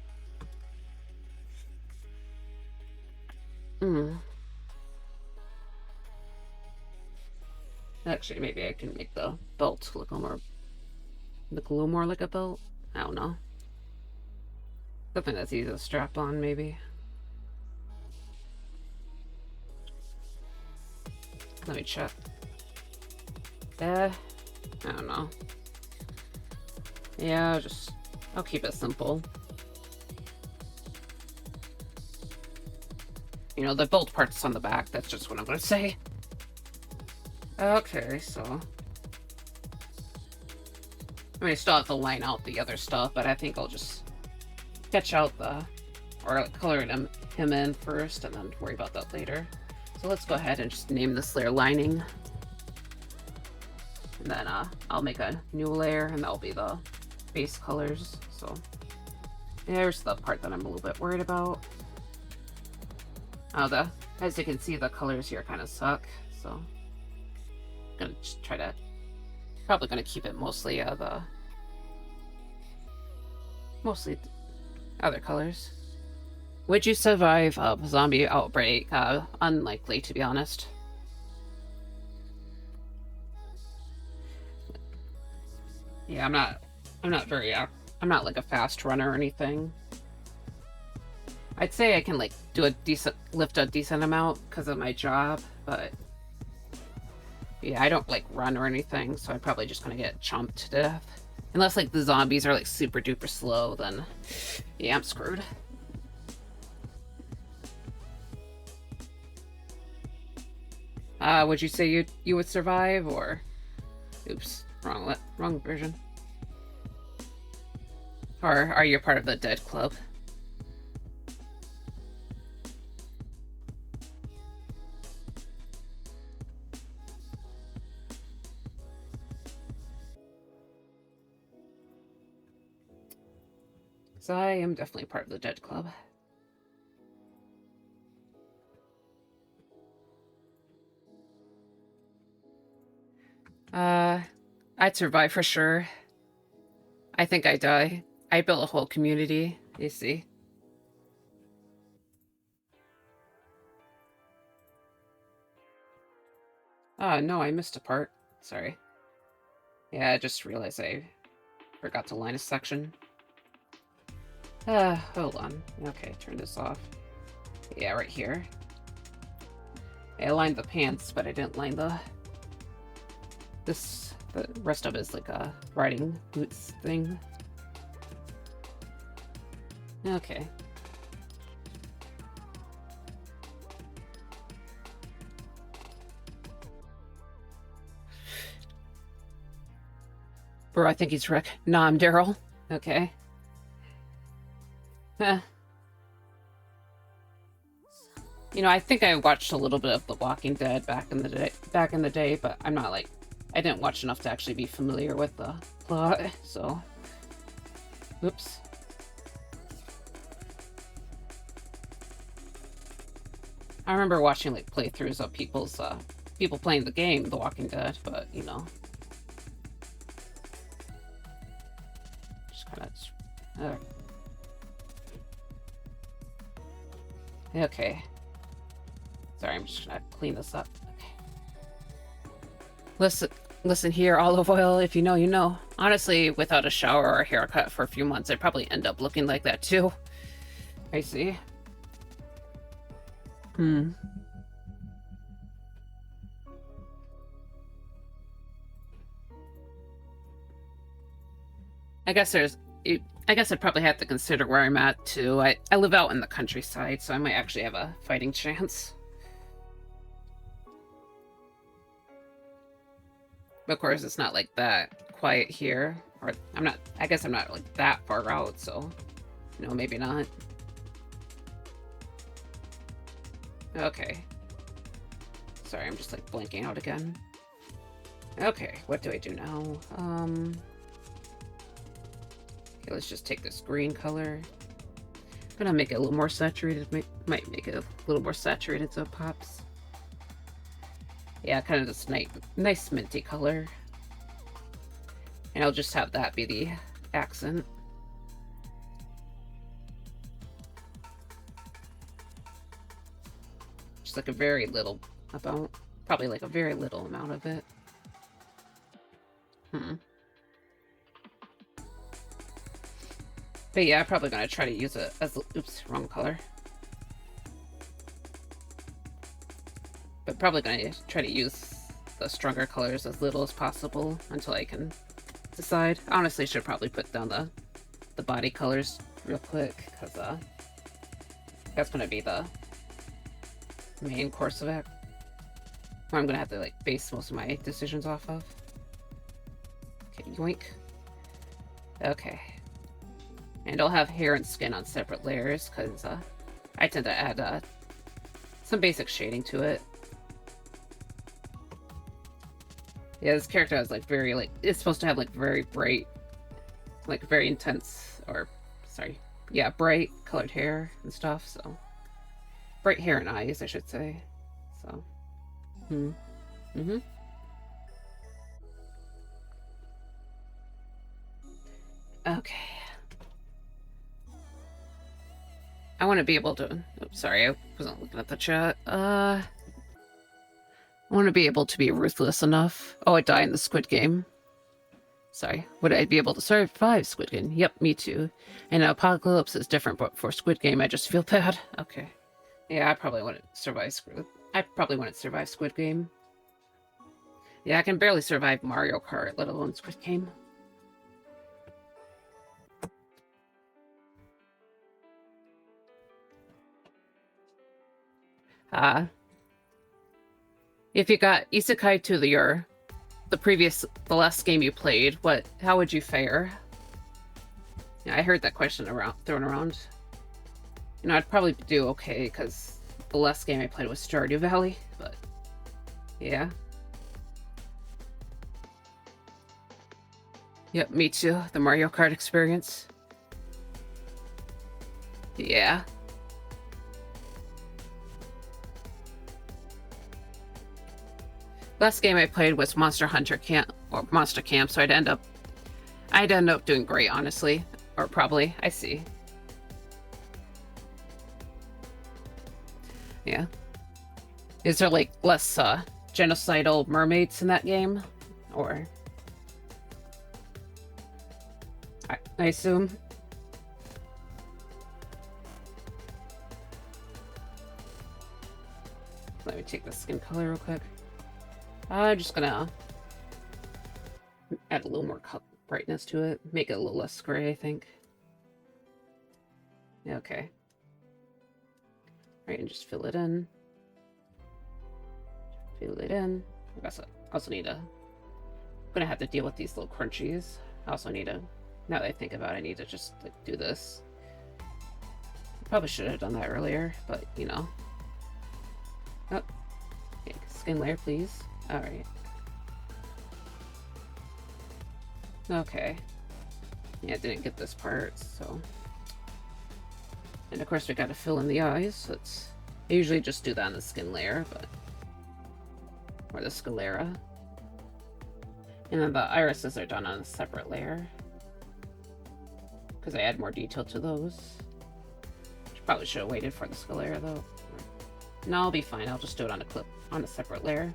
Actually, maybe I can make the belt look a little more like a belt. I don't know. Something that's easy to strap on, maybe. Let me check. I don't know. Yeah, I'll keep it simple. You know, the bolt part's on the back, that's just what I'm gonna say. Okay, so... I mean, I still have to line out the other stuff, but I think I'll just sketch out or color him in first, and then worry about that later. So let's go ahead and just name this layer lining. And then I'll make a new layer, and that'll be the base colors. So there's the part that I'm a little bit worried about. Oh, as you can see, the colors here kind of suck. So I'm gonna just probably gonna keep it mostly mostly other colors. Would you survive a zombie outbreak? Unlikely, to be honest. Yeah, I'm not like a fast runner or anything. I'd say I can like lift a decent amount because of my job, but yeah, I don't like run or anything, so I'm probably just gonna get chomped to death. Unless like the zombies are like super duper slow, then yeah, I'm screwed. Would you say you would survive, or oops, wrong version? Or are you part of the dead club? So I am definitely part of the dead club. I'd survive for sure. I think I die. I built a whole community, you see. No, I missed a part. Sorry. Yeah, I just realized I forgot to line a section. Hold on. Okay, turn this off. Yeah, right here. I lined the pants, but I didn't line the rest of it is like a riding boots thing. Okay. Bro, I think he's Rick. Nah, I'm Daryl. Okay. You know, I think I watched a little bit of The Walking Dead back in the day, but I'm not like, I didn't watch enough to actually be familiar with the plot, so. Oops. I remember watching like playthroughs of people playing the game, The Walking Dead, but you know. Just kind of. Okay. Sorry, I'm just gonna clean this up. Okay. Listen here, olive oil. If you know, you know. Honestly, without a shower or a haircut for a few months, I'd probably end up looking like that too. I see. I guess I guess I'd probably have to consider where I'm at too. I live out in the countryside, so I might actually have a fighting chance. But of course, it's not like that quiet here. Or I guess I'm not like that far out, so no, maybe not. Okay. Sorry, I'm just like blanking out again. Okay, what do I do now? Okay, let's just take this green color. I'm gonna make it a little more saturated. Might make it a little more saturated so it pops. Yeah, kind of this nice minty color. And I'll just have that be the accent. Just like a very little amount. Probably like a very little amount of it. But yeah, I'm probably gonna try to use it as, oops, wrong color. But probably gonna try to use the stronger colors as little as possible until I can decide. Honestly, should probably put down the body colors real quick, because that's gonna be the main course of it. Where I'm gonna have to like base most of my decisions off of. Okay, yoink. Okay. And I'll have hair and skin on separate layers, because I tend to add some basic shading to it. Yeah, this character has like very it's supposed to have like very bright, like very intense, or sorry, yeah, bright colored hair and stuff, so. Bright hair and eyes, I should say. So. Okay. I want to be able to... Oops, sorry, I wasn't looking at the chat. I want to be able to be ruthless enough. Oh, I die in the Squid Game. Sorry. Would I be able to survive Squid Game? Yep, me too. And Apocalypse is different, but for Squid Game, I just feel bad. Okay. Yeah, I probably wouldn't survive Squid Game. Yeah, I can barely survive Mario Kart, let alone Squid Game. If you got Isekai to the last game you played, how would you fare? Yeah, I heard that question thrown around. You know, I'd probably do okay, because the last game I played was Stardew Valley, but yeah. Yep, me too. The Mario Kart experience. Yeah. Last game I played was Monster Camp, so I'd end up doing great, honestly. Or probably. I see. Yeah. Is there, like, less, genocidal mermaids in that game? Or... I assume? Let me take the skin color real quick. I'm just gonna add a little more brightness to it. Make it a little less gray, I think. Okay. Alright, and just fill it in. Fill it in. I guess I also need to... I'm gonna have to deal with these little crunchies. I also need to... Now that I think about it, I need to just like do this. Probably should have done that earlier, but you know. Oh. Okay, skin layer, please. Alright. Okay. Yeah, I didn't get this part, so... And of course we gotta fill in the eyes, so I usually just do that on the skin layer, but... Or the sclera. And then the irises are done on a separate layer. Because I add more detail to those. Should Probably should have waited for the skill layer though. No, I'll be fine. I'll just do it on a clip, on a separate layer.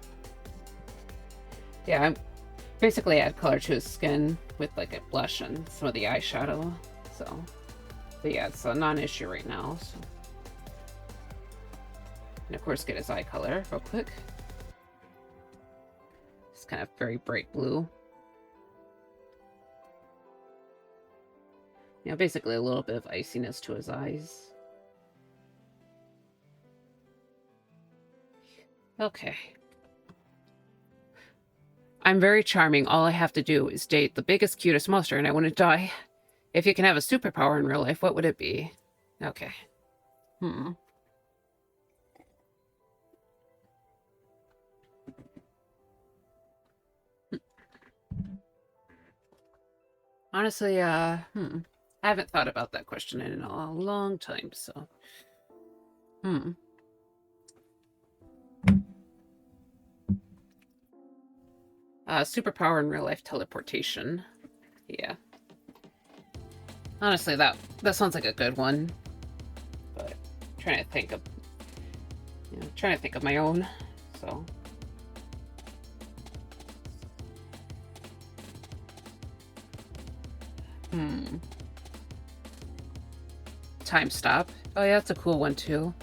Yeah, I'm basically add color to his skin with like a blush and some of the eyeshadow. So, but yeah, it's a non-issue right now. So. And of course, get his eye color real quick. It's kind of very bright blue. You know, basically a little bit of iciness to his eyes. Okay. I'm very charming. All I have to do is date the biggest, cutest monster and I wouldn't die. If you can have a superpower in real life, what would it be? Okay. Honestly, I haven't thought about that question in a long time, so... Superpower in real life teleportation. Yeah. Honestly, that sounds like a good one. But I'm trying to think of... You know, trying to think of my own, so... Time stop. Oh yeah, that's a cool one too.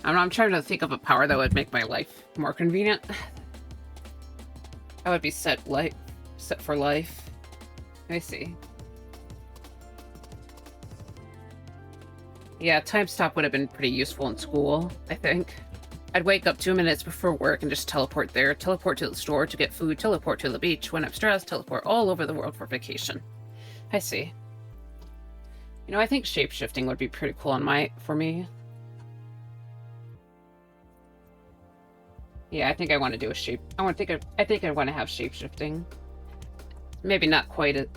I'm trying to think of a power that would make my life more convenient. I would be set for life. I see. Yeah, time stop would have been pretty useful in school, I think. I'd wake up 2 minutes before work and just teleport there, teleport to the store to get food, teleport to the beach when I'm stressed, teleport all over the world for vacation. I see. You know, I think shape-shifting would be pretty cool for me. Yeah, I think I want to do a shape. I think I want to have shape-shifting. Maybe not quite it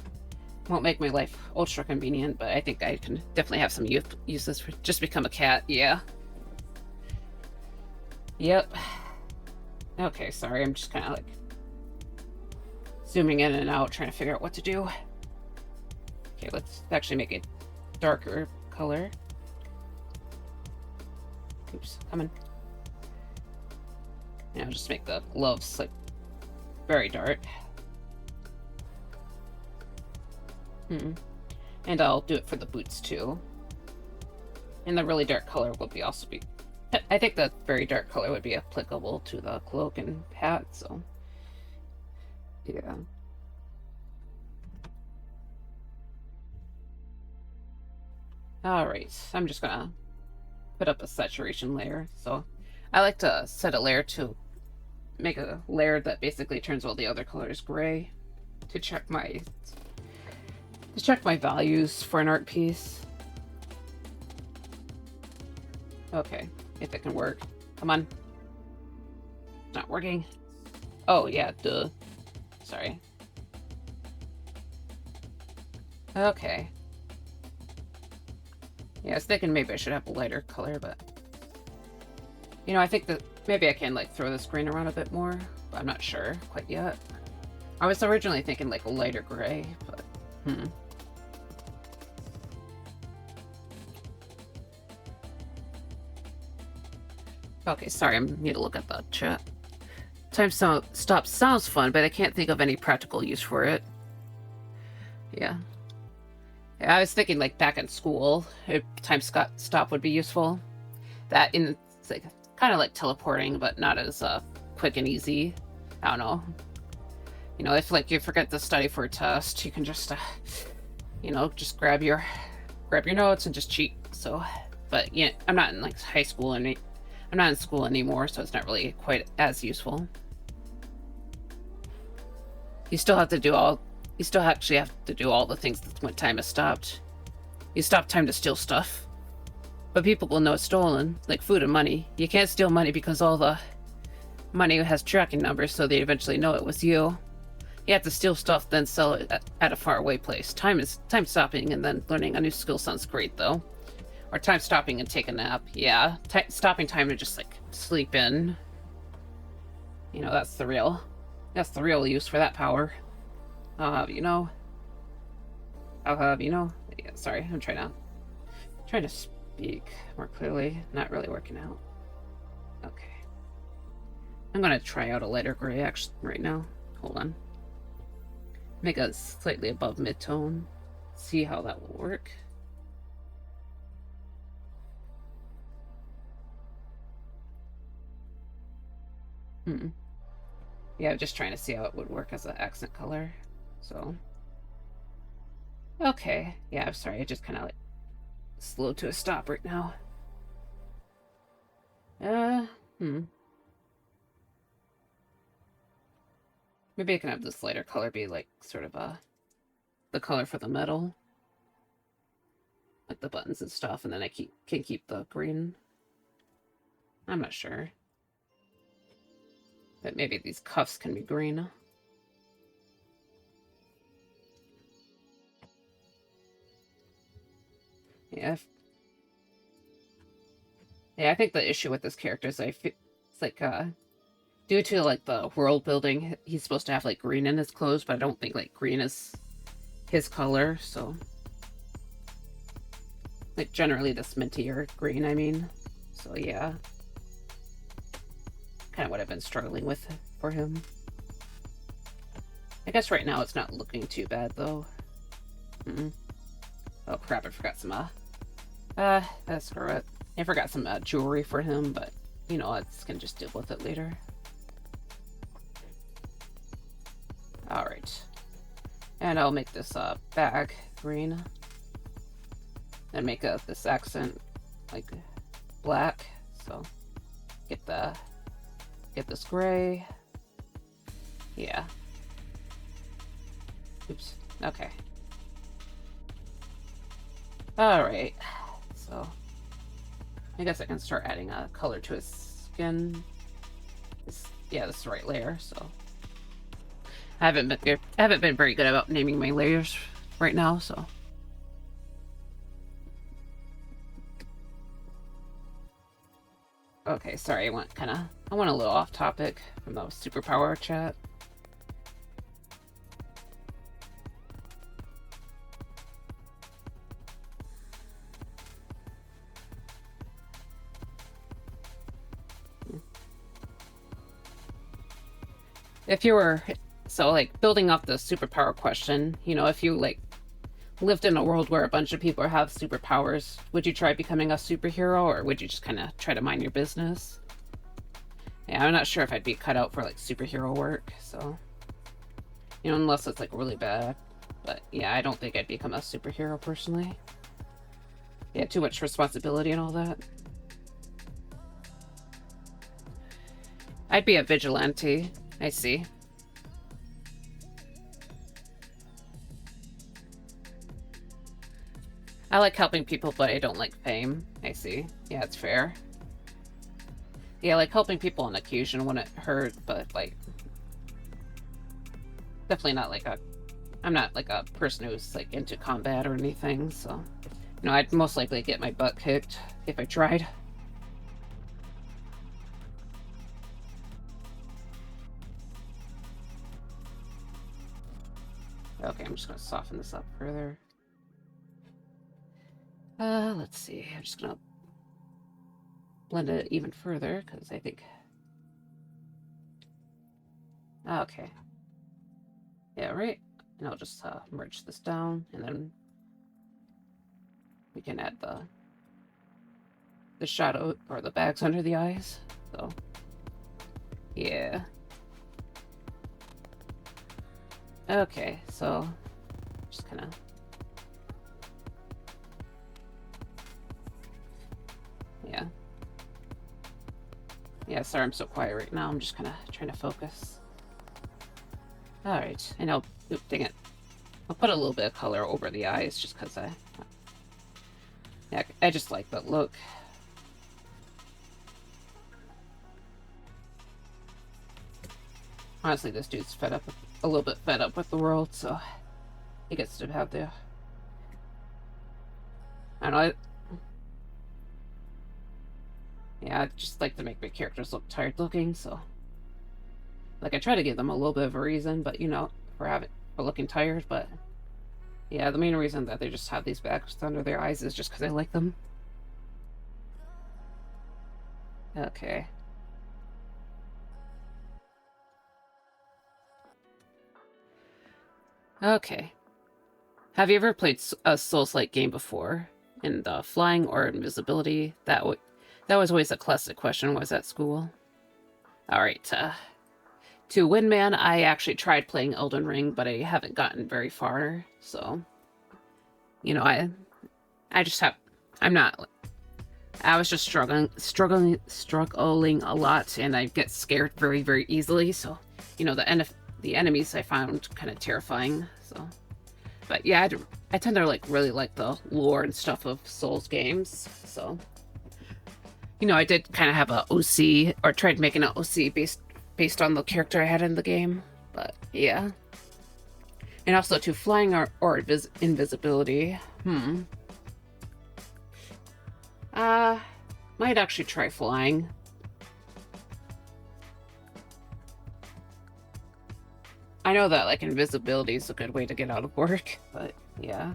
won't make my life ultra convenient, but I think I can definitely have some uses for just become a cat. Yeah. Yep. Okay, sorry, I'm just kind of like zooming in and out, trying to figure out what to do. Okay, let's actually make it darker color. Oops, coming. And I'll just make the gloves like very dark. And I'll do it for the boots too. And the really dark color will also be... I think the very dark color would be applicable to the cloak and hat, so... Yeah. Alright, I'm just gonna put up a saturation layer. So I like to set a layer to make a layer that basically turns all the other colors gray to check my values for an art piece. Okay, if it can work. Come on. It's not working. Oh yeah, duh. Sorry. Okay. Yeah, I was thinking maybe I should have a lighter color, but... You know, I think that maybe I can, like, throw the screen around a bit more, but I'm not sure quite yet. I was originally thinking, like, a lighter gray, but... Okay, sorry, I need to look at the chat. Time stop sounds fun, but I can't think of any practical use for it. Yeah. I was thinking, like, back in school, time stop would be useful. That it's like kind of like teleporting, but not as quick and easy. I don't know. You know, if like you forget to study for a test, you can just, you know, just grab your notes and just cheat. So, but yeah, I'm not in like high school I'm not in school anymore, so it's not really quite as useful. You still actually have to do all the things when time is stopped. You stop time to steal stuff. But people will know it's stolen, like food and money. You can't steal money because all the money has tracking numbers, so they eventually know it was you. You have to steal stuff, then sell it at a faraway place. Time stopping and then learning a new skill sounds great, though. Or time stopping and take a nap. Yeah, stopping time to just like sleep in. You know, that's the real use for that power. I'll have you know. Yeah, sorry, I'm trying to Trying to speak more clearly. Not really working out. Okay. I'm gonna try out a lighter gray actually right now. Hold on. Make it slightly above mid-tone. See how that will work. Yeah, just trying to see how it would work as an accent color. So. Okay. Yeah, I'm sorry. I just kind of like slowed to a stop right now. Maybe I can have this lighter color be like sort of the color for the metal. Like the buttons and stuff, and then I can keep the green. I'm not sure. But maybe these cuffs can be green. Yeah. Yeah, I think the issue with this character is it's like due to like the world building, he's supposed to have like green in his clothes, but I don't think like green is his color, so like generally this mintier green, I mean. So yeah. Kind of what I've been struggling with for him. I guess right now it's not looking too bad though. Oh crap, I forgot some screw it. I forgot some jewelry for him, but you know, I can just deal with it later. Alright. And I'll make this bag green. And make this accent like black. So get this gray. Yeah. Oops. Okay. Alright. So I guess I can start adding a color to his skin. Yeah, this is the right layer, so I haven't been very good about naming my layers right now, so. Okay, sorry, I went a little off topic from the superpower chat. If you were, so like building up the superpower question, you know, if you like lived in a world where a bunch of people have superpowers, would you try becoming a superhero, or would you just kind of try to mind your business? Yeah, I'm not sure if I'd be cut out for like superhero work, so, you know, unless it's like really bad. But yeah, I don't think I'd become a superhero personally. Yeah, too much responsibility and all that. I'd be a vigilante. I see. I like helping people, but I don't like fame. I see. Yeah, it's fair. Yeah, like helping people on occasion when it hurt, but like definitely not like I'm not like a person who's like into combat or anything, so you know, I'd most likely get my butt kicked if I tried. Okay, I'm just gonna soften this up further. Let's see. I'm just gonna blend it even further because I think. Okay. Yeah, right. And I'll just merge this down, and then we can add the shadow or the bags under the eyes. So, yeah. Okay, so just kind of. Yeah. Yeah, sorry I'm so quiet right now. I'm just kind of trying to focus. Alright, and oop, dang it. I'll put a little bit of color over the eyes just because I just like that look. Honestly, this dude's a little bit fed up with the world, so he gets to have the. I don't know. Yeah, I just like to make my characters look tired looking, so. Like, I try to give them a little bit of a reason, but you know, for looking tired, but Yeah, the main reason that they just have these bags under their eyes is just because I like them. Okay. Okay. Have you ever played a Souls-like game before? In the flying or invisibility? That was always a classic question was at school. Alright, to Windman, I actually tried playing Elden Ring, but I haven't gotten very far, so... You know, I just have... I'm not... I was just struggling a lot, and I get scared very, very easily, so... You know, the enemies I found kind of terrifying, so... But yeah, I tend to really like the lore and stuff of Souls games, so... You know, I did kind of have a OC, or tried making an OC based on the character I had in the game, but yeah. And also to flying or invisibility. Might actually try flying. I know that like invisibility is a good way to get out of work, but yeah.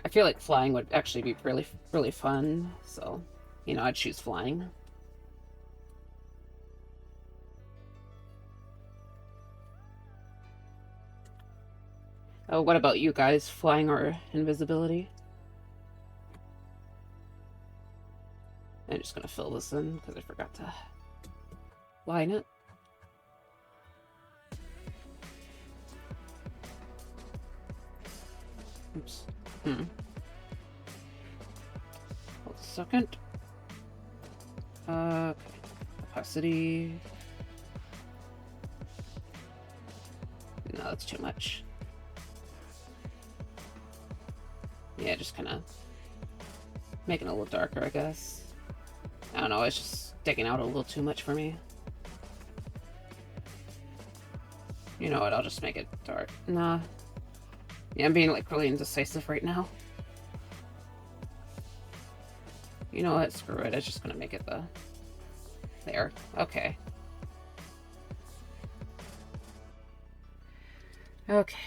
I feel like flying would actually be really, really fun, so, you know, I'd choose flying. Oh, what about you guys? Flying or invisibility? I'm just gonna fill this in because I forgot to line it. Oops. Hold a second. Okay. Opacity. No, that's too much. Yeah, just kind of making it a little darker, I guess. I don't know, it's just sticking out a little too much for me. You know what, I'll just make it dark. Nah. Yeah, I'm being like really indecisive right now. You know what, screw it, I'm just gonna make it there. Okay. Okay.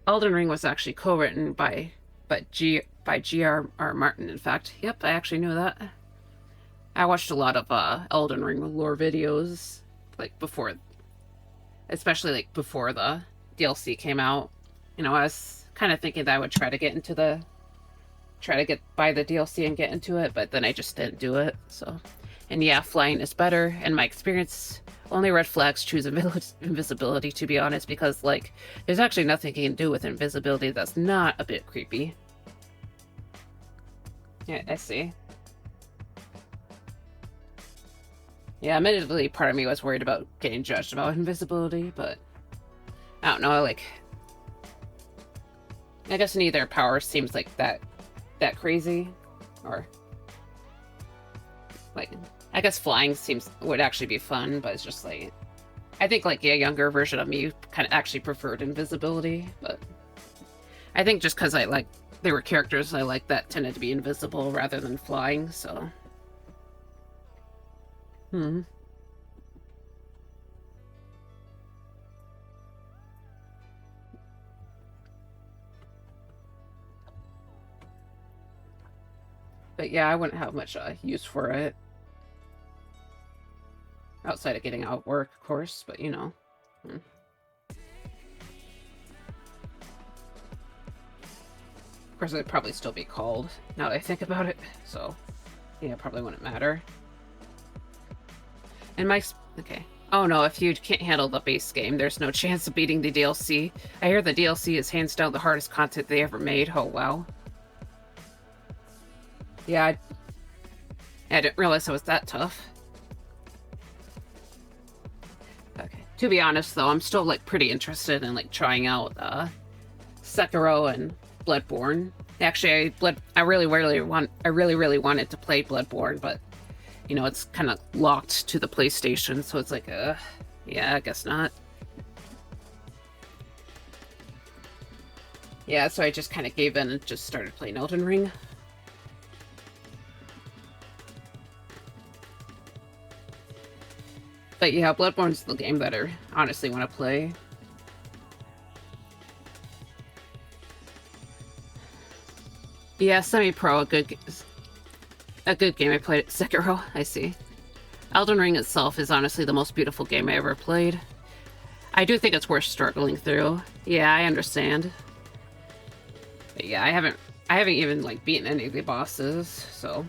Elden Ring was actually co-written by G.R.R. Martin, in fact. Yep, I actually knew that. I watched a lot of Elden Ring lore videos, like before, especially like before the DLC came out. You know, I was kind of thinking that I would try to get buy the DLC and get into it, but then I just didn't do it, so. And yeah, flying is better, and my experience, only red flags choose invisibility, to be honest, because, like, there's actually nothing you can do with invisibility that's not a bit creepy. Yeah, I see. Yeah, admittedly, part of me was worried about getting judged about invisibility, but I don't know, like, I guess neither power seems like that crazy, or like, I guess flying would actually be fun, but it's just like, I think like a younger version of me kind of actually preferred invisibility, but I think just because there were characters I liked that tended to be invisible rather than flying, so. But yeah, I wouldn't have much use for it. Outside of getting out of work, of course, but you know. Of course, it'd probably still be called, now that I think about it, so yeah, it probably wouldn't matter. And okay. Oh no, if you can't handle the base game, there's no chance of beating the DLC. I hear the DLC is hands down the hardest content they ever made. Oh wow. Yeah, I didn't realize it was that tough. Okay. To be honest, though, I'm still like pretty interested in like trying out Sekiro and Bloodborne. Actually, I really really wanted to play Bloodborne, but you know, it's kind of locked to the PlayStation, so it's like, yeah, I guess not. Yeah, so I just kind of gave in and just started playing Elden Ring. But yeah, Bloodborne's the game that I honestly want to play. Yeah, semi-pro, a good game I played at Sekiro, I see. Elden Ring itself is honestly the most beautiful game I ever played. I do think it's worth struggling through. Yeah, I understand. But yeah, I haven't even like beaten any of the bosses, so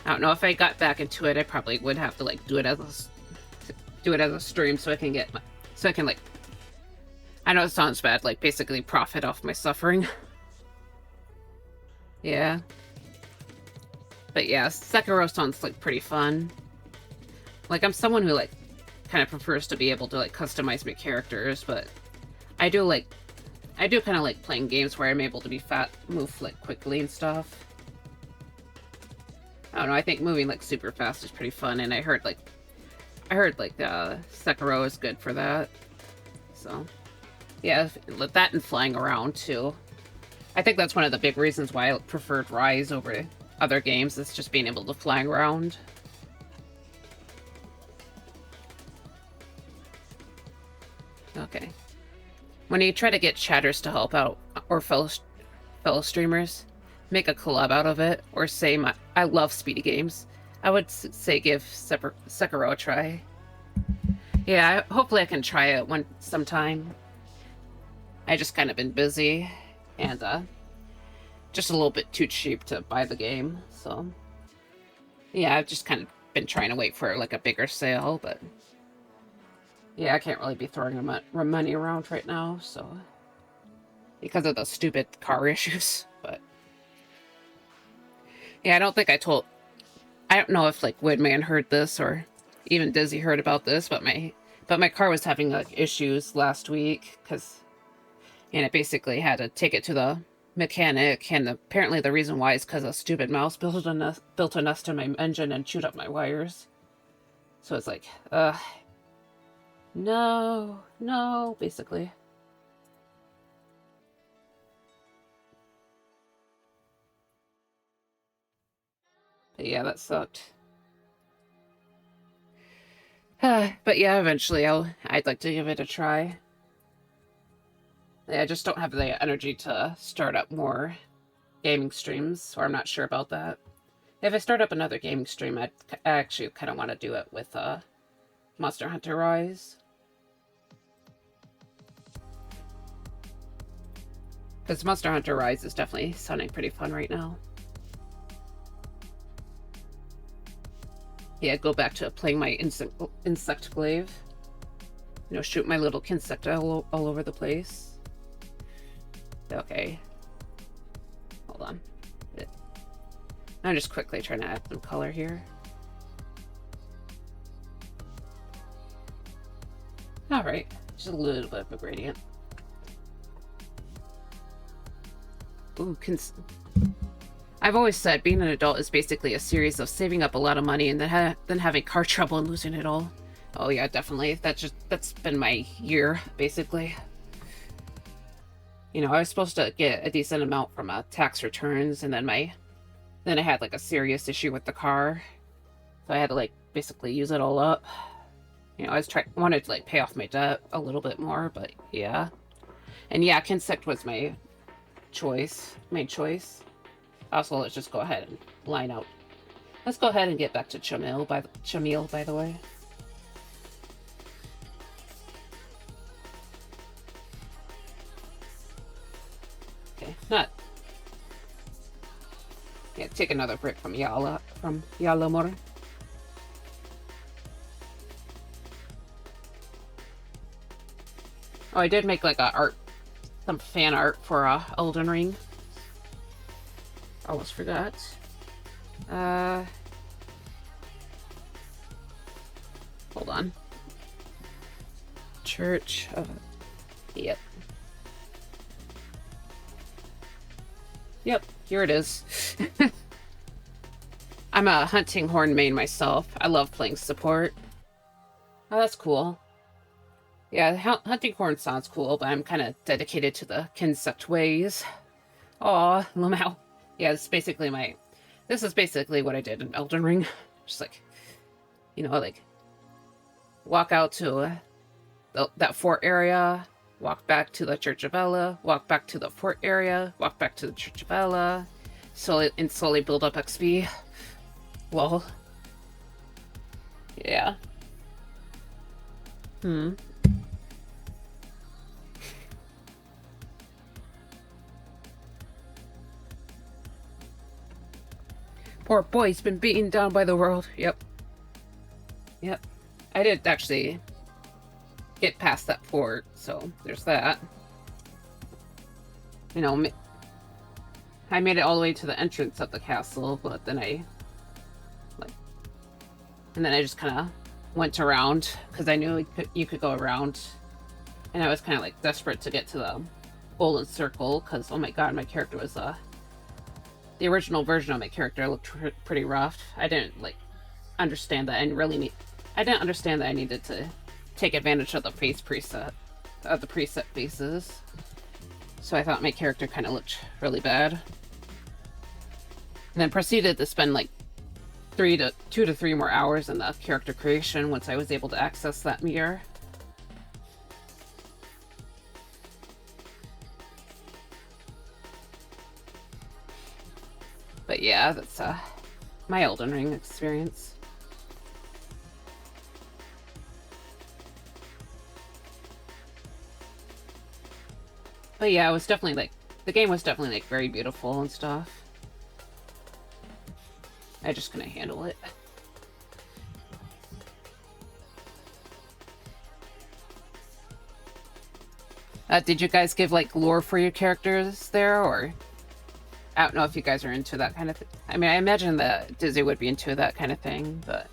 I don't know. If I got back into it, I probably would have to like do it as a stream so I can get like, I know it sounds bad, like basically profit off my suffering. Yeah. But yeah, Sekiro sounds like pretty fun. Like, I'm someone who like kind of prefers to be able to like customize my characters, but I do kind of like playing games where I'm able to move like quickly and stuff. I don't know, I think moving like super fast is pretty fun, and I heard Sekiro is good for that. So yeah, that and flying around too. I think that's one of the big reasons why I preferred Rise over other games, is just being able to fly around. Okay. When you try to get chatters to help out, or fellow streamers, make a collab out of it, or say I love speedy games, I would say give Sekiro a try. Yeah, hopefully I can try it sometime. I just kind of been busy, and just a little bit too cheap to buy the game, so yeah, I've just kind of been trying to wait for like a bigger sale, but yeah, I can't really be throwing money around right now, so because of the stupid car issues. But yeah, I don't know if like Woodman heard this or even Dizzy heard about this, but my car was having like issues last week, and it basically had to take it to the mechanic, and apparently the reason why is because a stupid mouse built a nest in my engine and chewed up my wires. So it's like, no, basically. But yeah, that sucked. But yeah, eventually I'd like to give it a try. I just don't have the energy to start up more gaming streams, so I'm not sure about that. If I start up another gaming stream, I actually kind of want to do it with Monster Hunter Rise. Because Monster Hunter Rise is definitely sounding pretty fun right now. Yeah, go back to playing my insect glaive. You know, shoot my little insect all over the place. Okay. Hold on. I'm just quickly trying to add some color here. Alright, just a little bit of a gradient. Ooh, I've always said being an adult is basically a series of saving up a lot of money and then having car trouble and losing it all. Oh yeah, definitely. That's been my year, basically. You know, I was supposed to get a decent amount from tax returns, and then I had like a serious issue with the car, so I had to like basically use it all up. You know, wanted to like pay off my debt a little bit more, but yeah. And yeah, Kinsect was my main choice. Also, let's just go ahead and line out. Let's go ahead and get back to Chamil, by the way. Okay, yeah, take another break from Yaalamor. Oh, I did make like some fan art for Elden Ring. Almost forgot. Hold on. Church of... Yep. Yep, here it is. I'm a hunting horn main myself. I love playing support. Oh, that's cool. Yeah, hunting horn sounds cool, but I'm kind of dedicated to the Kinsect ways. Aw, Lamau. Yeah, this is basically what I did in Elden Ring. Just like, you know, like, walk out to that fort area, walk back to the Church of Ella, walk back to the fort area, walk back to the Church of Ella, slowly build up XP. Well, yeah. Poor boy's been beaten down by the world. Yep. I did actually get past that fort, so there's that. You know, I made it all the way to the entrance of the castle, but then I just kind of went around because I knew you could go around, and I was kind of like desperate to get to the golden circle because, oh my god, my character was the original version of my character looked pretty rough. I didn't like understand that I didn't understand that I needed to take advantage of the preset of the preset faces. So I thought my character kind of looked really bad. And then proceeded to spend like 2 to 3 more hours in the character creation once I was able to access that mirror. But yeah, that's my Elden Ring experience. But yeah, it was definitely like, the game was definitely like very beautiful and stuff. I just couldn't handle it. Did you guys give like lore for your characters there, or? I don't know if you guys are into that kind of thing. I mean, I imagine that Disney would be into that kind of thing, but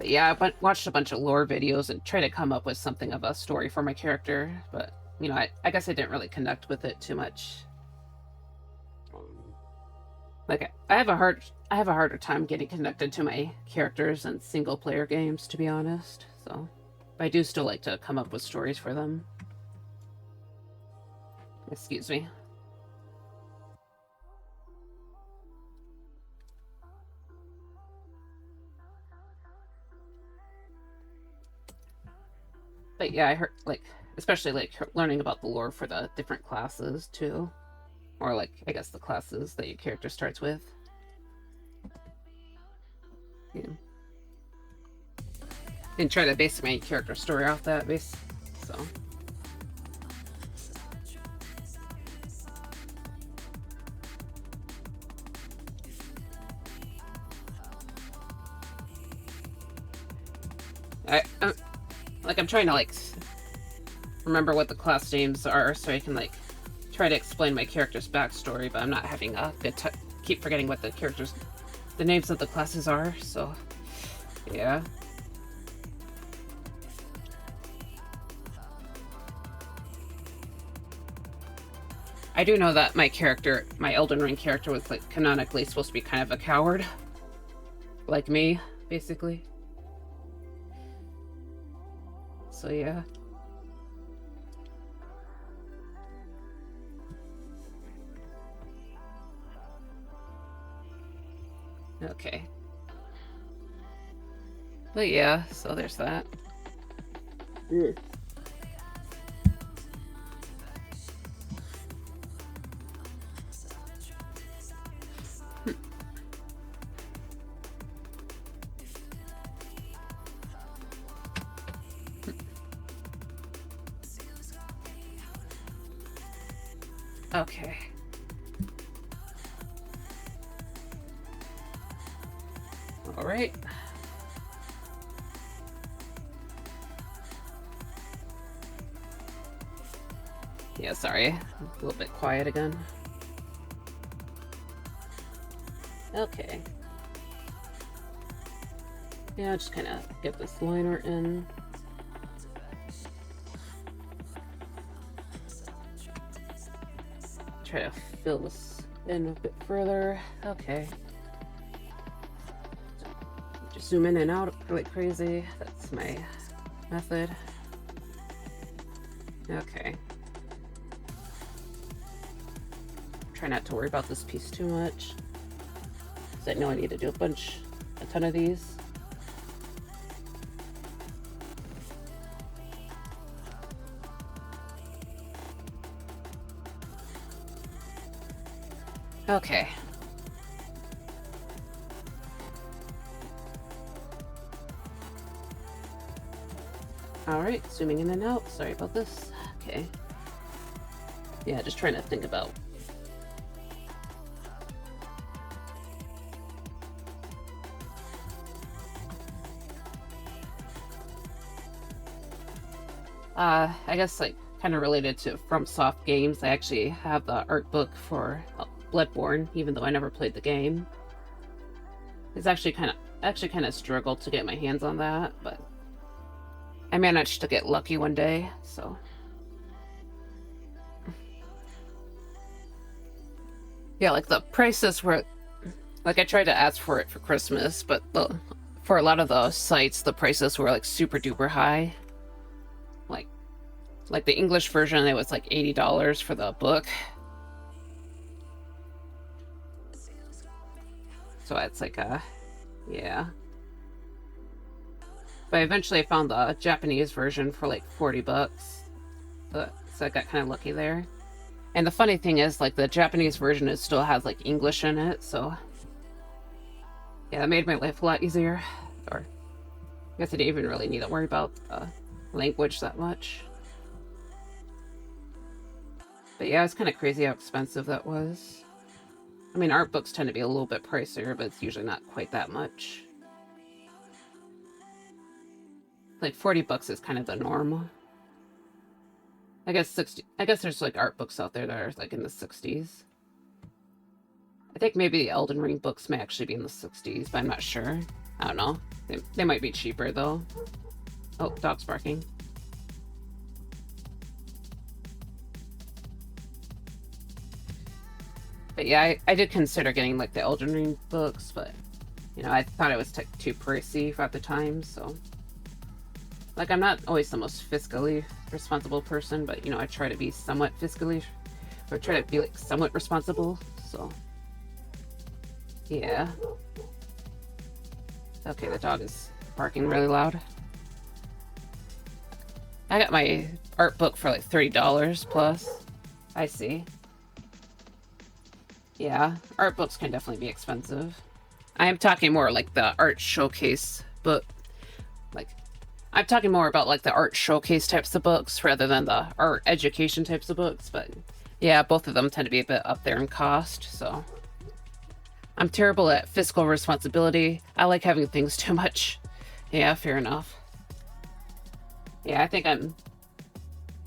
yeah, I watched a bunch of lore videos and tried to come up with something of a story for my character, but you know, I guess I didn't really connect with it too much. Like, I have a harder time getting connected to my characters in single player games, to be honest. So, but I do still like to come up with stories for them. Excuse me. But yeah, I heard, like, especially like learning about the lore for the different classes too. Or like, I guess the classes that your character starts with. Yeah. And try to base my character story off that base. So. I'm trying to like remember what the class names are so I can like try to explain my character's backstory, but I'm not having a good time. Keep forgetting what the names of the classes are, so yeah. I do know that my Elden Ring character was like canonically supposed to be kind of a coward. Like me, basically. So yeah. Okay. But yeah, so there's that. Okay. All right. Yeah, sorry. A little bit quiet again. Okay. Yeah, just kind of get this liner in. Try to fill this in a bit further. Okay. Just zoom in and out like crazy. That's my method. Okay. Try not to worry about this piece too much, because I know I need to do a ton of these. Okay. Alright, zooming in and out. Sorry about this. Okay. Yeah, just trying to think about. I guess, like, kind of related to FromSoft games, I actually have the art book for Bloodborne, even though I never played the game. It's actually kind of struggled to get my hands on that, but I managed to get lucky one day, so. Yeah, like the prices were, like I tried to ask for it for Christmas, but for a lot of the sites, the prices were like super duper high. Like the English version, it was like $80 for the book. So it's like yeah. But eventually I found the Japanese version for like $40. So I got kind of lucky there. And the funny thing is, like, the Japanese version, it still has like English in it, so yeah, that made my life a lot easier. Or I guess I didn't even really need to worry about language that much. But yeah, it's kind of crazy how expensive that was. I mean, art books tend to be a little bit pricier, but it's usually not quite that much. Like $40 is kind of the norm. I guess 60. I guess there's like art books out there that are like in the 60s. I think maybe the Elden Ring books may actually be in the 60s, but I'm not sure. I don't know. They might be cheaper though. Oh, dog's barking. But yeah, I did consider getting like the Elden Ring books, but you know, I thought it was too pricey at the time, so. Like, I'm not always the most fiscally responsible person, but you know, I try to be somewhat fiscally, or try to be like somewhat responsible, so. Yeah. Okay, the dog is barking really loud. I got my art book for like $30 plus. I see. Yeah, art books can definitely be expensive. I am talking more like the art showcase book. Like, I'm talking more about like the art showcase types of books rather than the art education types of books. But yeah, both of them tend to be a bit up there in cost, so. I'm terrible at fiscal responsibility. I like having things too much. Yeah, fair enough. Yeah, I think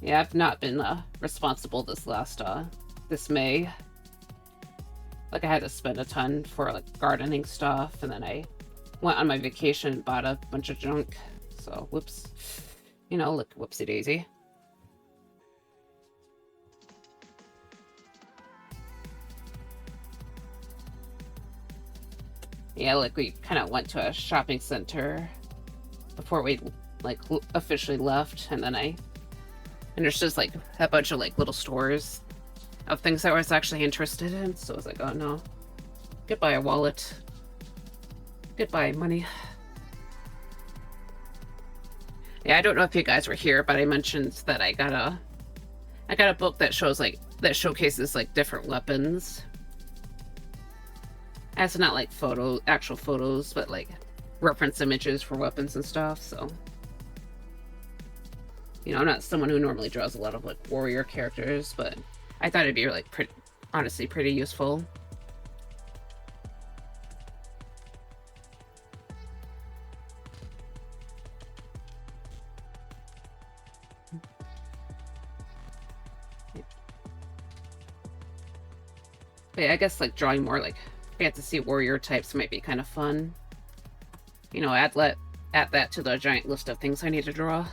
yeah, I've not been responsible this May. Like, I had to spend a ton for like gardening stuff, and then I went on my vacation and bought a bunch of junk. So, whoops. You know, look, whoopsie daisy. Yeah, like we kind of went to a shopping center before we like officially left, and there's just like a bunch of like little stores of things I was actually interested in. So I was like, oh no, goodbye a wallet, goodbye money. Yeah, I don't know if you guys were here, but I mentioned that I got a book that showcases like different weapons. It's not like actual photos, but like reference images for weapons and stuff. So, you know, I'm not someone who normally draws a lot of like warrior characters, but I thought it'd be like honestly pretty useful. But yeah, I guess like drawing more like fantasy warrior types might be kind of fun. You know, add that to the giant list of things I need to draw.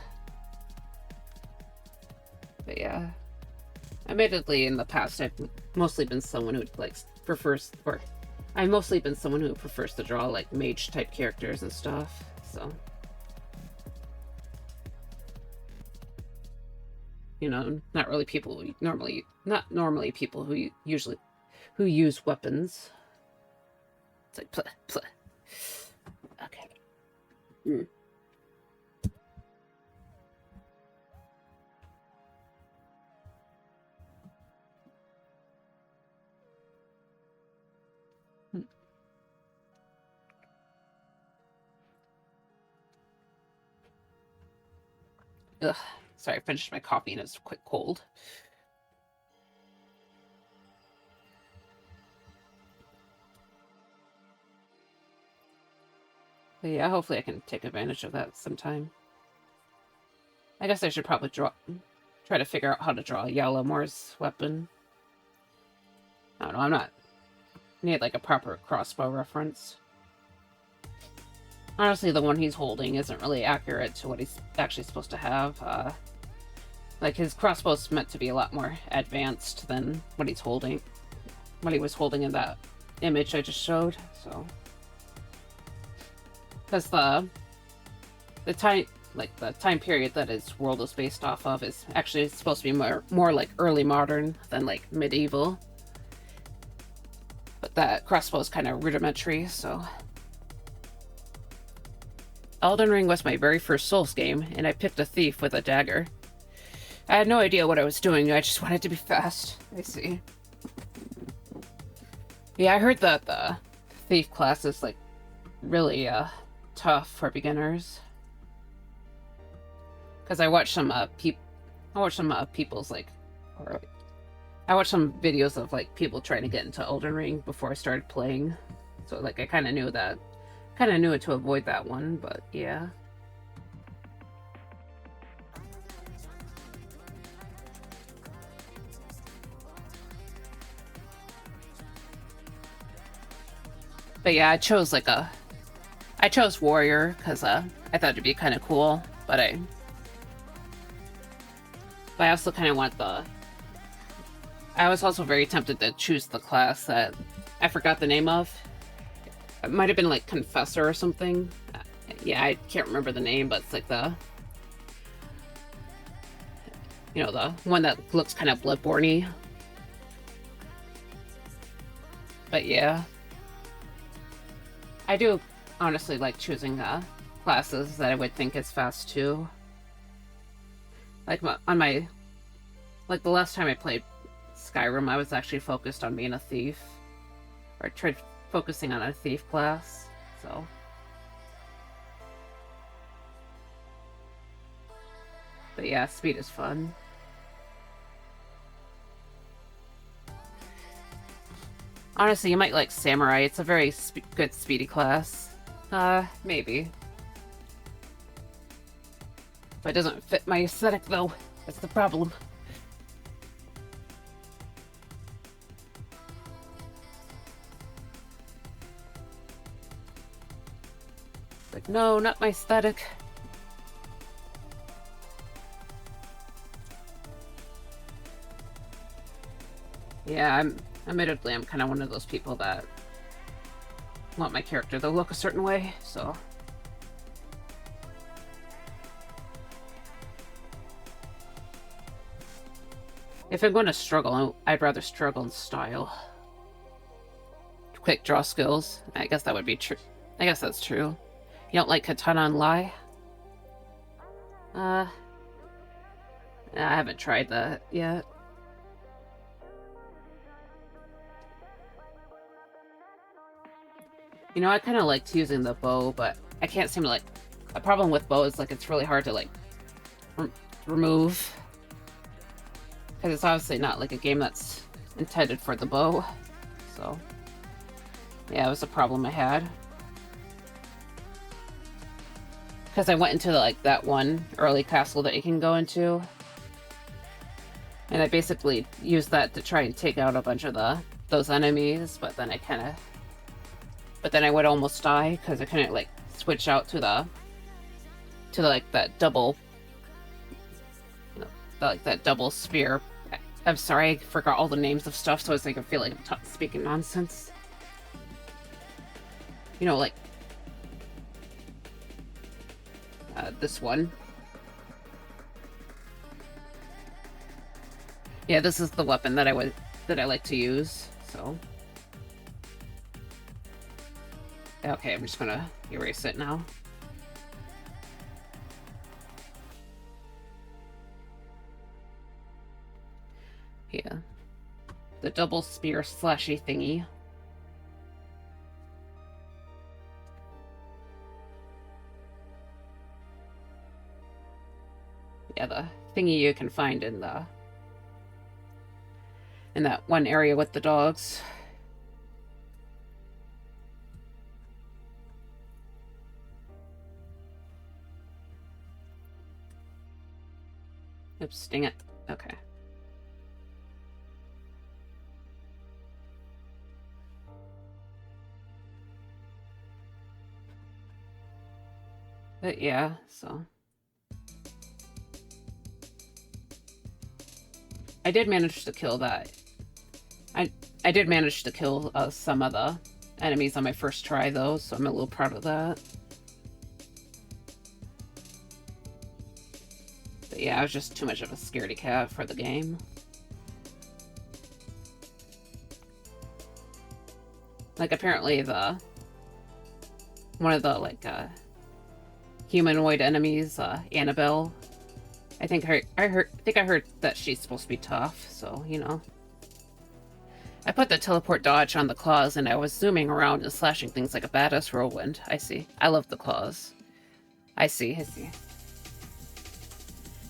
But yeah, admittedly, in the past, I've mostly been someone who I've mostly been someone who prefers to draw like mage type characters and stuff. So, you know, not normally people who use weapons. It's like pleh, pleh. Okay. Mm. Ugh. Sorry, I finished my coffee and it's quick cold. But yeah, hopefully I can take advantage of that sometime. I guess I should probably try to figure out how to draw Yaalamor's weapon. I don't know, I need like a proper crossbow reference. Honestly, the one he's holding isn't really accurate to what he's actually supposed to have. Like, his crossbow's meant to be a lot more advanced than what he's holding. What he was holding in that image I just showed, so... Because the time period that his world is based off of is actually supposed to be more like early modern than like medieval. But that crossbow is kind of rudimentary, so... Elden Ring was my very first Souls game, and I picked a thief with a dagger. I had no idea what I was doing, I just wanted to be fast. I see. Yeah, I heard that the thief class is, like, really, tough for beginners. Because I watched some, people's, like, I watched some videos of, like, people trying to get into Elden Ring before I started playing. So, like, I kind of knew it to avoid that one, but yeah. But yeah, I chose warrior because I thought it'd be kind of cool, but I also kind of want I was also very tempted to choose the class that I forgot the name of. It might have been like Confessor or something. Yeah, I can't remember the name, but it's like the one that looks kind of Bloodborne-y. But yeah. I do honestly like choosing classes that I would think is fast too. Like the last time I played Skyrim, I was actually focused on being a thief. Or tried focusing on a thief class, so... But yeah, speed is fun. Honestly, you might like Samurai. It's a very good speedy class. Maybe. But it doesn't fit my aesthetic, though. That's the problem. Like, no, not my aesthetic. Yeah, admittedly, I'm kind of one of those people that want my character to look a certain way, so... If I'm going to struggle, I'd rather struggle in style. Quick draw skills. I guess that would be true. I guess that's true. You don't like Katana and Lai? I haven't tried that yet. You know, I kind of liked using the bow, but I can't seem to, like... The problem with bow is, like, it's really hard to, like, remove. Because it's obviously not, like, a game that's intended for the bow. So... Yeah, it was a problem I had. Because I went into, like, that one early castle that you can go into. And I basically used that to try and take out a bunch of those enemies, but then I would almost die because I couldn't like switch out to like that double, that double spear. I'm sorry, I forgot all the names of stuff, so it's like I feel like I'm speaking nonsense. You know, like this one. Yeah, this is the weapon that I like to use. So. Okay, I'm just gonna erase it now. Yeah. The double spear slashy thingy. Yeah, the thingy you can find in that one area with the dogs. Oops, dang it. Okay. But yeah, so I did manage to kill that. I did manage to kill some of the enemies on my first try, though, so I'm a little proud of that. But yeah, I was just too much of a scaredy cat for the game. Like, apparently one of the, like, humanoid enemies, Annabelle, I think I heard that she's supposed to be tough, so, you know. I put the teleport dodge on the claws, and I was zooming around and slashing things like a badass whirlwind. I see. I love the claws. I see.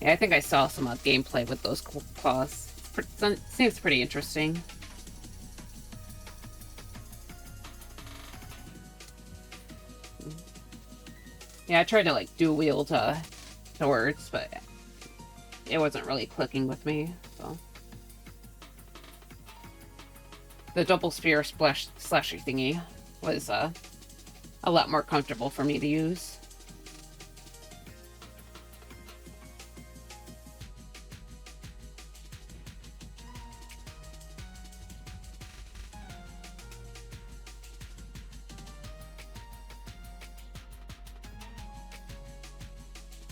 Yeah, I think I saw some gameplay with those claws. Seems pretty interesting. Yeah, I tried to, like, dual wield swords, but it wasn't really clicking with me, so. The double spear slashy thingy was a lot more comfortable for me to use.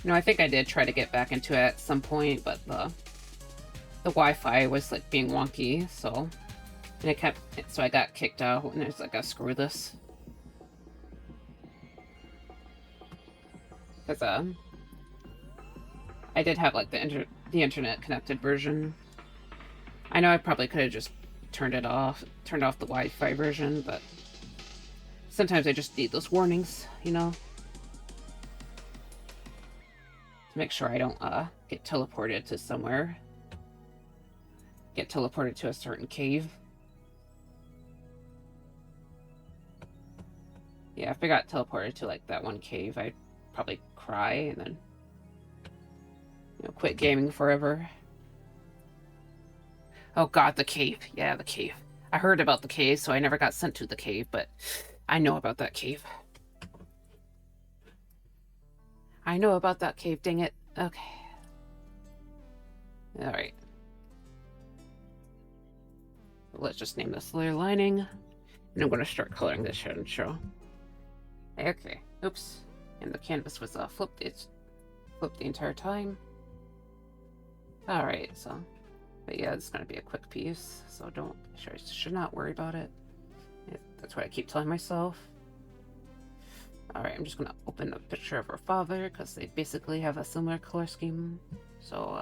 You know, I think I did try to get back into it at some point, but the Wi-Fi was like being wonky, so I got kicked out, and I was like, screw this. Because I did have like the internet connected version. I know I probably could have just turned off the Wi-Fi version, but sometimes I just need those warnings, you know, to make sure I don't get teleported to somewhere. Get teleported to a certain cave. Yeah, if I got teleported to like that one cave, I'd probably cry and then, you know, quit gaming forever. Oh god, the cave. Yeah, the cave. I heard about the cave, so I never got sent to the cave, but I know about that cave. I know about that cave, dang it. Okay. Alright. Let's just name this layer lining. And I'm going to start coloring this head and show. Okay. Oops. And the canvas was flipped. It's flipped the entire time. Alright, so. But yeah, it's going to be a quick piece, so I should not worry about it. That's what I keep telling myself. Alright, I'm just going to open a picture of her father, because they basically have a similar color scheme. So,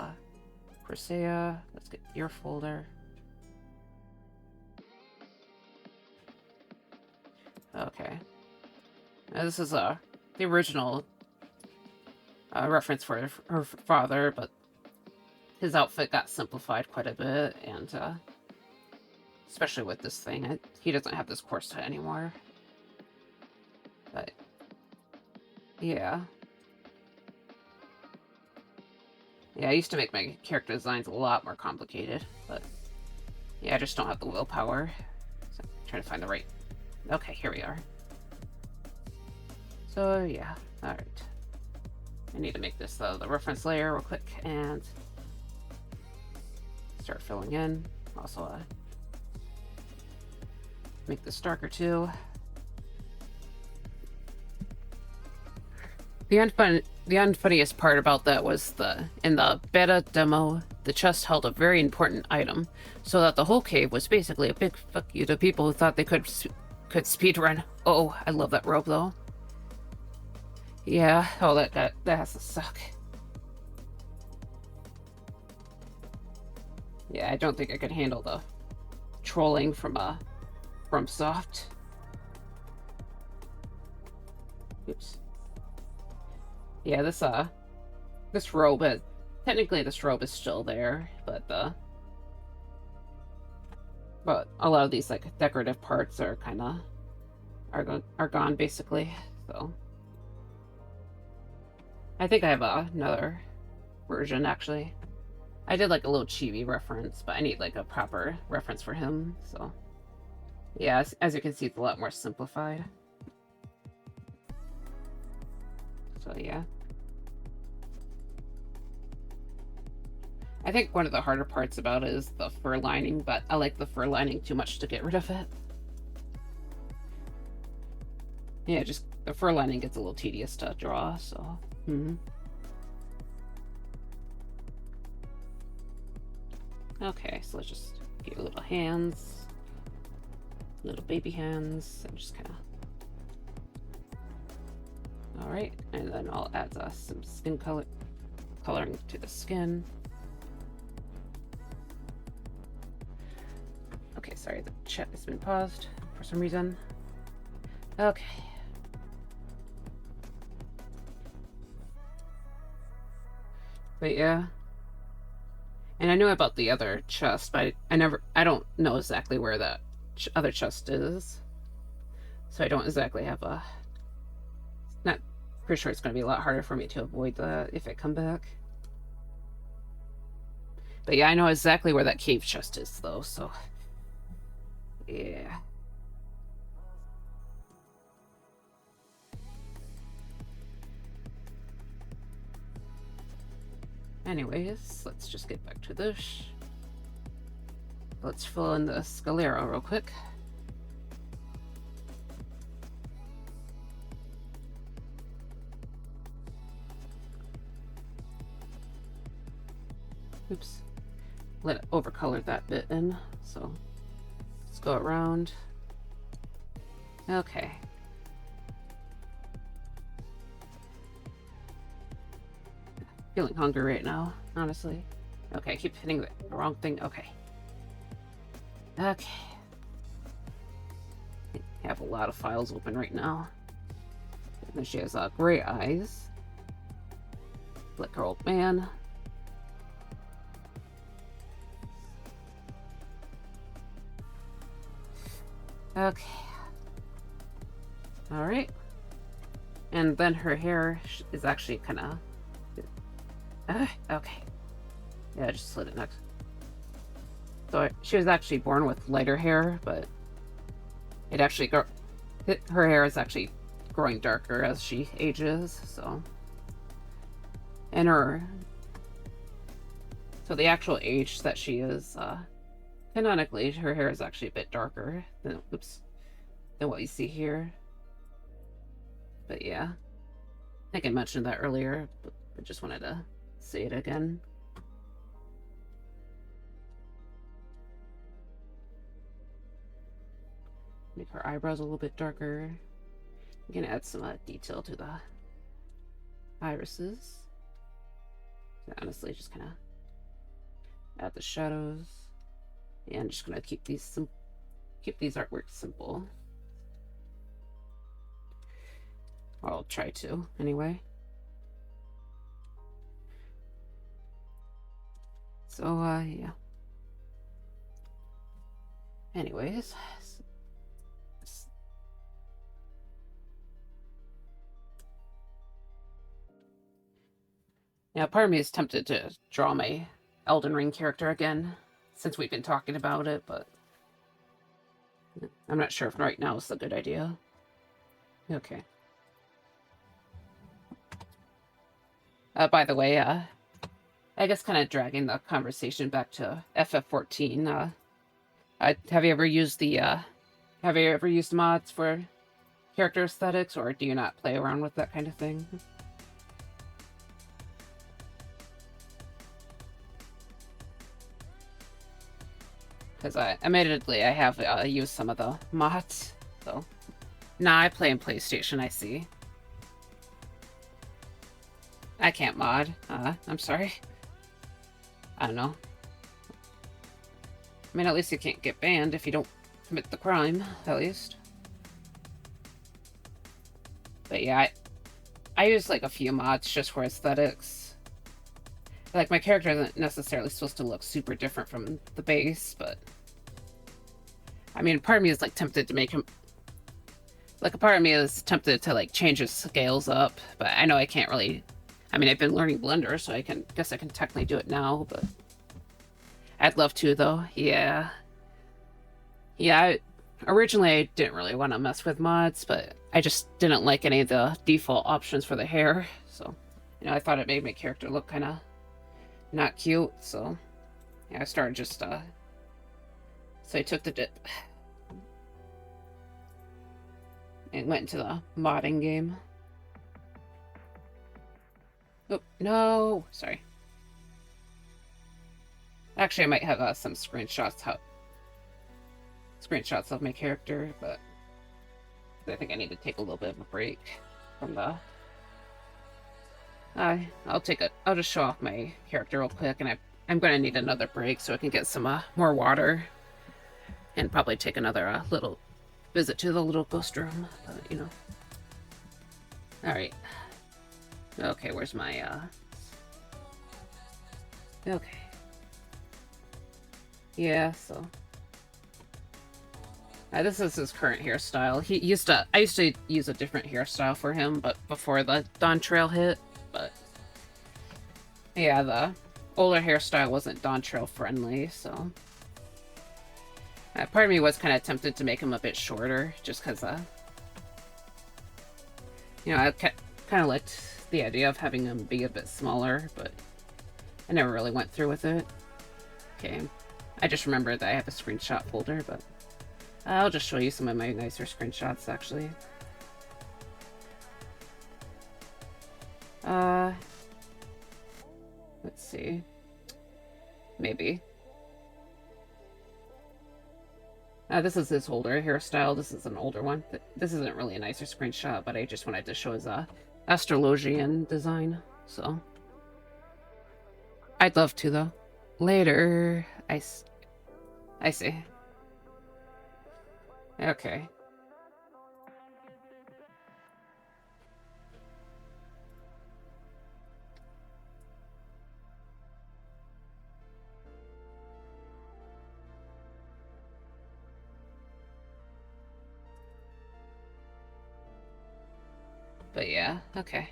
Corsair, let's get your folder. Okay. Now this is the original reference for her father, but his outfit got simplified quite a bit, and especially with this thing, he doesn't have this corset anymore. But yeah, I used to make my character designs a lot more complicated, but yeah, I just don't have the willpower. So I'm trying to find the right. Okay, here we are. So yeah, all right. I need to make this the reference layer real quick and start filling in. Also, make this darker too. The unfunniest part about that was in the beta demo, the chest held a very important item, so that the whole cave was basically a big fuck you to people who thought they could speedrun. Oh, I love that robe though. Yeah, oh that has to suck. Yeah, I don't think I could handle the trolling from Soft. Oops. Yeah, this robe technically this robe is still there, but a lot of these like decorative parts are kind of are gone basically. So I think I have another version actually. I did like a little chibi reference, but I need like a proper reference for him. So yeah, as you can see, it's a lot more simplified. So yeah. I think one of the harder parts about it is the fur lining, but I like the fur lining too much to get rid of it. Yeah, just the fur lining gets a little tedious to draw, so. Okay, so let's just get little hands, little baby hands, and just kind of. All right, and then I'll add some skin coloring to the skin. Okay, sorry, the chat has been paused for some reason. Okay. But yeah. And I knew about the other chest, but I don't know exactly where that other chest is. So I don't exactly have a... Not pretty sure it's going to be a lot harder for me to avoid that if I come back. But yeah, I know exactly where that cave chest is, though, so... Yeah. Anyways, let's just get back to this. Let's fill in the scalera real quick. Oops. Let it overcolor that bit in, so let's go around. Okay. Feeling hungry right now, honestly. Okay, I keep hitting the wrong thing. Okay. Okay. I have a lot of files open right now. And then she has gray eyes. Like her old man. Okay. Alright. And then her hair is actually kind of... okay. Yeah, I just slid it next. So she was actually born with lighter hair, but it actually her hair is actually growing darker as she ages, so. And so the actual age that she is, canonically, her hair is actually a bit darker than, than what you see here. But yeah, I think I mentioned that earlier, but I just wanted to say it again. Make her eyebrows a little bit darker. I'm gonna add some detail to the irises. Honestly, just kind of add the shadows. Yeah, I'm just gonna keep these artworks simple. Or I'll try to, anyway. So, yeah. Anyways. Now, part of me is tempted to draw my Elden Ring character again, since we've been talking about it, but I'm not sure if right now is a good idea. Okay. By the way, I guess kind of dragging the conversation back to FF14, have you ever used mods for character aesthetics, or do you not play around with that kind of thing? Because admittedly, I have used some of the mods, so. Nah, I play in PlayStation, I see. I can't mod. I'm sorry. I don't know. I mean, at least you can't get banned if you don't commit the crime, at least. But yeah, I use like a few mods just for aesthetics. like my character isn't necessarily supposed to look super different from the base, but I mean, part of me is like tempted to make him like a part of me is tempted to like change his scales up, but I know I can't really. I mean, I've been learning Blender, so I can guess I can technically do it now, but I'd love to though. Yeah, yeah. Originally, I didn't really want to mess with mods, but I just didn't like any of the default options for the hair, so I thought it made my character look kind of not cute, so yeah, I started just so I took the dip and went into the modding game. Oh, no! Sorry. Actually, I might have some screenshots of my character, but I think I need to take a little bit of a break from the. I'll just show off my character real quick, and I'm gonna need another break so I can get some more water, and probably take another little visit to the little ghost room. But, All right. Okay, where's my Okay. Yeah, so this is his current hairstyle. I used to use a different hairstyle for him, but before the Dawn Trail hit. But yeah, the older hairstyle wasn't Dawn Trail friendly, so part of me was kind of tempted to make him a bit shorter, just because I kind of liked the idea of having him be a bit smaller, but I never really went through with it. Okay, I just remembered that I have a screenshot folder, but I'll just show you some of my nicer screenshots, actually. Let's see. Maybe. This is his older hairstyle. This is an older one. This isn't really a nicer screenshot, but I just wanted to show his astrologian design. So I'd love to, though. Later. I see. Okay. But yeah, okay.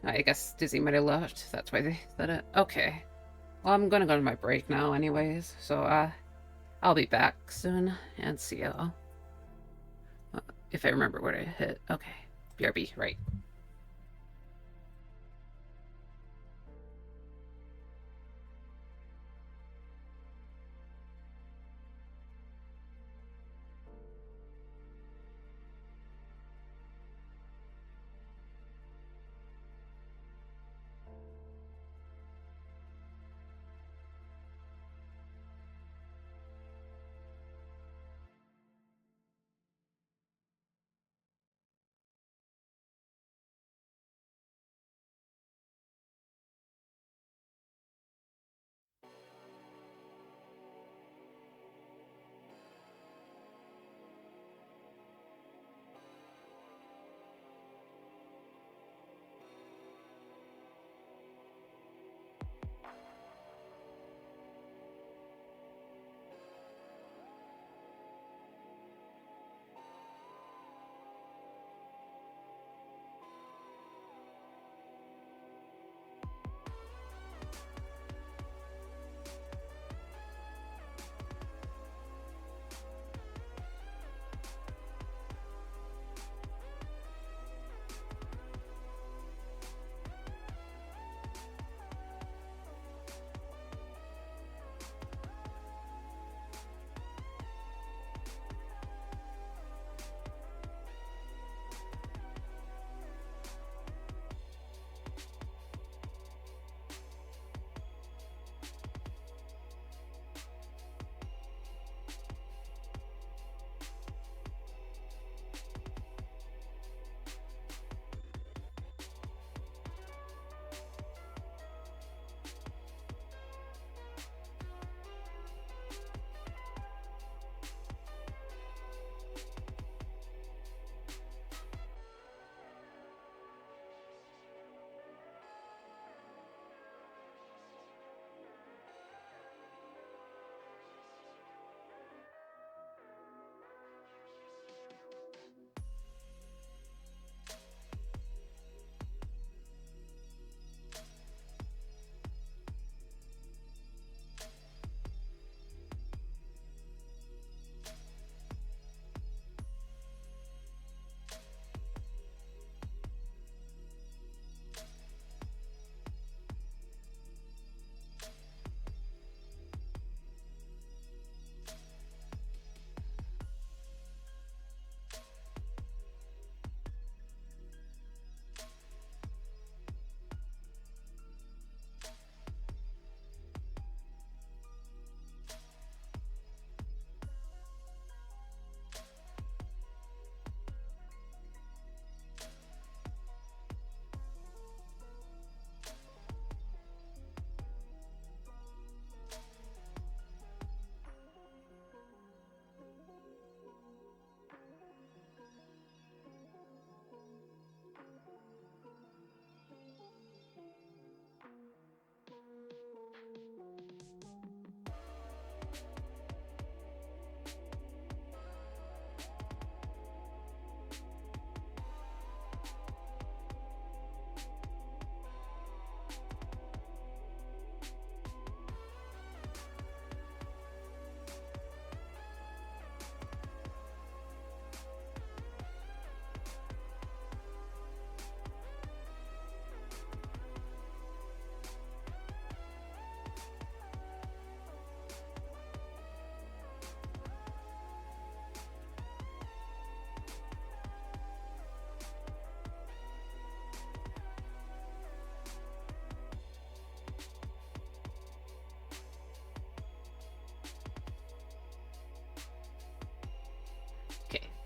I guess Dizzy might have left. That's why they said it. Okay. Well, I'm gonna go to my break now anyways, so I'll be back soon and see y'all. If I remember what I hit. Okay. BRB, right.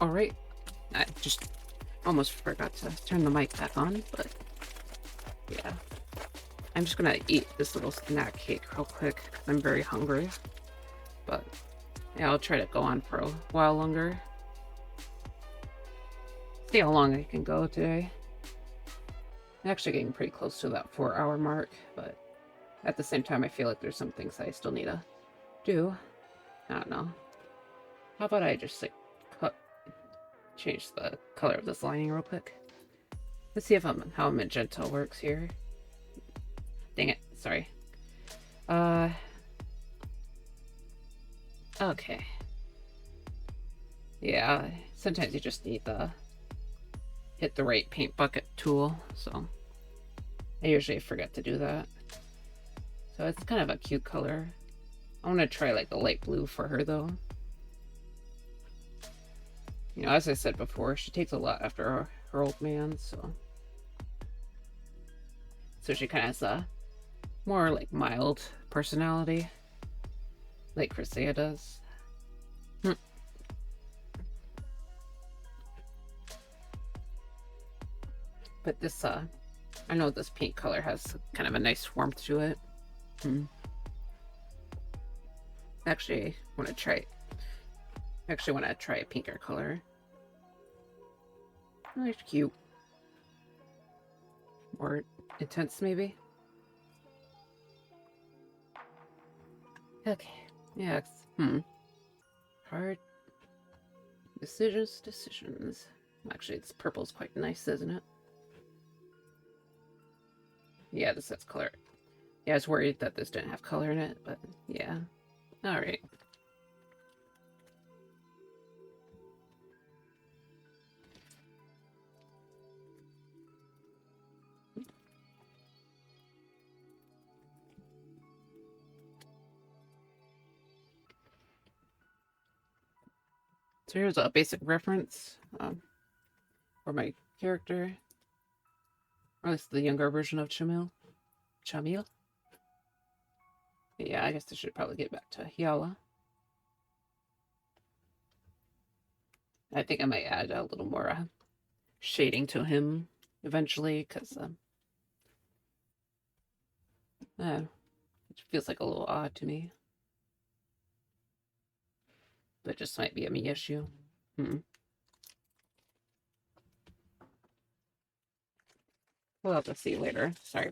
Alright. I just almost forgot to turn the mic back on, but yeah. I'm just gonna eat this little snack cake real quick because I'm very hungry. But yeah, I'll try to go on for a while longer. See how long I can go today. I'm actually getting pretty close to that 4-hour mark, but at the same time I feel like there's some things I still need to do. I don't know. How about I just like change the color of this lining real quick? Let's see if how magenta works here. Dang it, sorry. Okay. Yeah, sometimes you just need the hit the right paint bucket tool, so I usually forget to do that. So it's kind of a cute color. I want to try like the light blue for her though. You know, as I said before, she takes a lot after her old man, so she kind of has a more like mild personality, like Chrysia does. But this, I know this pink color has kind of a nice warmth to it. Actually, I want to try a pinker color. Oh, it's cute. More intense, maybe? Okay. Yeah, hard decisions. Actually, this purple's quite nice, isn't it? Yeah, this has color. Yeah, I was worried that this didn't have color in it, but yeah. Alright. So here's a basic reference for my character. Or at least the younger version of Chamil. Yeah, I guess I should probably get back to Yala. I think I might add a little more shading to him eventually, because it feels like a little odd to me. But it just might be a me issue. We'll have to see later. Sorry.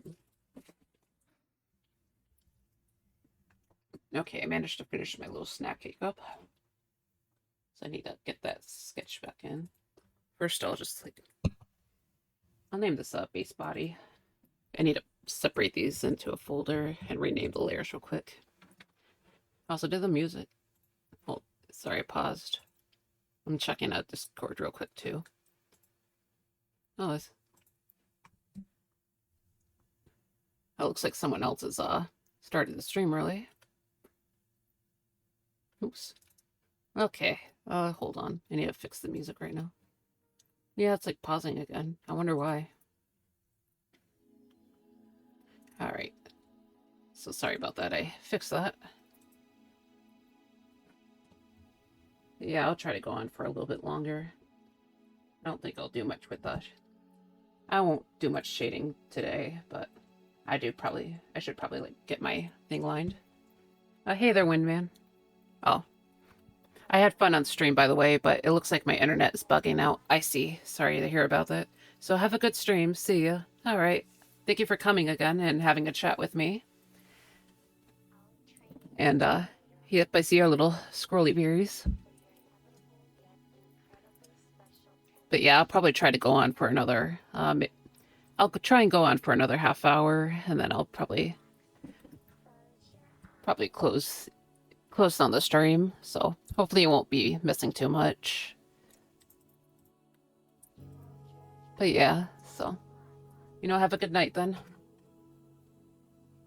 Okay, I managed to finish my little snack cake up. So I need to get that sketch back in. First, I'll name this base body. I need to separate these into a folder and rename the layers real quick. Also, did the music. Oh, sorry, I paused. I'm checking out Discord real quick too. Oh, it looks like someone else has started the stream early. Oops. Okay. Hold on. I need to fix the music right now. Yeah, it's like pausing again. I wonder why. Alright. So sorry about that. I fixed that. Yeah, I'll try to go on for a little bit longer. I don't think I'll do much with that. I won't do much shading today, but I should probably like get my thing lined. Hey there, Windman. Oh. I had fun on stream, by the way, but it looks like my internet is bugging out. I see. Sorry to hear about that. So have a good stream. See ya. Alright. Thank you for coming again and having a chat with me. And, yep, I see our little squirrely berries. But yeah, I'll probably try to go on for another, I'll try and go on for another half hour, and then I'll probably close on the stream, so hopefully you won't be missing too much. But yeah, so, have a good night then.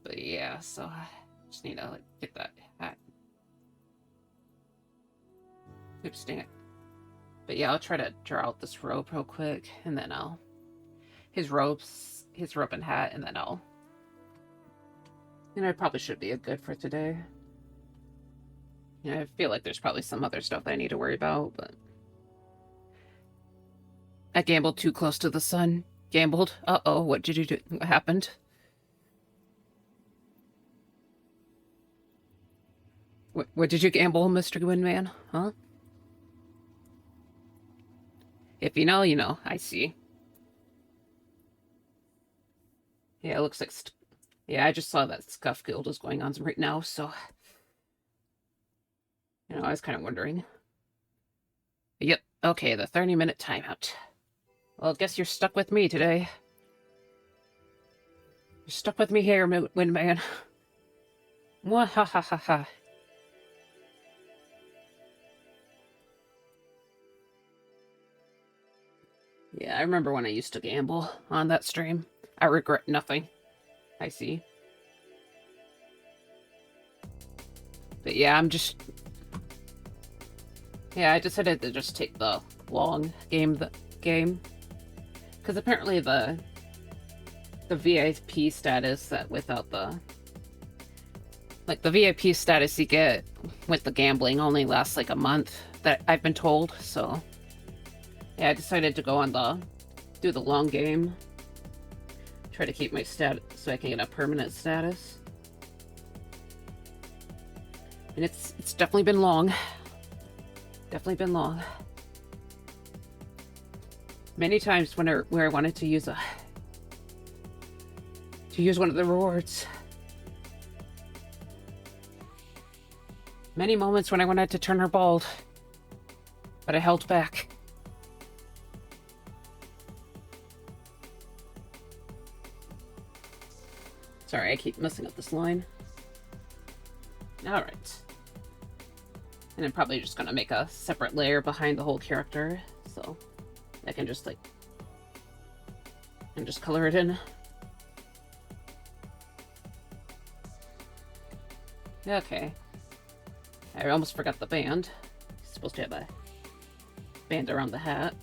But yeah, so I just need to get that hat. Oops, dang it. But yeah, I'll try to draw out this robe real quick, and then his robe and hat, and then I probably should be good for today. I feel like there's probably some other stuff that I need to worry about, but I gambled too close to the sun. Gambled? Uh-oh, what did you do? What happened? What did you gamble, Mr. Windman? Huh? If you know, you know. I see. Yeah, it looks like... yeah, I just saw that Scuff Guild is going on right now, so... you know, I was kind of wondering. Yep, okay, the 30-minute timeout. Well, I guess you're stuck with me today. You're stuck with me here, Windman. Mwahahaha. Yeah, I remember when I used to gamble on that stream. I regret nothing. I see. But yeah, I'm just... yeah, I decided to just take the long game. Because apparently the VIP status that without the... like, the VIP status you get with the gambling only lasts like a month, that I've been told, so... yeah, I decided to go on do the long game. Try to keep my stat so I can get a permanent status. And it's definitely been long. Definitely been long. Many times where I wanted to use one of the rewards. Many moments when I wanted to turn her bald, but I held back. Sorry, I keep messing up this line. Alright. And I'm probably just gonna make a separate layer behind the whole character, so I can just, like... and just color it in. Okay. I almost forgot the band. It's supposed to have a band around the hat.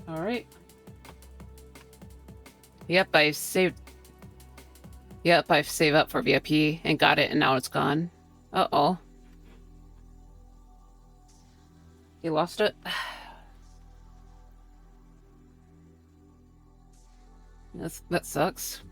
Alright. Yep, I've saved up for VIP and got it, and now it's gone. Uh-oh. You lost it? That sucks.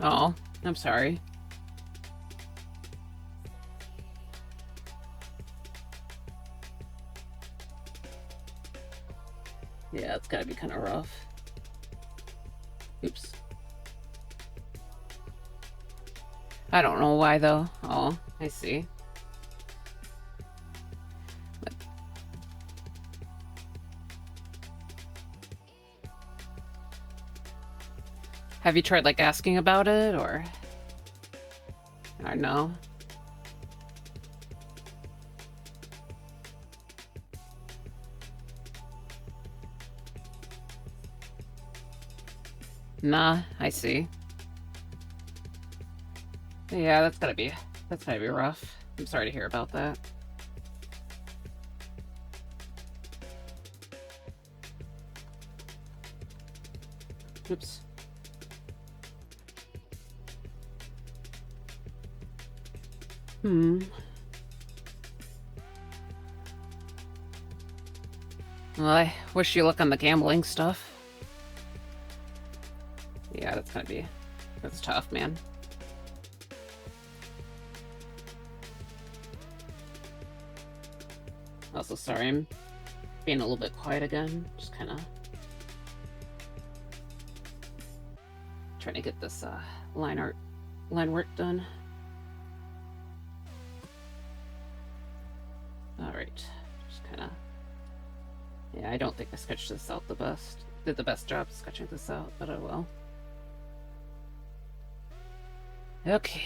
Oh, I'm sorry. Yeah, it's gotta be kind of rough. Oops. I don't know why, though. Oh, I see. But... have you tried, like, asking about it, or no? Nah, I see. Yeah, that's gotta be rough. I'm sorry to hear about that. Oops. Well, I wish you luck on the gambling stuff. Yeah, that's tough, man. Also, sorry, I'm being a little bit quiet again. Just kind of trying to get this line work done. Alright, just kind of... yeah, I don't think I sketched this out the best. Did the best job sketching this out, but oh well. Okay.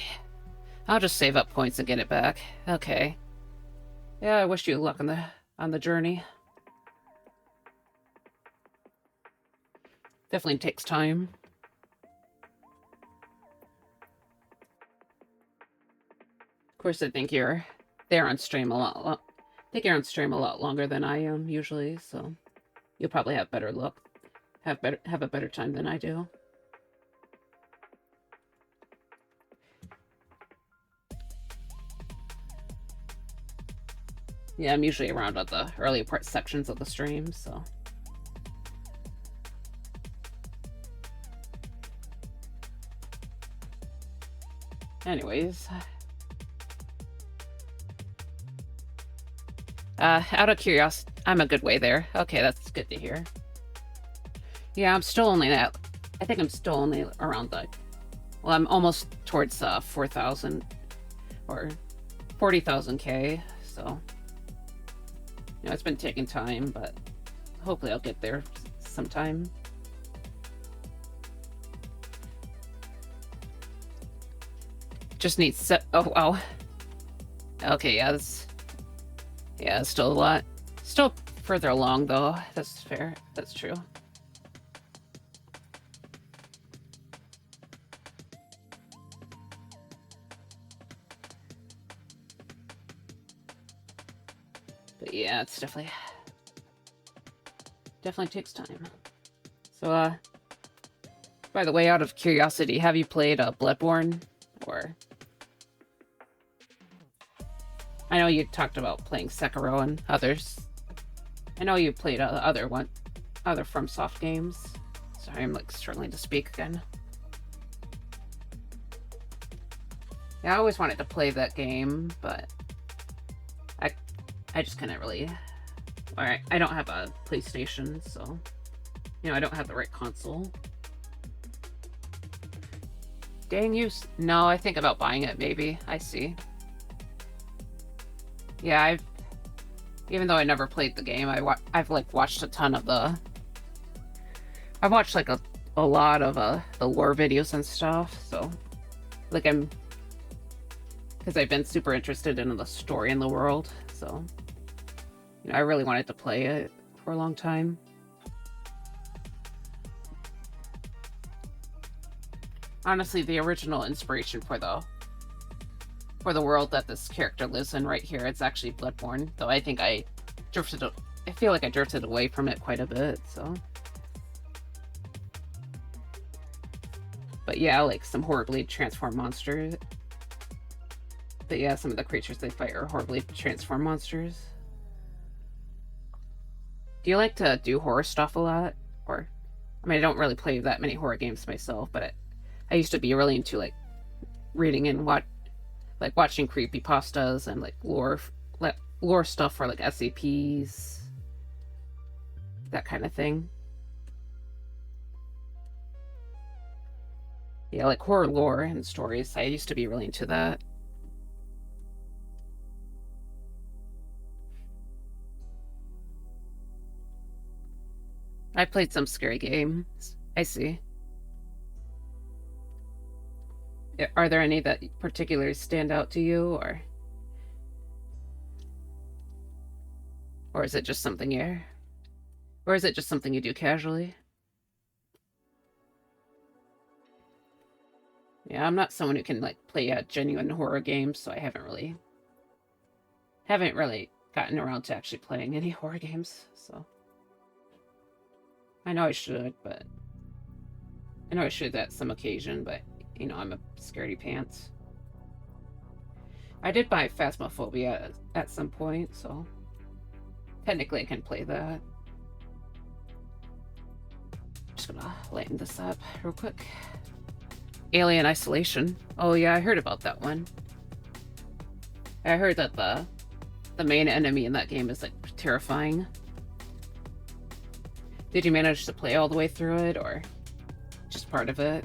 I'll just save up points and get it back. Okay. Yeah, I wish you luck on the journey. Definitely takes time. Of course, I think you're there on stream a lot. I think you're on stream a lot longer than I am usually, so you'll probably have better luck. have a better time than I do. Yeah, I'm usually around at the early part sections of the stream, so. Anyways. Out of curiosity, I'm a good way there. Okay, that's good to hear. Yeah, I'm still only at, I think I'm still only around the, well, I'm almost towards 4,000 or 40,000 K, so. You know, it's been taking time, but hopefully I'll get there sometime. Just need set. Oh wow. Okay, yeah, it's still a lot. Still further along though. That's fair. That's true. But yeah, it's definitely takes time. So by the way, out of curiosity, have you played Bloodborne? Or I know you talked about playing Sekiro and others. I know you played other FromSoft games. Sorry, I'm like struggling to speak again. Yeah, I always wanted to play that game, but I just couldn't really. Alright, I don't have a PlayStation, so you know I don't have the right console. Dang you! No, I think about buying it. Maybe I see. Yeah, even though I never played the game, I've like watched a ton of the. I've watched like a lot of the lore videos and stuff. So, like because I've been super interested in the story and the world. So, you know, I really wanted to play it for a long time. Honestly, the original inspiration for the world that this character lives in right here, it's actually Bloodborne. Though I think I feel like I drifted away from it quite a bit, so. But yeah, like some horribly transformed monsters. But yeah, some of the creatures they fight are horribly transformed monsters. Do you like to do horror stuff a lot? Or, I mean, I don't really play that many horror games myself, but I used to be really into like reading and watching creepypastas and like lore stuff for like SCPs, that kind of thing. Yeah, like horror lore and stories. I used to be really into that. I played some scary games. I see. Are there any that particularly stand out to you, or is it just something you do casually? Yeah, I'm not someone who can like play genuine horror games, so I haven't really gotten around to actually playing any horror games. So I know I should, at some occasion, but you know, I'm a scaredy pants. I did buy Phasmophobia at some point, so technically I can play that. Just gonna lighten this up real quick. Alien Isolation. Oh yeah, I heard about that one. I heard that the main enemy in that game is like terrifying. Did you manage to play all the way through it, or just part of it?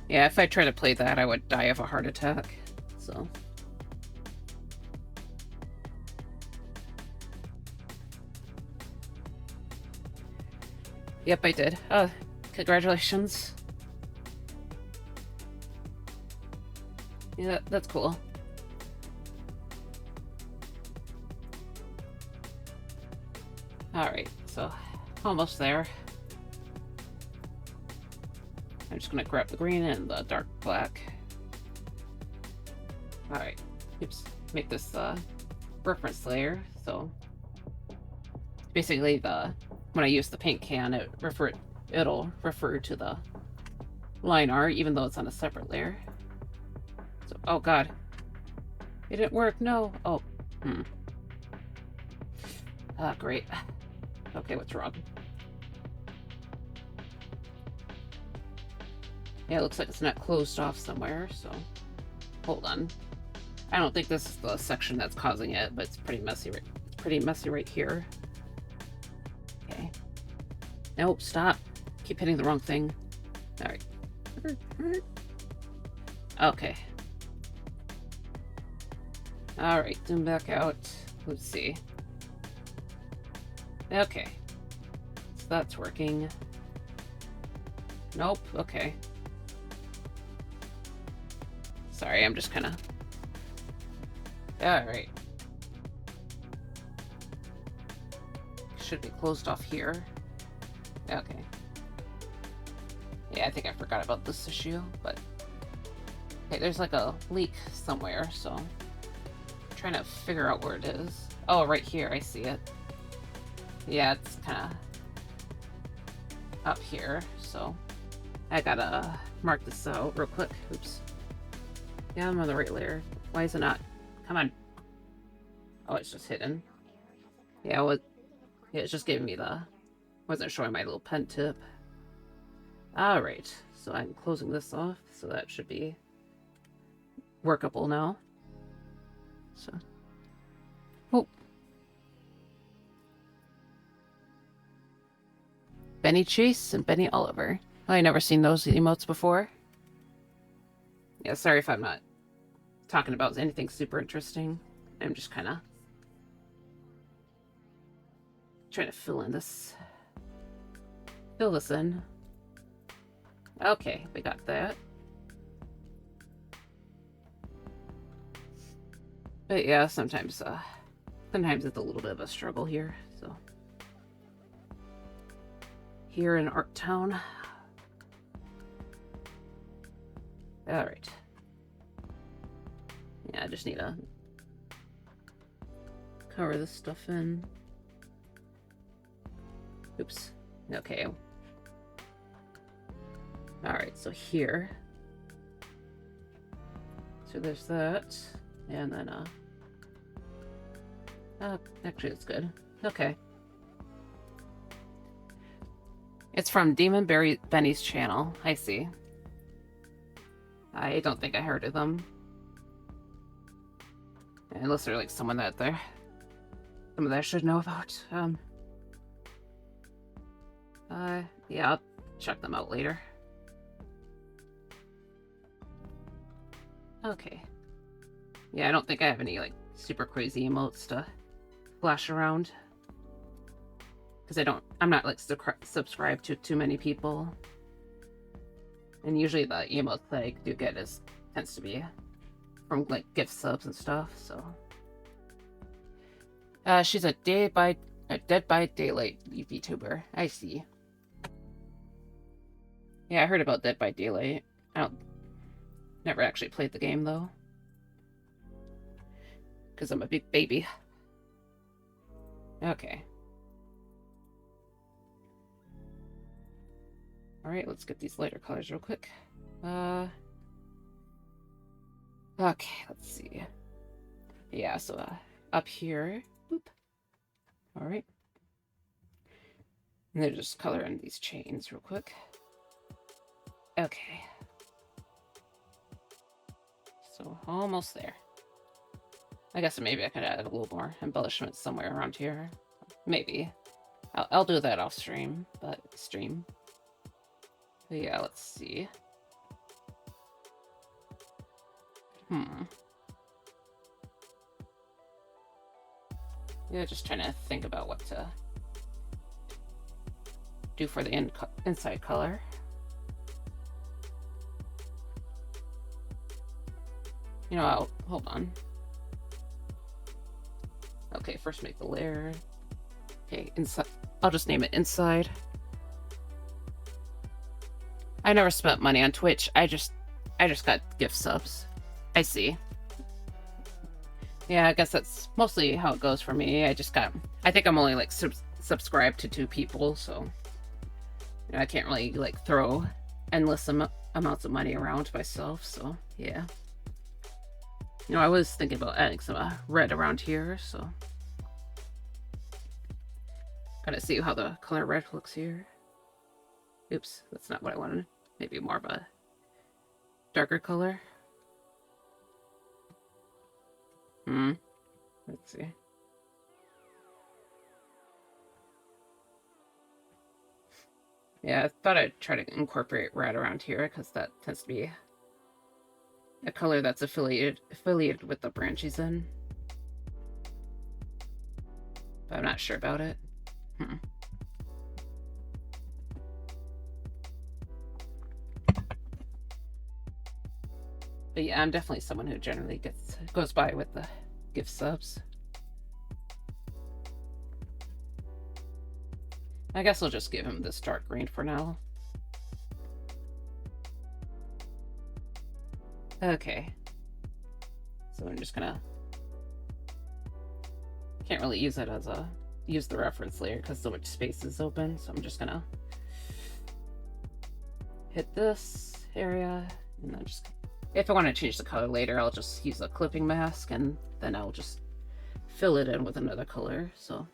Yeah, if I try to play that, I would die of a heart attack, so. Yep, I did. Congratulations. Yeah, that's cool. Alright, so almost there. I'm just gonna grab the green and the dark black. Alright, oops, make this reference layer, so basically when I use the paint can, it'll refer to the line art, even though it's on a separate layer. So, oh god. It didn't work, no. Oh, Ah, great. Okay, what's wrong? Yeah, it looks like it's not closed off somewhere, so... Hold on. I don't think this is the section that's causing it, but it's pretty messy right here. Okay. Nope, stop. Keep hitting the wrong thing. Alright. Okay. Alright, zoom back out. Let's see. Okay. So that's working. Nope, okay. Sorry, I'm just kind of... Alright. Should be closed off here. Okay. Yeah, I think I forgot about this issue, but... Okay, there's like a leak somewhere, so... I'm trying to figure out where it is. Oh, right here, I see it. Yeah, it's kind of... up here, so... I gotta mark this out real quick. Oops. Yeah, I'm on the right layer. Why is it not? Come on. Oh, it's just hidden. Yeah, it's just giving me the... Wasn't showing my little pen tip. Alright, so I'm closing this off, so that should be workable now. So... Oh. Benny Chase and Benny Oliver. I never seen those emotes before. Yeah, sorry if I'm not talking about anything super interesting. I'm just kind of trying to fill this in. Okay, we got that. But yeah, sometimes it's a little bit of a struggle here, so. Here in Art Town. Alright. Yeah, I just need to cover this stuff in. Oops. Okay. Alright, so here. So there's that. And then, actually it's good. Okay. It's from Demon Benny's channel. I see. I don't think I heard of them. Unless they're like someone that I should know about. Yeah, I'll check them out later. Okay. Yeah, I don't think I have any like super crazy emotes to flash around. Because I'm not like subscribed to too many people. And usually the emotes that I do get tends to be from like gift subs and stuff, so. She's a Dead by Daylight VTuber. I see. Yeah, I heard about Dead by Daylight. Never actually played the game though. Because I'm a big baby. Okay. Alright, let's get these lighter colors real quick. Okay, let's see. Yeah, so up here. Boop. Alright. And then just color in these chains real quick. Okay. So almost there. I guess maybe I could add a little more embellishment somewhere around here. Maybe. I'll do that off stream, but yeah, let's see. Yeah, just trying to think about what to do for the inside color. You know, hold on. Okay, first make the layer. Okay, inside. I'll just name it inside. I never spent money on Twitch. I just got gift subs. I see. Yeah, I guess that's mostly how it goes for me. I think I'm only like subscribe to 2 people, so I can't really like throw endless amounts of money around myself. So yeah, I was thinking about adding some red around here, so gotta see how the color red looks here. Oops, that's not what I wanted. Maybe more of a darker color. Let's see. Yeah, I thought I'd try to incorporate red around here because that tends to be a color that's affiliated with the branch he's in. But I'm not sure about it. But yeah, I'm definitely someone who generally goes by with the gift subs. I guess I'll just give him this dark green for now. Okay. So I'm just gonna... Can't really use it as use the reference layer because so much space is open, so I'm just gonna hit this area, and then just... If I want to change the color later, I'll just use a clipping mask, and then I'll just fill it in with another color, so...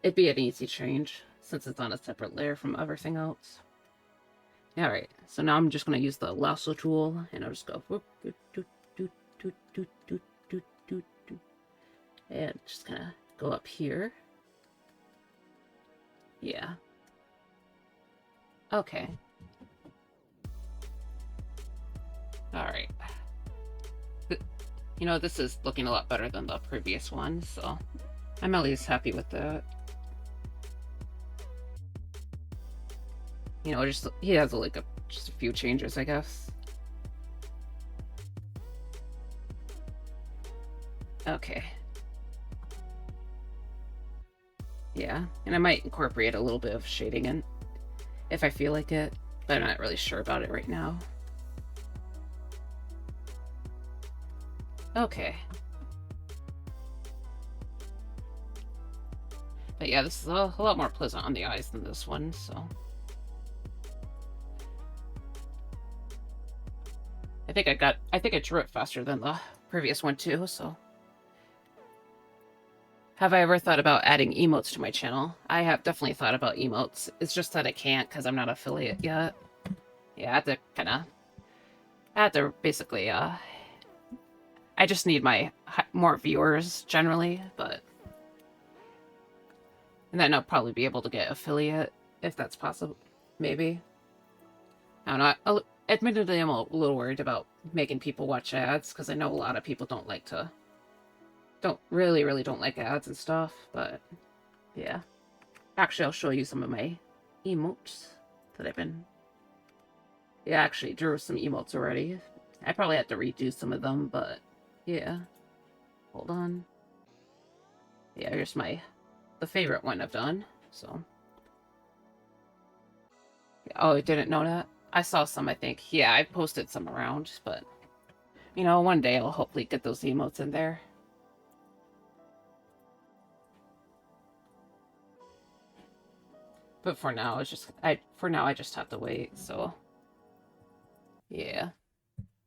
It'd be an easy change, since it's on a separate layer from everything else. Alright, so now I'm just going to use the lasso tool, and I'll just go... And just kind of go up here. Yeah. Okay. Alright. This is looking a lot better than the previous one, so I'm at least happy with that. Just he has just a few changes, I guess. Okay. Yeah, and I might incorporate a little bit of shading in if I feel like it, but I'm not really sure about it right now. Okay. But yeah, this is a lot more pleasant on the eyes than this one, so... I think I drew it faster than the previous one too, so... Have I ever thought about adding emotes to my channel? I have definitely thought about emotes. It's just that I can't because I'm not affiliate yet. Yeah, I have to basically, I just need more viewers generally, but... And then I'll probably be able to get affiliate, if that's possible. Maybe. I don't know. Admittedly, I'm a little worried about making people watch ads, because I know a lot of people don't really don't like ads and stuff, but yeah. Actually, I'll show you some of my emotes that I've been... Yeah, I actually drew some emotes already. I probably have to redo some of them, but yeah. Hold on. Yeah, here's the favorite one I've done, so... Oh, I didn't know that? I saw some, I think. Yeah, I posted some around, but... one day I'll hopefully get those emotes in there. But for now, I just have to wait, so... Yeah.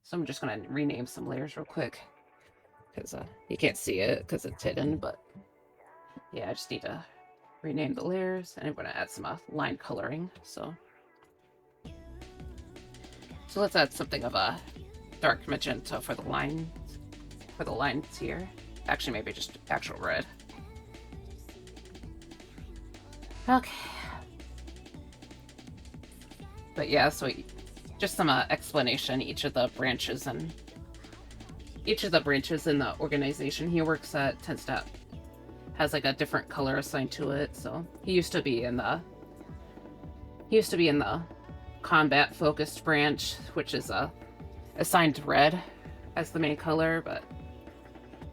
So I'm just gonna rename some layers real quick. Because you can't see it because it's hidden, but... Yeah, I just need to rename the layers, and I'm gonna add some line coloring, so... So let's add something of a dark magenta for the lines here. Actually, maybe just actual red. Okay. But yeah, so just some explanation. Each of the branches in the organization he works at has like a different color assigned to it. So he used to be in the combat focused branch, which is assigned red as the main color, but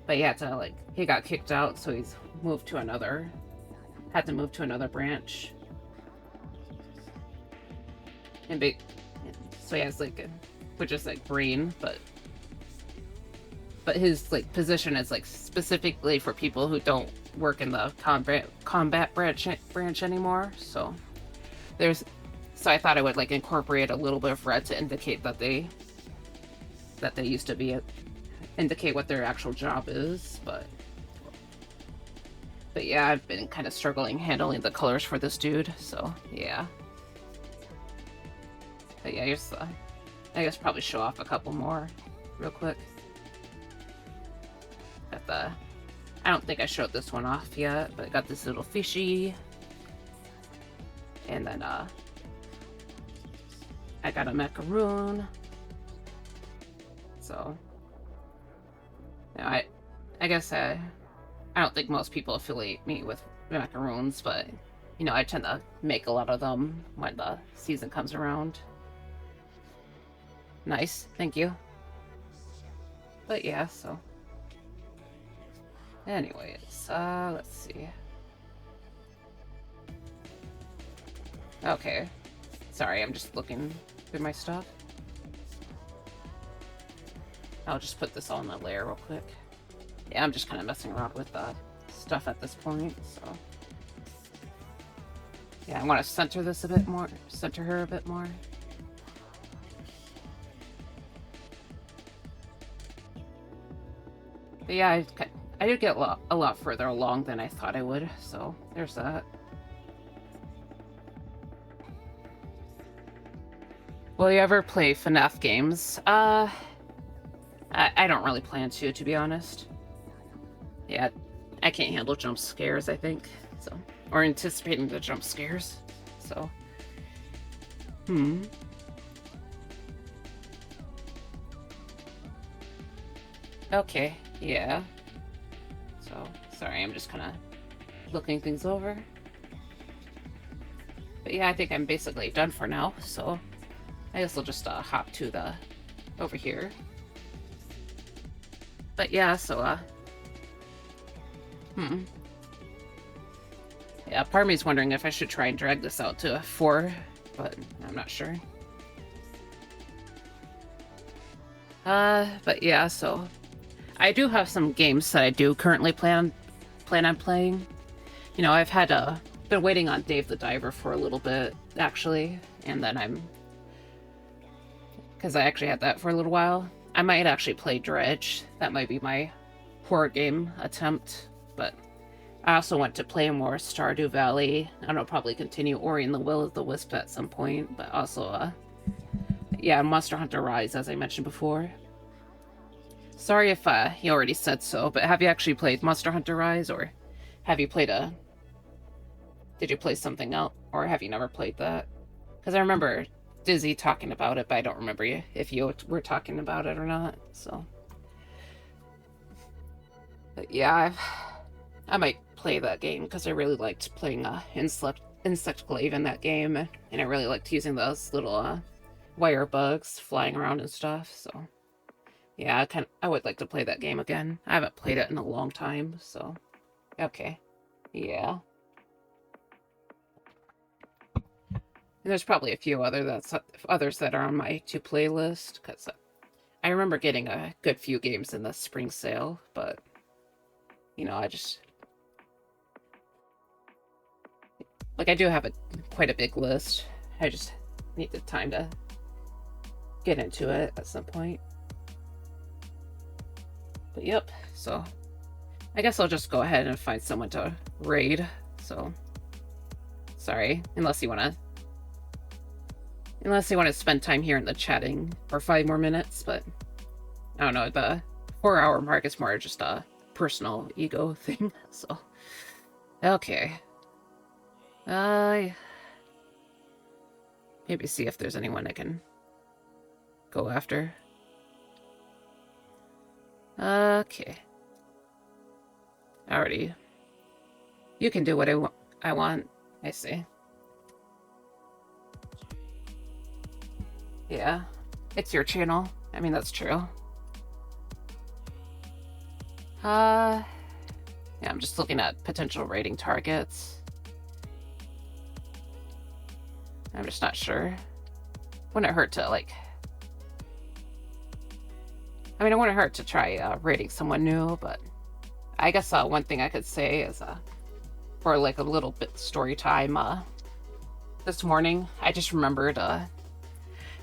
he got kicked out, so he's had to move to another branch. So he has which is green, but but his like position is like specifically for people who don't work in the combat branch anymore. So I thought I would like incorporate a little bit of red to indicate that they used to be indicate what their actual job is, but yeah, I've been kind of struggling handling the colors for this dude, so yeah. But yeah, here's I guess probably show off a couple more real quick. Got I don't think I showed this one off yet, but I got this little fishy. And then I got a macaroon. So I guess I don't think most people affiliate me with macaroons, but you know, I tend to make a lot of them when the season comes around. Nice, thank you. But yeah, so anyways, let's see. Okay, sorry, I'm just looking through my stuff. I'll just put this all in the layer real quick. Yeah, I'm just kind of messing around with stuff at this point, so yeah, I want to center this a bit more, center her a bit more. But yeah, I did get a lot further along than I thought I would, so there's that. Will you ever play FNAF games? I don't really plan to be honest. Yeah, I can't handle jump scares, I think, so, or anticipating the jump scares, so. Okay, yeah. So, sorry, I'm just kind of looking things over. But yeah, I think I'm basically done for now, so I guess I'll just hop to the over here. But yeah, so yeah, part of me is wondering if I should try and drag this out to 4, but I'm not sure. But yeah, so I do have some games that I do currently plan on playing. You know, I've had been waiting on Dave the Diver for a little bit, actually, and then because I actually had that for a little while. I might actually play Dredge. That might be my horror game attempt, but I also want to play more Stardew Valley, and I'll probably continue Ori and the Will of the Wisp at some point, but also, yeah, Monster Hunter Rise, as I mentioned before. Sorry if you already said so, but have you actually played Monster Hunter Rise, or have you played did you play something else, or have you never played that? Because I remember Dizzy talking about it, but I don't remember if you were talking about it or not, so. But yeah, I might play that game, because I really liked playing Insect Glaive in that game, and I really liked using those little wire bugs flying around and stuff, so. Yeah, I would like to play that game again. I haven't played it in a long time, so. Okay. Yeah. And there's probably a few others that are on my to-play list, because I remember getting a good few games in the spring sale, but, you know, I just... Like, I do have quite a big list. I just need the time to get into it at some point. But yep, so I guess I'll just go ahead and find someone to raid, so sorry, unless you want to spend time here in the chatting for 5 more minutes, but I don't know, the 4-hour mark is more just a personal ego thing, so okay. Maybe see if there's anyone I can go after. Okay. Alrighty. You can do what I want. I see. Yeah. It's your channel. I mean, that's true. Yeah, I'm just looking at potential rating targets. I'm just not sure. Wouldn't it hurt to, like... I mean, it wouldn't hurt to try rating someone new, but I guess one thing I could say is for like a little bit story time. This morning, I just remembered.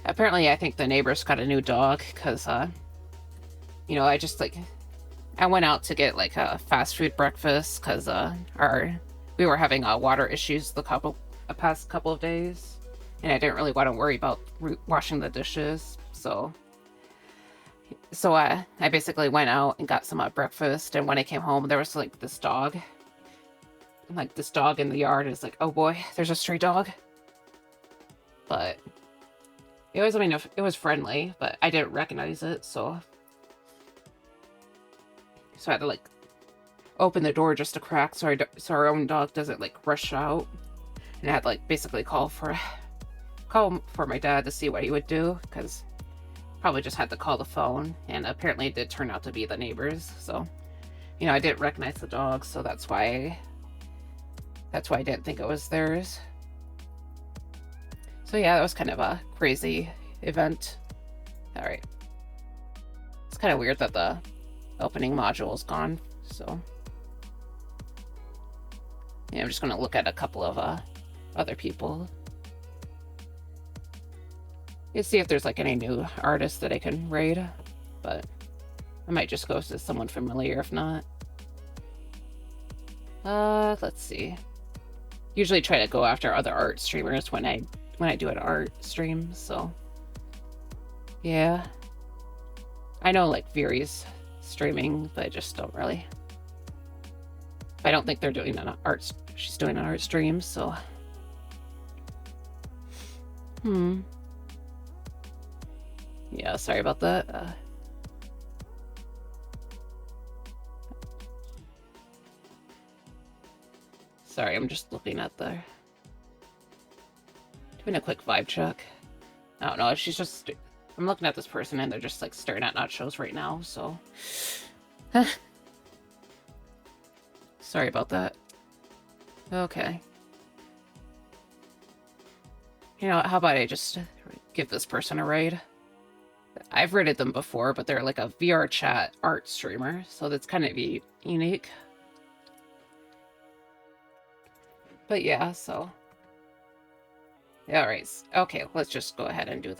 Apparently, I think the neighbors got a new dog because you know, I went out to get like a fast food breakfast because we were having water issues the past couple of days, and I didn't really want to worry about washing the dishes. So I basically went out and got some breakfast, and when I came home, there was like this dog in the yard. It's like, oh boy, there's a stray dog. But it was, I mean, it was friendly, but I didn't recognize it, so I had to like open the door just a crack so our own dog doesn't like rush out. And I had to like basically call for my dad to see what he would do, because probably just had to call the phone, and apparently it did turn out to be the neighbors. So, you know, I didn't recognize the dog, so that's why I didn't think it was theirs. So yeah, that was kind of a crazy event. All right, it's kind of weird that the opening module is gone. So yeah, I'm just gonna look at a couple of other people. Let's see if there's like any new artists that I can raid, but I might just go to someone familiar if not. Let's see. Usually try to go after other art streamers when I do an art stream, so yeah. I know like Viri's streaming, but I just don't really. I don't think they're doing she's doing an art stream, so yeah, sorry about that. Sorry, I'm just looking at doing a quick vibe check. I don't know if she's just. I'm looking at this person and they're just like staring at nachos right now, so. Sorry about that. Okay. You know, how about I just give this person a raid? I've raided them before, but they're like a VR chat art streamer, so that's kind of unique. But yeah, so. Alright, okay, let's just go ahead and do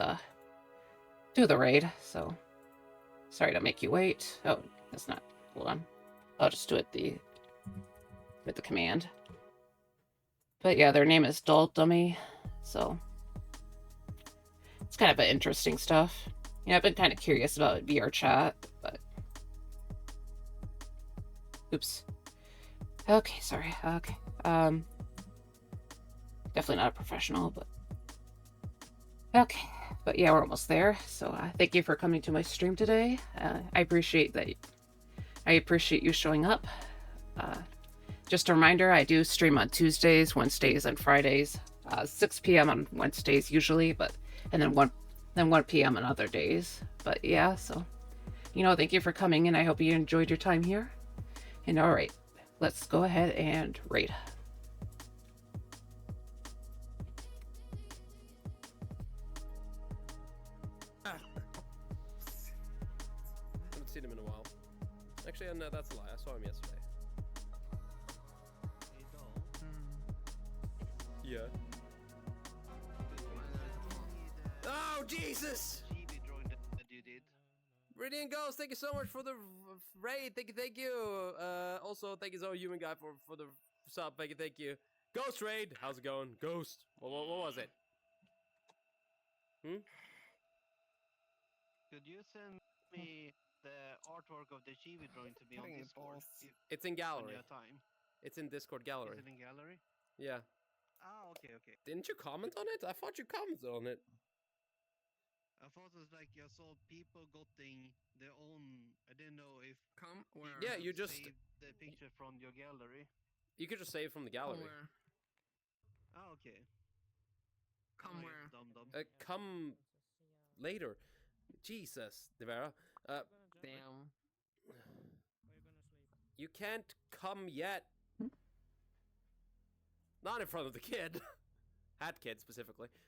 the raid, so. Sorry to make you wait. Oh, that's not, hold on. I'll just do it with the command. But yeah, their name is Dull Dummy, so. It's kind of an interesting stuff. You know, I've been kind of curious about VR chat, but. Oops. Okay, sorry, okay. Definitely not a professional, but. Okay, but yeah, we're almost there. So thank you for coming to my stream today. I appreciate that. I appreciate you showing up. Just a reminder, I do stream on Tuesdays, Wednesdays, and Fridays. 6 p.m. on Wednesdays usually, and then 1 p.m. on other days. But yeah, so you know, thank you for coming, and I hope you enjoyed your time here. And all right, let's go ahead and raid. Seen him in a while. Actually, no, that's a lie. I saw him yesterday. Yeah. Oh, Jesus! Brilliant Ghost, thank you so much for the raid. Thank you. Also, thank you so much, Human Guy, for the sub. Thank you. Ghost raid, how's it going? Ghost. What was it? Could you send me the artwork of the chibi drawing to me on Discord? It's in gallery. When you have time. It's in Discord gallery. Is it in gallery? Yeah. Ah, okay. Didn't you comment on it? I thought you commented on it. I thought it was like I saw people getting their own. I didn't know if. Yeah, you just save the picture from your gallery. You could just save from the gallery. Ah, okay. Come where? Come later. Jesus, Devera. Damn. You can't come yet. Not in front of the kid. Hat kid, specifically.